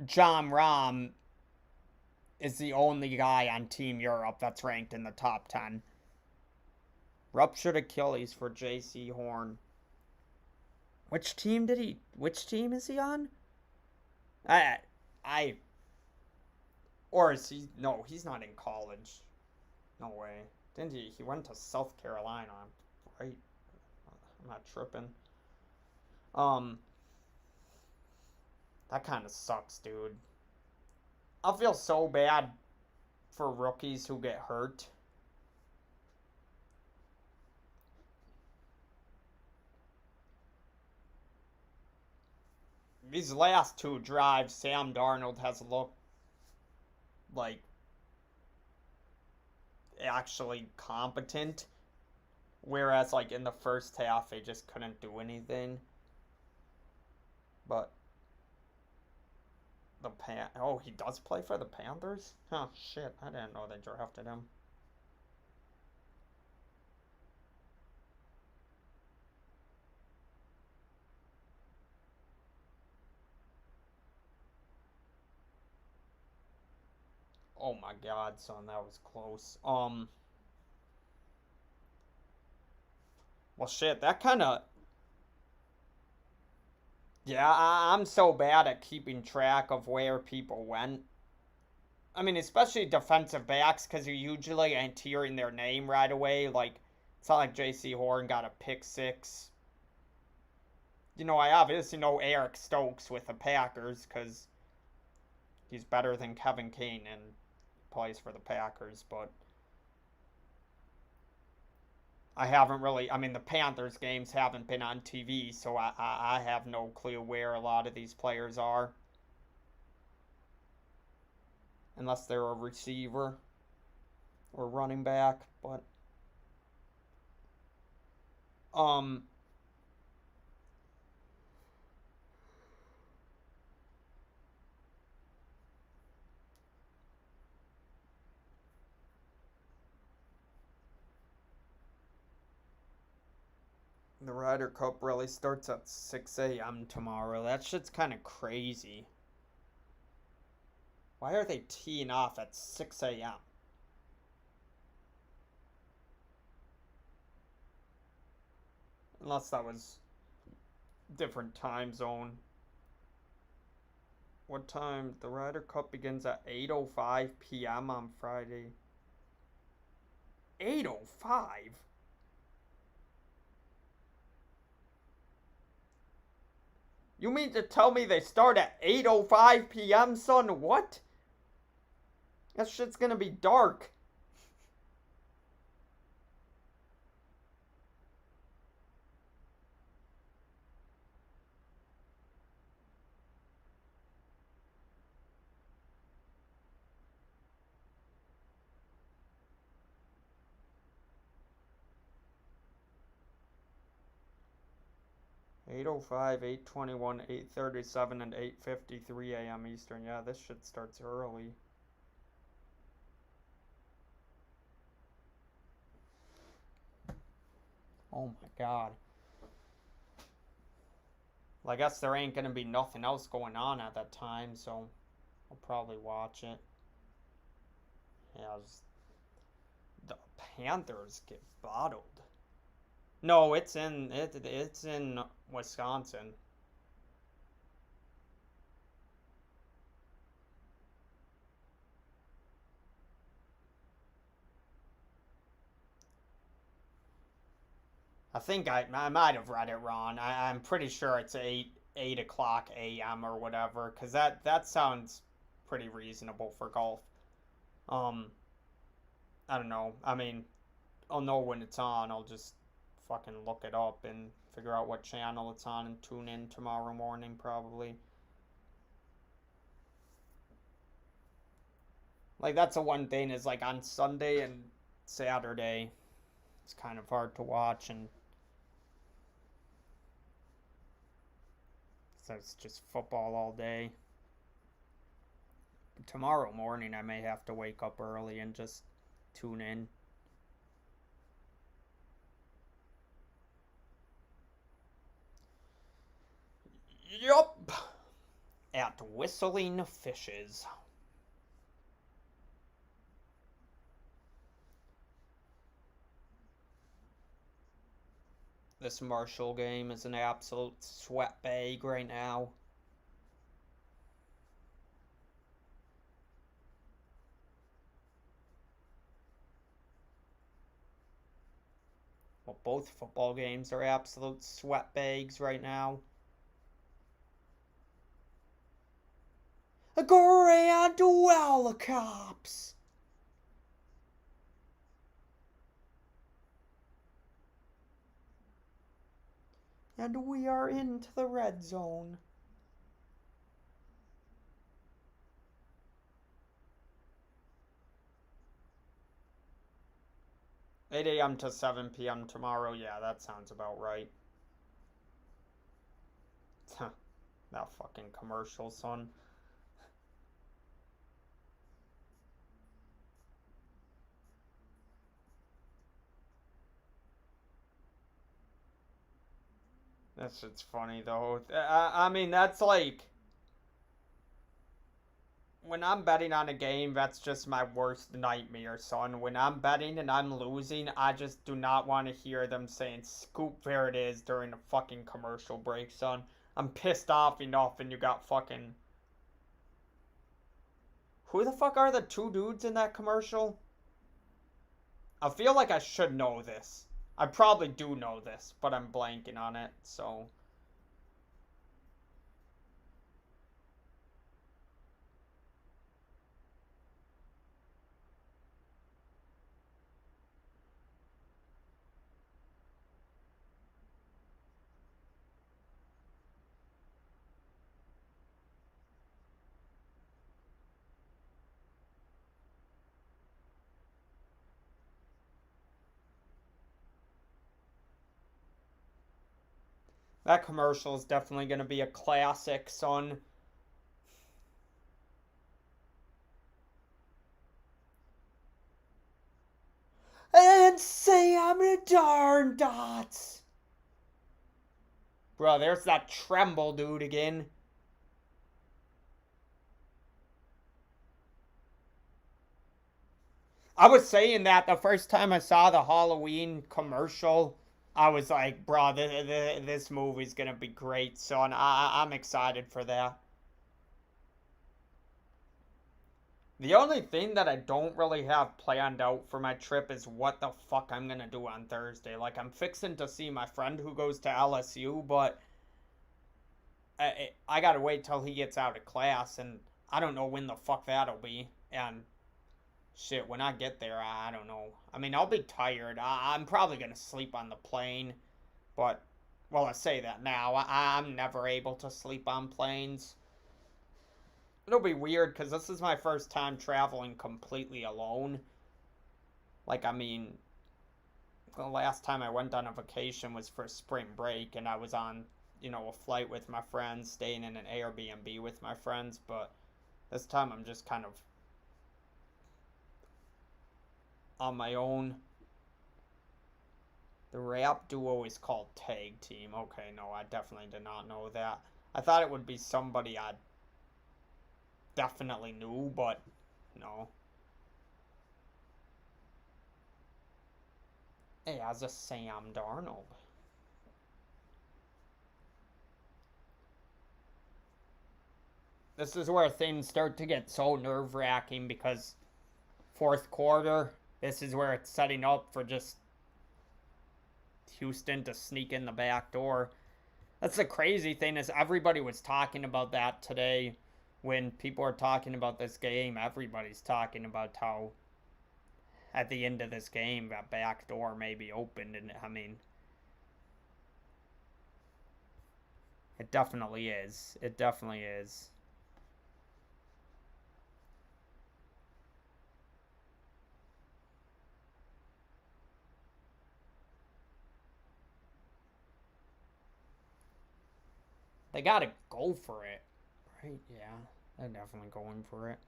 John Rahm is the only guy on Team Europe that's ranked in the top 10. Ruptured Achilles for J.C. Horn. Which team is he on? Or is he, no, he's not in college. No way. Didn't he? He went to South Carolina, right? I'm not tripping. That kind of sucks, dude. I feel so bad for rookies who get hurt. These last 2 drives, Sam Darnold has looked like actually competent. Whereas, like, in the first half, they just couldn't do anything. But oh, he does play for the Panthers? Oh, shit. I didn't know they drafted him. Oh my god, son, that was close. Well, shit, that kind of... Yeah, I'm so bad at keeping track of where people went. I mean, especially defensive backs, because you usually ain't hearing their name right away. Like, it's not like J.C. Horn got a pick 6. I obviously know Eric Stokes with the Packers, because he's better than Kevin Kane and plays for the Packers, but I haven't really, I mean, the Panthers games haven't been on TV, so I have no clue where a lot of these players are. Unless they're a receiver or running back, but the Ryder Cup really starts at 6 a.m. tomorrow. That shit's kind of crazy. Why are they teeing off at 6 a.m.? Unless that was different time zone. What time? The Ryder Cup begins at 8:05 p.m. on Friday. 8:05? You mean to tell me they start at 8:05 p.m., son? What? That shit's gonna be dark. Eight oh five, 8:21, 8:37, and 8:53 a.m. Eastern. Yeah, this shit starts early. Oh my god. Well, I guess there ain't gonna be nothing else going on at that time, so I'll probably watch it. Yeah, the Panthers get bottled. No, it's in Wisconsin. I think I might have read it wrong. I'm pretty sure it's 8 o'clock a.m. or whatever, because that sounds pretty reasonable for golf. Um, I don't know. I mean, I'll know when it's on. I'll just fucking look it up and figure out what channel it's on and tune in tomorrow morning probably. Like that's the one thing is like on Sunday and Saturday, it's kind of hard to watch and so it's just football all day. But tomorrow morning I may have to wake up early and just tune in. Yup. At Whistling Fishes. This Marshall game is an absolute sweat bag right now. Well, both football games are absolute sweat bags right now. A grand welcomes. And we are into the red zone. Eight a.m. to 7 p.m. tomorrow. Yeah, that sounds about right. That fucking commercial, son. That shit's funny though. I mean, that's like when I'm betting on a game, that's just my worst nightmare, son. When I'm betting and I'm losing, I just do not want to hear them saying "scoop, there it is" during a fucking commercial break, son. I'm pissed off enough, and you got fucking. Who the fuck are the two dudes in that commercial? I feel like I should know this. I probably do know this, but I'm blanking on it, so. That commercial is definitely going to be a classic, son. And say I'm a darn dots. Bro, there's that Tremble dude again. I was saying that the first time I saw the Halloween commercial. I was like, bro, this movie's gonna be great, son. I'm excited for that. The only thing that I don't really have planned out for my trip is what the fuck I'm gonna do on Thursday. Like, I'm fixing to see my friend who goes to LSU, but I gotta wait till he gets out of class, and I don't know when the fuck that'll be. And shit, when I get there, I don't know. I mean, I'll be tired. I'm probably gonna sleep on the plane, but, well, I say that now. I'm never able to sleep on planes. It'll be weird because this is my first time traveling completely alone. Like, I mean, the last time I went on a vacation was for spring break, and I was on, a flight with my friends, staying in an Airbnb with my friends, but this time I'm just kind of on my own. The rap duo is called Tag Team. Okay, no, I definitely did not know that. I thought it would be somebody I definitely knew, but no. Hey, as a Sam Darnold. This is where things start to get so nerve wracking because fourth quarter, this is where it's setting up for just Houston to sneak in the back door. That's the crazy thing is everybody was talking about that today. When people are talking about this game, everybody's talking about how at the end of this game that back door may be opened, and I mean, it definitely is. It definitely is. They gotta go for it, right? Yeah, they're definitely going for it.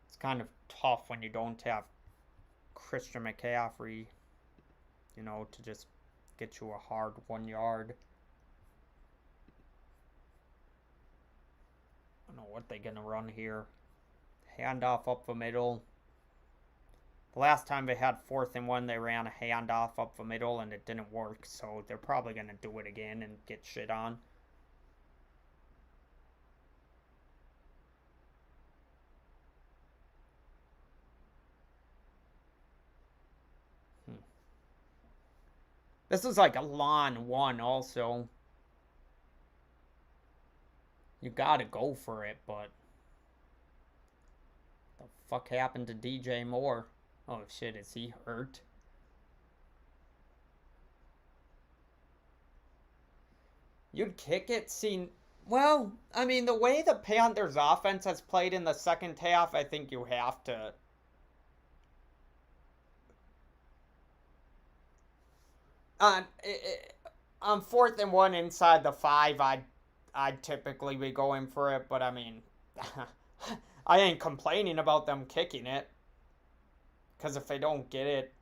It's kind of tough when you don't have Christian McCaffrey, to just get you a hard 1 yard. I don't know what they're gonna run here. Handoff up the middle. The last time they had 4th and 1, they ran a handoff up the middle and it didn't work, so they're probably gonna do it again and get shit on. This is like a lawn one also. You gotta go for it, but the fuck happened to DJ Moore? Oh shit, is he hurt? You'd kick it, see. Well, I mean, the way the Panthers offense has played in the second half, I think you have to. On, on 4th and 1 inside the 5, I'd typically be going for it, but I mean, I ain't complaining about them kicking it. Because if they don't get it,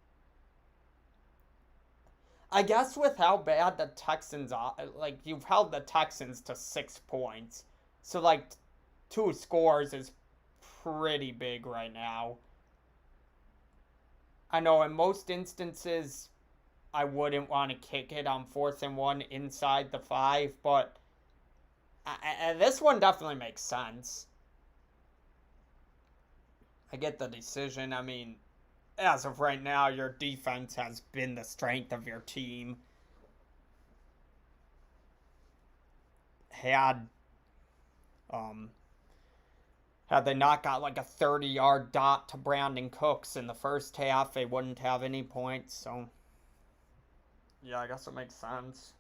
I guess with how bad the Texans are, like, you've held the Texans to 6 points. So, like, 2 scores is pretty big right now. I know in most instances, I wouldn't want to kick it on 4th and 1 inside the 5, but this one definitely makes sense. I get the decision. I mean, as of right now, your defense has been the strength of your team. Had um had they not got like a 30-yard dot to Brandon Cooks in the first half, they wouldn't have any points. So yeah, I guess it makes sense.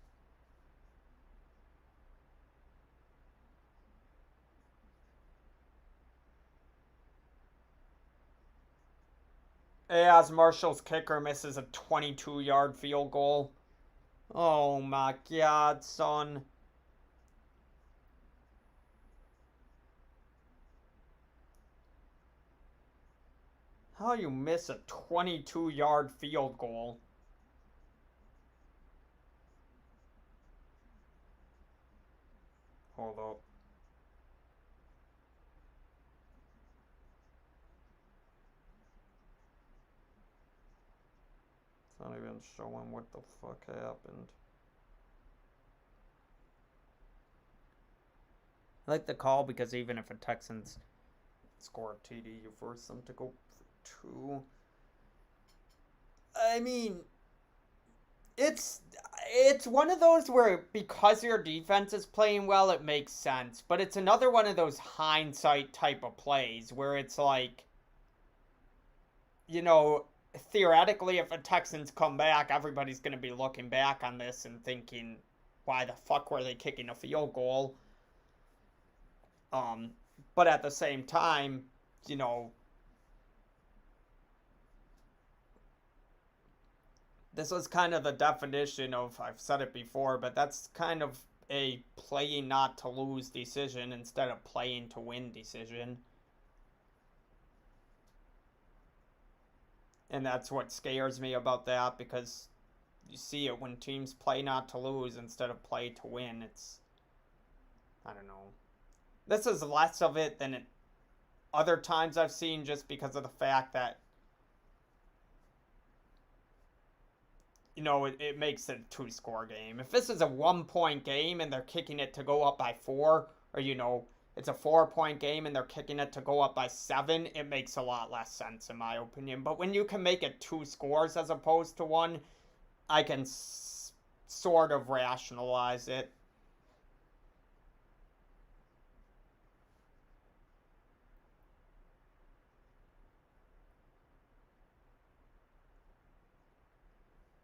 As Marshall's kicker misses a 22-yard field goal. Oh my god, son. How you miss a 22-yard field goal? Hold up. It's not even showing what the fuck happened. I like the call because even if a Texans score a TD, you force them to go for two. I mean, it's one of those where because your defense is playing well, it makes sense. But it's another one of those hindsight type of plays where it's like, you know, theoretically, if the Texans come back, everybody's going to be looking back on this and thinking, why the fuck were they kicking a field goal? Um, but at the same time, you know, this was kind of the definition of, I've said it before, but that's kind of a playing not to lose decision instead of playing to win decision. And that's what scares me about that, because you see it when teams play not to lose instead of play to win. It's, I don't know. This is less of it than other times I've seen, just because of the fact that, you know, it makes it a 2-score game. If this is a 1-point game and they're kicking it to go up by 4, or, you know, it's a 4-point game and they're kicking it to go up by 7, it makes a lot less sense in my opinion. But when you can make it 2 scores as opposed to 1, I can sort of rationalize it.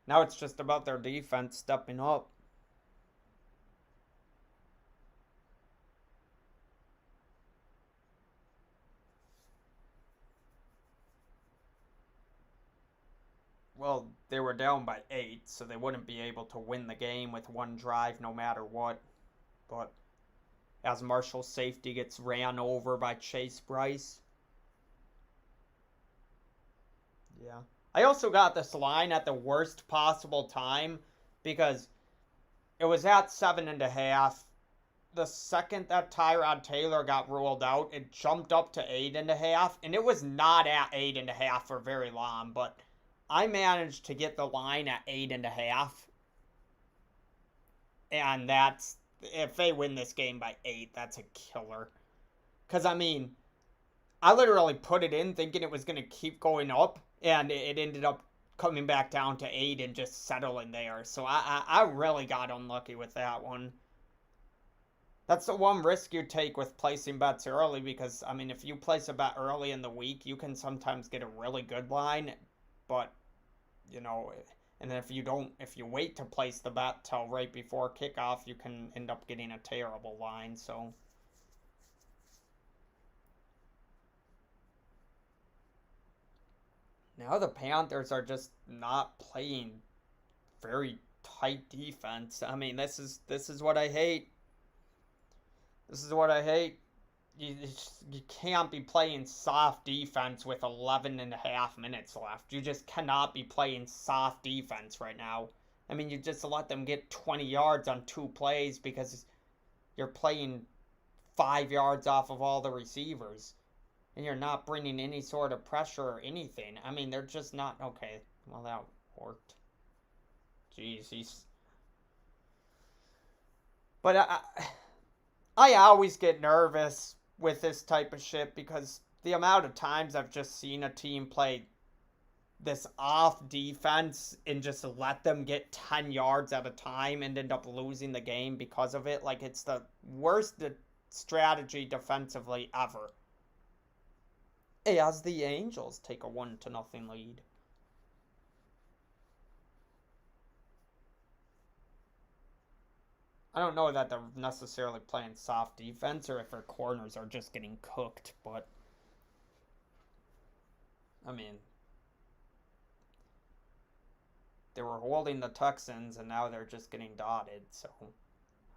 Now it's just about their defense stepping up. Well, they were down by 8, so they wouldn't be able to win the game with one drive no matter what. But as Marshall's safety gets ran over by Chase Bryce. Yeah. I also got this line at the worst possible time because it was at 7.5. The second that Tyrod Taylor got ruled out, it jumped up to 8.5, and it was not at 8.5 for very long, but I managed to get the line at 8.5, and that's, if they win this game by 8, that's a killer. Because, I mean, I literally put it in thinking it was going to keep going up, and it ended up coming back down to 8 and just settling there. So I really got unlucky with that one. That's the one risk you take with placing bets early, because, I mean, if you place a bet early in the week, you can sometimes get a really good line, but, you know, and if you wait to place the bet till right before kickoff, you can end up getting a terrible line, so. Now the Panthers are just not playing very tight defense. I mean, this is what I hate. This is what I hate. You can't be playing soft defense with 11.5 minutes left. You just cannot be playing soft defense right now. I mean, you just let them get 20 yards on 2 plays because you're playing 5 yards off of all the receivers. And you're not bringing any sort of pressure or anything. I mean, they're just not... Okay, well, that worked. Jeez, he's... But I always get nervous with this type of shit because the amount of times I've just seen a team play this off defense and just let them get 10 yards at a time and end up losing the game because of it. Like, it's the worst strategy defensively ever. As the Angels take a 1-0 lead. I don't know that they're necessarily playing soft defense or if their corners are just getting cooked, but I mean, they were holding the Texans and now they're just getting dotted, so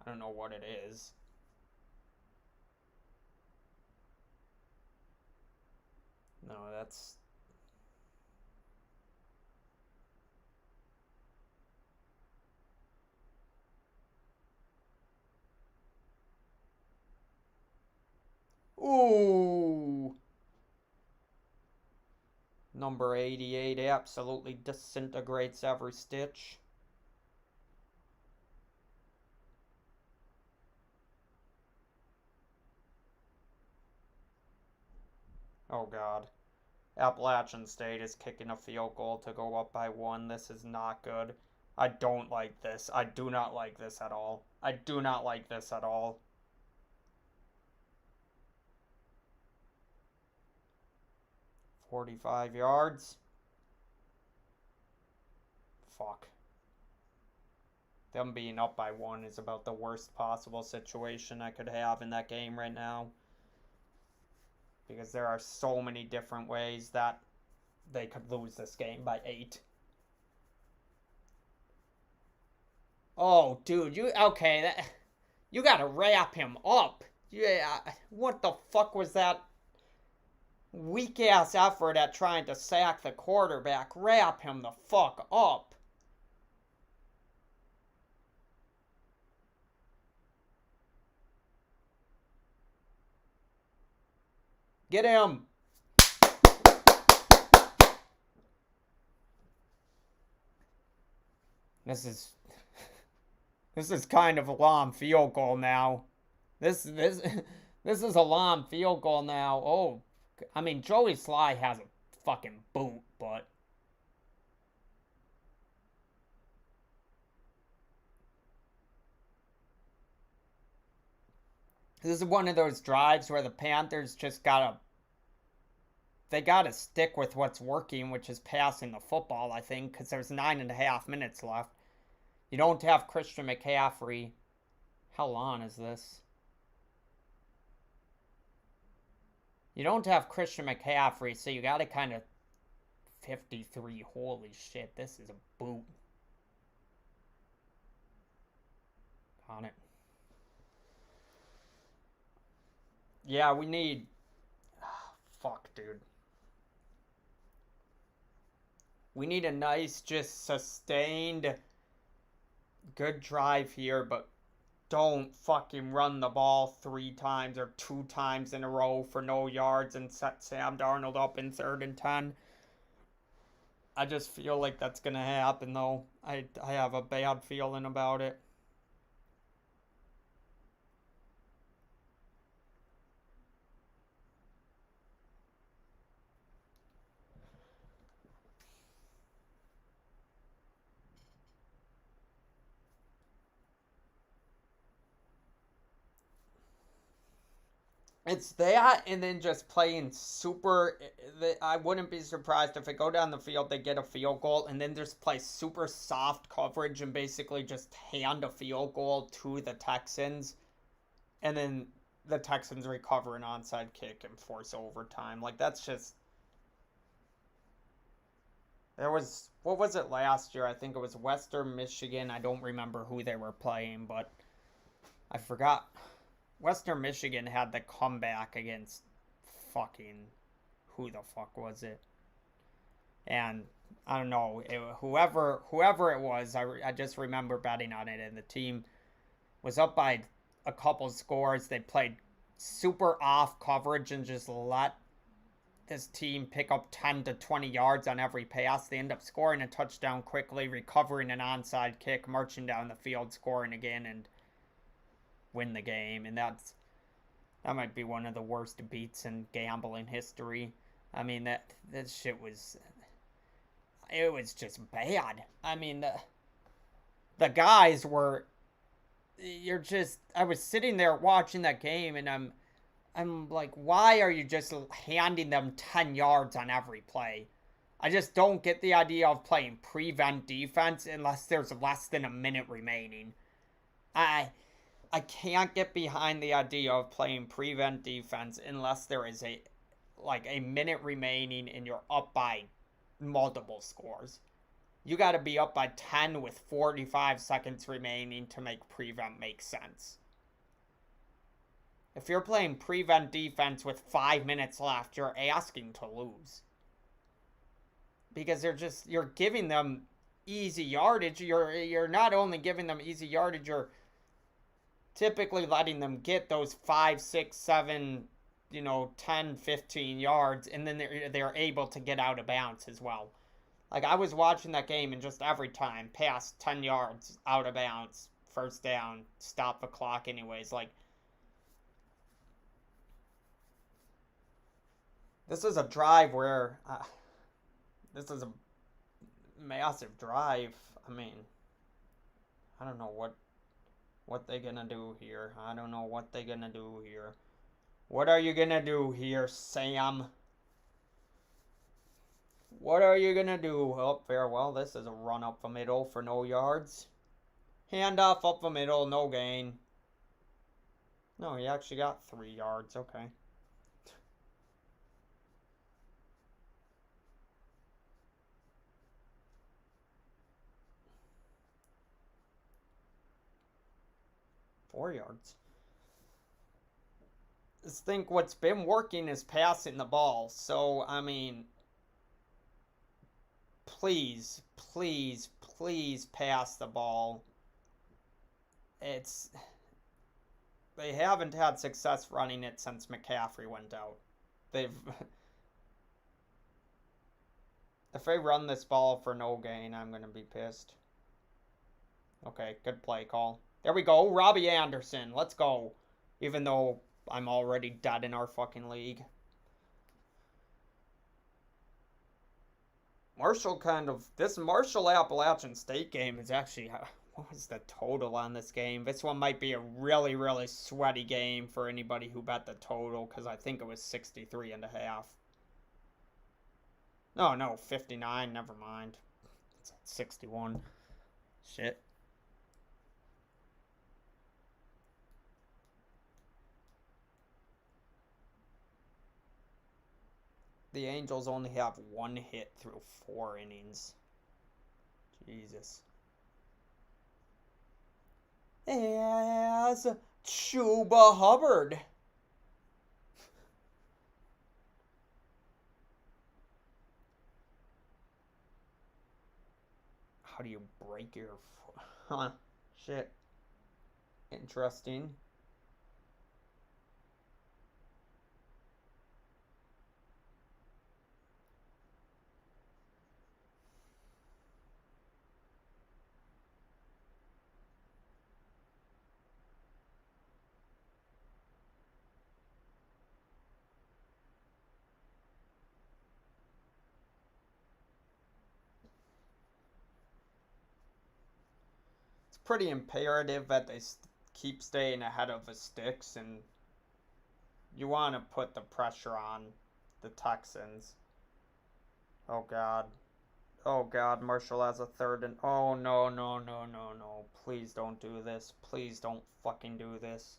I don't know what it is. No, that's... Ooh! Number 88 absolutely disintegrates every stitch. Oh, God. Appalachian State is kicking a field goal to go up by 1. This is not good. I don't like this. I do not like this at all. I do not like this at all. "45 yards. Fuck. Them being up by 1 is about the worst possible situation I could have in that game right now. Because there are so many different ways that they could lose this game by 8. Oh, dude, you gotta wrap him up. Yeah, what the fuck was that weak ass effort at trying to sack the quarterback? Wrap him the fuck up. Get him. This is kind of a long field goal now. This is a long field goal now. Oh, I mean, Joey Sly has a fucking boot, but this is one of those drives where the Panthers just gotta stick with what's working, which is passing the football, I think, because there's 9.5 minutes left. You don't have Christian McCaffrey. How long is this? You don't have Christian McCaffrey, so you gotta kind of 53. Holy shit, this is a boot. On it. Yeah, we need... fuck, dude. We need a nice, just sustained, good drive here, but don't fucking run the ball 3 times or 2 times in a row for no yards and set Sam Darnold up in 3rd and 10. I just feel like that's going to happen, though. I have a bad feeling about it. It's that, and then just playing super. I wouldn't be surprised if they go down the field, they get a field goal, and then just play super soft coverage and basically just hand a field goal to the Texans, and then the Texans recover an onside kick and force overtime. Like, that's just. What was it last year? I think it was Western Michigan. I don't remember who they were playing, but I forgot. Western Michigan had the comeback against fucking, who the fuck was it? And I don't know, whoever it was, I just remember betting on it, and the team was up by a couple scores. They played super off coverage and just let this team pick up 10 to 20 yards on every pass. They end up scoring a touchdown quickly, recovering an onside kick, marching down the field, scoring again, and win the game. And that might be one of the worst beats in gambling history. I mean, that shit was, it was just bad. I mean, the guys were, I was sitting there watching that game, and I'm like, why are you just handing them 10 yards on every play? I just don't get the idea of playing prevent defense unless there's less than a minute remaining. I can't get behind the idea of playing prevent defense unless there is a minute remaining and you're up by multiple scores. You got to be up by 10 with 45 seconds remaining to make prevent make sense. If you're playing prevent defense with 5 minutes left, you're asking to lose. Because you're giving them easy yardage. You're not only giving them easy yardage, you're typically letting them get those 5, 6, 7, 10, 15 yards, and then they're able to get out of bounds as well. Like, I was watching that game, and just every time, past 10 yards, out of bounds, first down, stop the clock anyways. Like, This is a drive where this is a massive drive. I mean, I don't know what they're gonna do here. I don't know what they're gonna do here. What are you gonna do here, Sam? What are you gonna do? Oh, farewell. This is a run up the middle for no yards. Handoff up the middle, no gain. No, he actually got 3 yards. Okay. Four yards. I think what's been working is passing the ball. So, I mean, please, please, please pass the ball. They haven't had success running it since McCaffrey went out. If they run this ball for no gain, I'm going to be pissed. Okay, good play call. There we go, Robbie Anderson. Let's go. Even though I'm already dead in our fucking league. This Marshall Appalachian State game is actually, what was the total on this game? This one might be a really, really sweaty game for anybody who bet the total, because I think it was 63.5. No, 59, never mind. It's 61. Shit. The Angels only have 1 hit through 4 innings. Jesus. As Chuba Hubbard. How do you break your foot? Huh? Shit. Interesting. Pretty imperative that they keep staying ahead of the sticks, and you want to put the pressure on the Texans. Oh god. Oh god, Marshall has a 3rd and... Oh no. Please don't do this. Please don't fucking do this.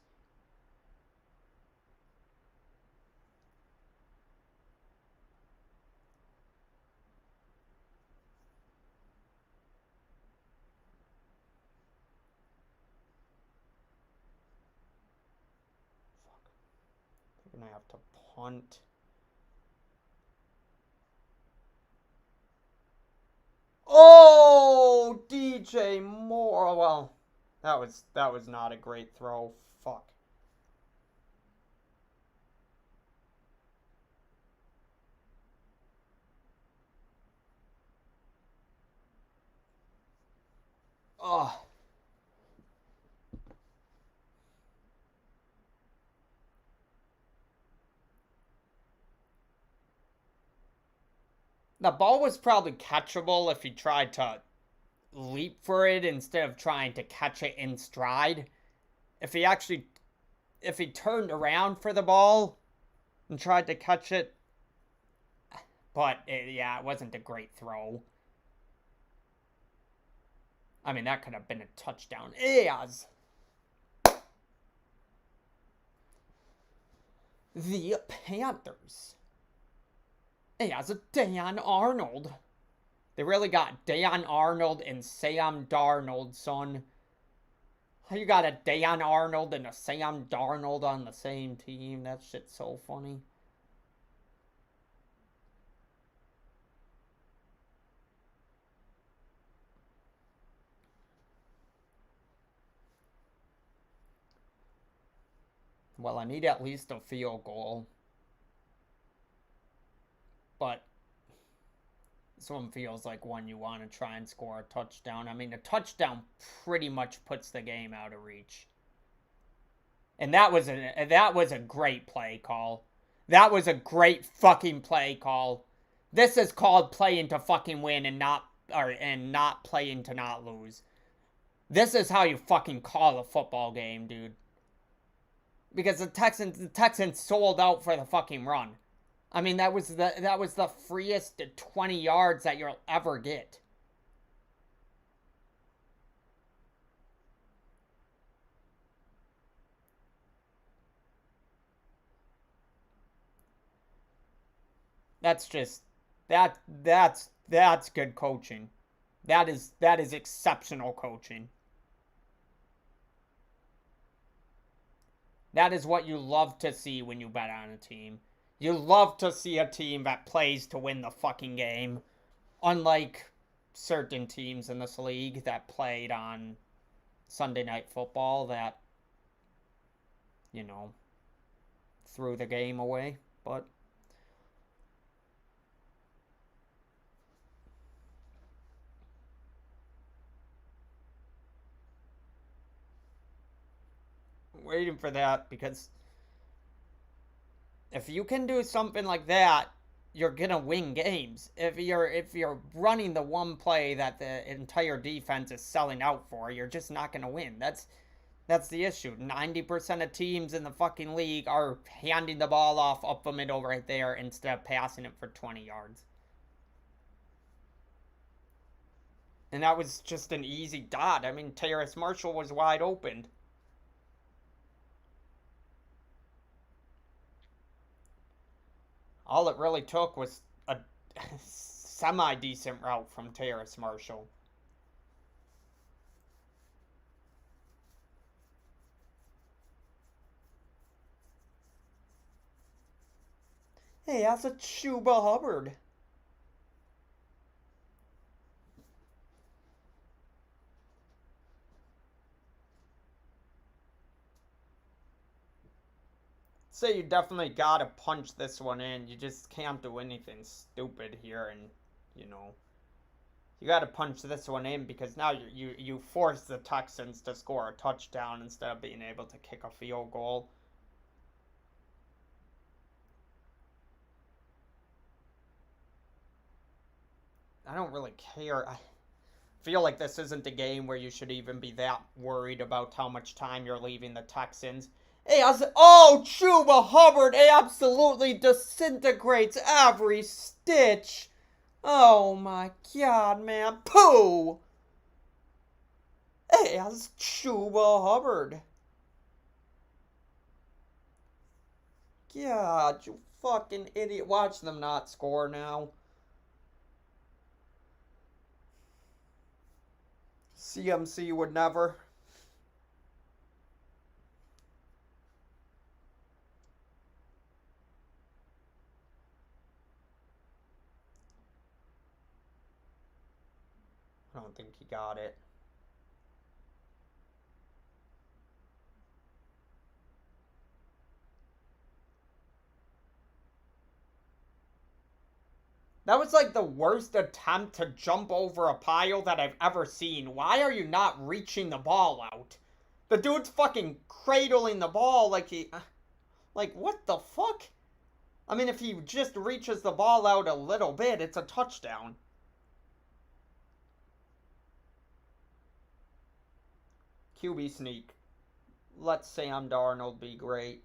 They're gonna have to punt. Oh, DJ Moore. Well, that was not a great throw. Fuck. Oh. The ball was probably catchable if he tried to leap for it instead of trying to catch it in stride. If he turned around for the ball and tried to catch it. But, it wasn't a great throw. I mean, that could have been a touchdown. Yes! The Panthers. As a Dan Arnold. They really got Dan Arnold and Sam Darnold, son. You got a Dan Arnold and a Sam Darnold on the same team. That shit's so funny. Well, I need at least a field goal. But this one feels like one you want to try and score a touchdown. I mean, a touchdown pretty much puts the game out of reach. And that was a great play call. That was a great fucking play call. This is called playing to fucking win and not playing to not lose. This is how you fucking call a football game, dude. Because the Texans sold out for the fucking run. I mean, that was the freest 20 yards that you'll ever get. That's just that's good coaching. That is exceptional coaching. That is what you love to see when you bet on a team. You love to see a team that plays to win the fucking game. Unlike certain teams in this league that played on Sunday Night Football that, you know, threw the game away. But waiting for that because if you can do something like that, you're gonna win games. If you're running the one play that the entire defense is selling out for, you're just not gonna win. That's the issue. 90% of teams in the fucking league are handing the ball off up the middle right there instead of passing it for 20 yards. And that was just an easy dot. I mean, Terrace Marshall was wide open. All it really took was a semi-decent route from Terrace Marshall. Hey, that's a Chuba Hubbard. So you definitely gotta punch this one in. You just can't do anything stupid here, and you know you gotta punch this one in because now you force the Texans to score a touchdown instead of being able to kick a field goal. I don't really care. I feel like this isn't a game where you should even be that worried about how much time you're leaving the Texans. Hey, Chuba Hubbard absolutely disintegrates every stitch. Oh my god, man. Pooh! Hey, that's Chuba Hubbard. God, you fucking idiot. Watch them not score now. CMC would never. I don't think he got it. That was like the worst attempt to jump over a pile that I've ever seen. Why are you not reaching the ball out? The dude's fucking cradling the ball like he... Like, what the fuck? I mean, if he just reaches the ball out a little bit, it's a touchdown. QB sneak. Let Sam Darnold be great.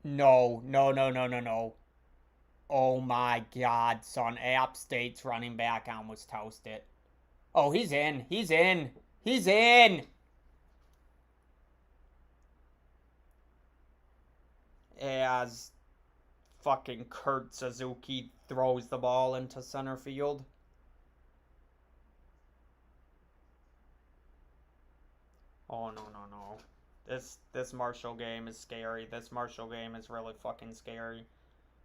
No, no, no, no, no, no. Oh my god, son. App State's running back almost toasted. Oh, he's in. He's in. He's in. As fucking Kurt Suzuki throws the ball into center field. Oh, no, no, no. This Marshall game is scary. This Marshall game is really fucking scary.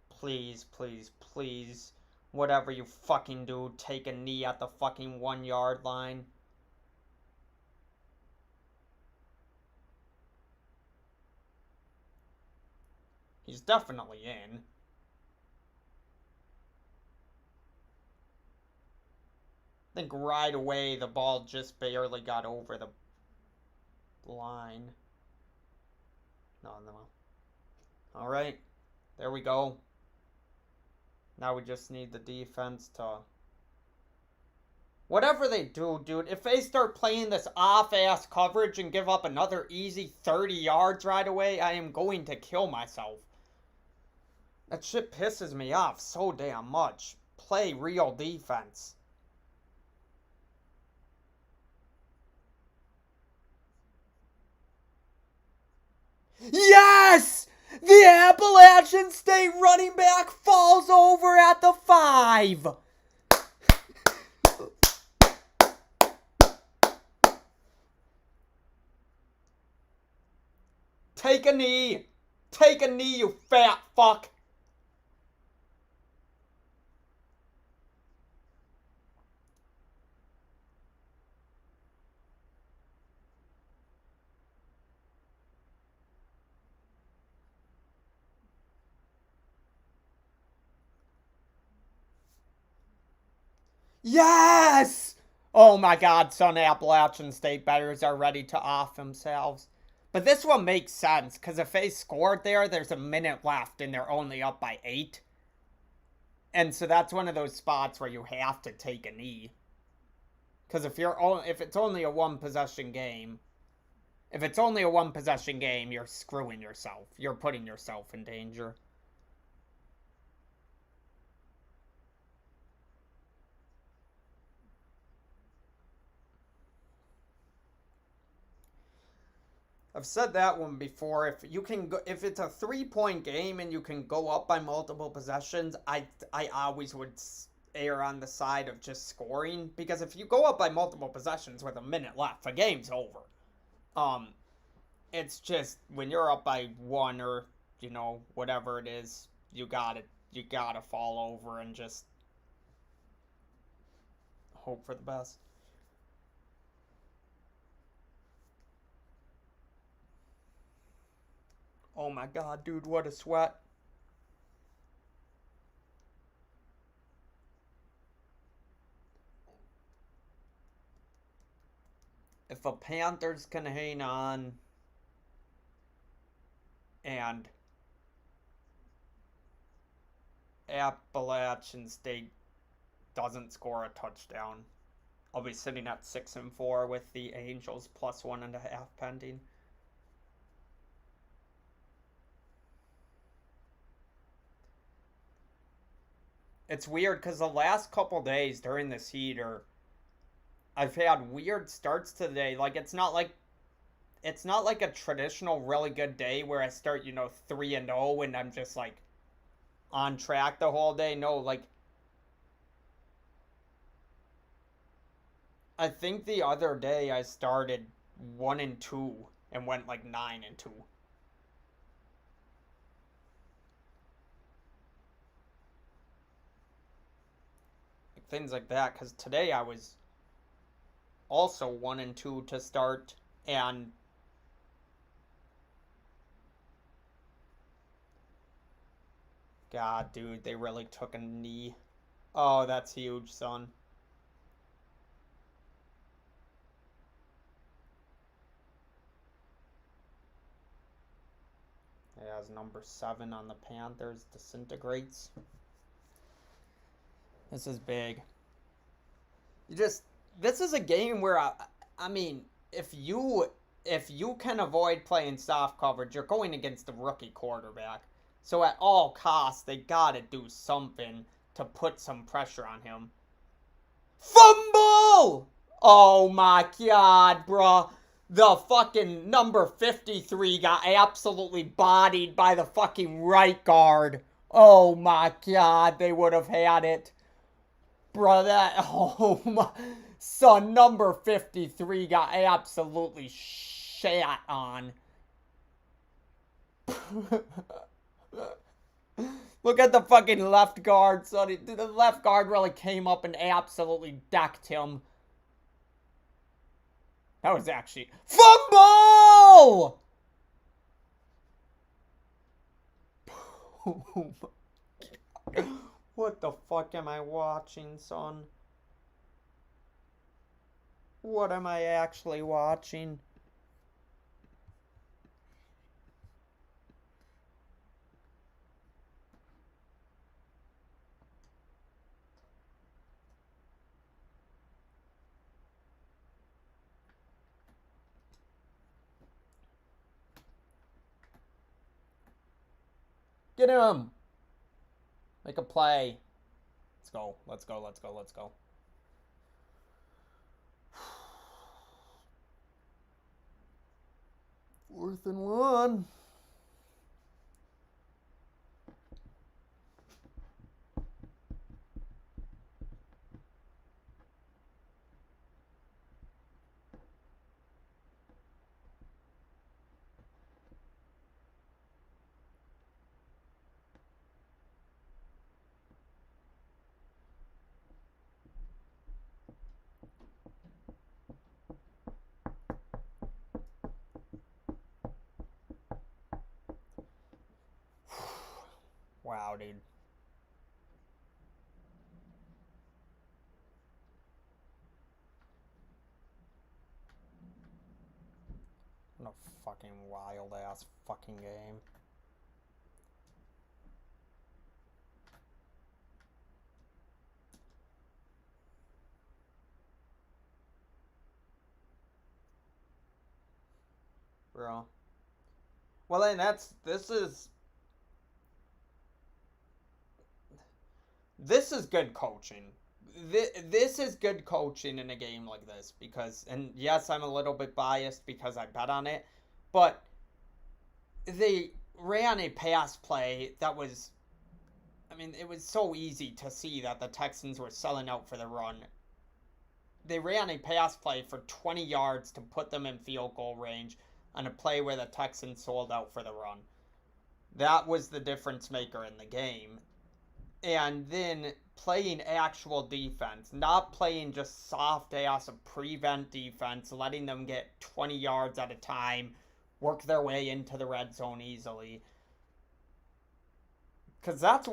Please, please, please, whatever you fucking do, take a knee at the fucking 1 yard line. He's definitely in. I think right away the ball just barely got over the line. No. Alright, there we go. Now we just need the defense to... Whatever they do, dude, if they start playing this off-ass coverage and give up another easy 30 yards right away, I am going to kill myself. That shit pisses me off so damn much. Play real defense. Yes! The Appalachian State running back falls over at the 5. Take a knee. Take a knee, you fat fuck. Yes! Oh my god, some Appalachian State bettors are ready to off themselves. But this one makes sense, because if they scored there, there's a minute left and they're only up by 8. And so that's one of those spots where you have to take a knee. Because if it's only a one-possession game, you're screwing yourself. You're putting yourself in danger. I've said that one before. If it's a 3-point game and you can go up by multiple possessions, I always would err on the side of just scoring, because if you go up by multiple possessions with a minute left, the game's over. It's just when you're up by 1 or whatever it is, you gotta fall over and just hope for the best. Oh my god, dude, what a sweat. If the Panthers can hang on and Appalachian State doesn't score a touchdown, I'll be sitting at 6-4 with the Angels plus 1.5 pending. It's weird because the last couple days during this heater, I've had weird starts to the day. Like it's not like a traditional really good day where I start 3-0 and I'm just like on track the whole day. No, like I think the other day I started 1-2 and went like 9-2. Things like that, because today I was also 1-2 to start, and god, dude, they really took a knee. Oh, that's huge, son. Yeah, as number 7 on the Panthers disintegrates. This is big. This is a game where I mean, if you can avoid playing soft coverage, you're going against the rookie quarterback. So at all costs, they gotta do something to put some pressure on him. Fumble! Oh my god, bruh. The fucking number 53 got absolutely bodied by the fucking right guard. Oh my god, they would have had it. Bro, oh my son, number 53 got absolutely shat on. Look at the fucking left guard, son. The left guard really came up and absolutely decked him. That was actually... Fumble! Oh my God. What the fuck am I watching, son? What am I actually watching? Get him! Make a play. Let's go. Let's go. Let's go. Let's go. Fourth and 1. Wow, dude. What a fucking wild ass fucking game. Bro. Well, then this is good coaching. This is good coaching in a game like this because, and yes, I'm a little bit biased because I bet on it, but they ran a pass play that was, I mean, it was so easy to see that the Texans were selling out for the run. They ran a pass play for 20 yards to put them in field goal range on a play where the Texans sold out for the run. That was the difference maker in the game. And then playing actual defense, not playing just soft ass prevent defense, letting them get 20 yards at a time, work their way into the red zone easily. Because that's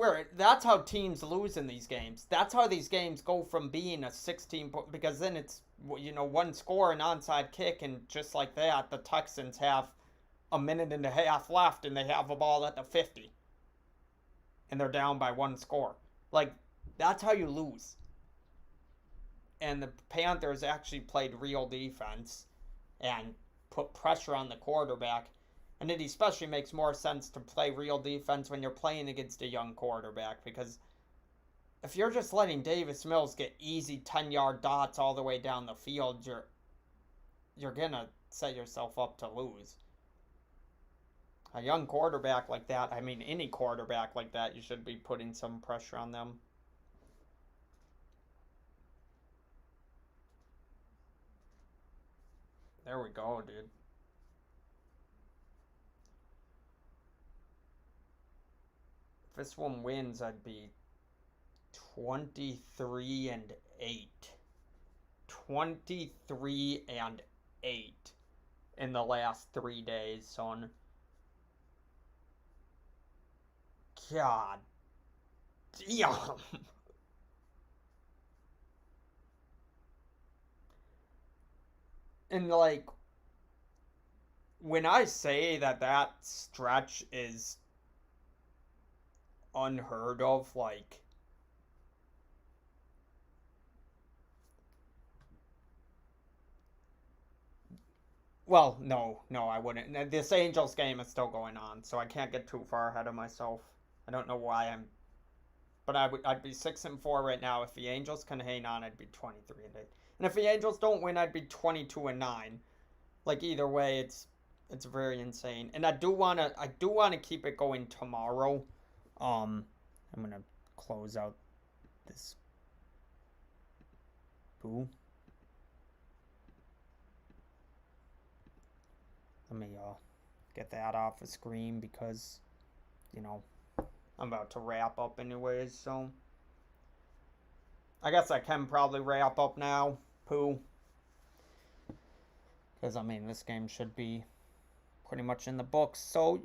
how teams lose in these games. That's how these games go from being a 16 point, because then it's, one score, an onside kick, and just like that, the Texans have a minute and a half left and they have a ball at the 50. And they're down by one score. Like, that's how you lose. And the Panthers actually played real defense and put pressure on the quarterback. And it especially makes more sense to play real defense when you're playing against a young quarterback. Because if you're just letting Davis Mills get easy 10-yard dots all the way down the field, you're going to set yourself up to lose. A young quarterback like that, I mean, any quarterback like that, you should be putting some pressure on them. There we go, dude. If this one wins, I'd be 23-8. 23-8 in the last 3 days, son. God damn. And like, when I say that stretch is unheard of, like, well, no, I wouldn't. This Angels game is still going on, so I can't get too far ahead of myself. I don't know why but I'd be 6-4 right now. If the Angels can hang on, I'd be 23-8. And if the Angels don't win, I'd be 22-9. Like, either way, it's very insane. And I do wanna keep it going tomorrow. I'm gonna close out this. Boo. Let me get that off the screen because, you know, I'm about to wrap up anyways, so I guess I can probably wrap up now, Pooh. Because, I mean, this game should be pretty much in the books. So,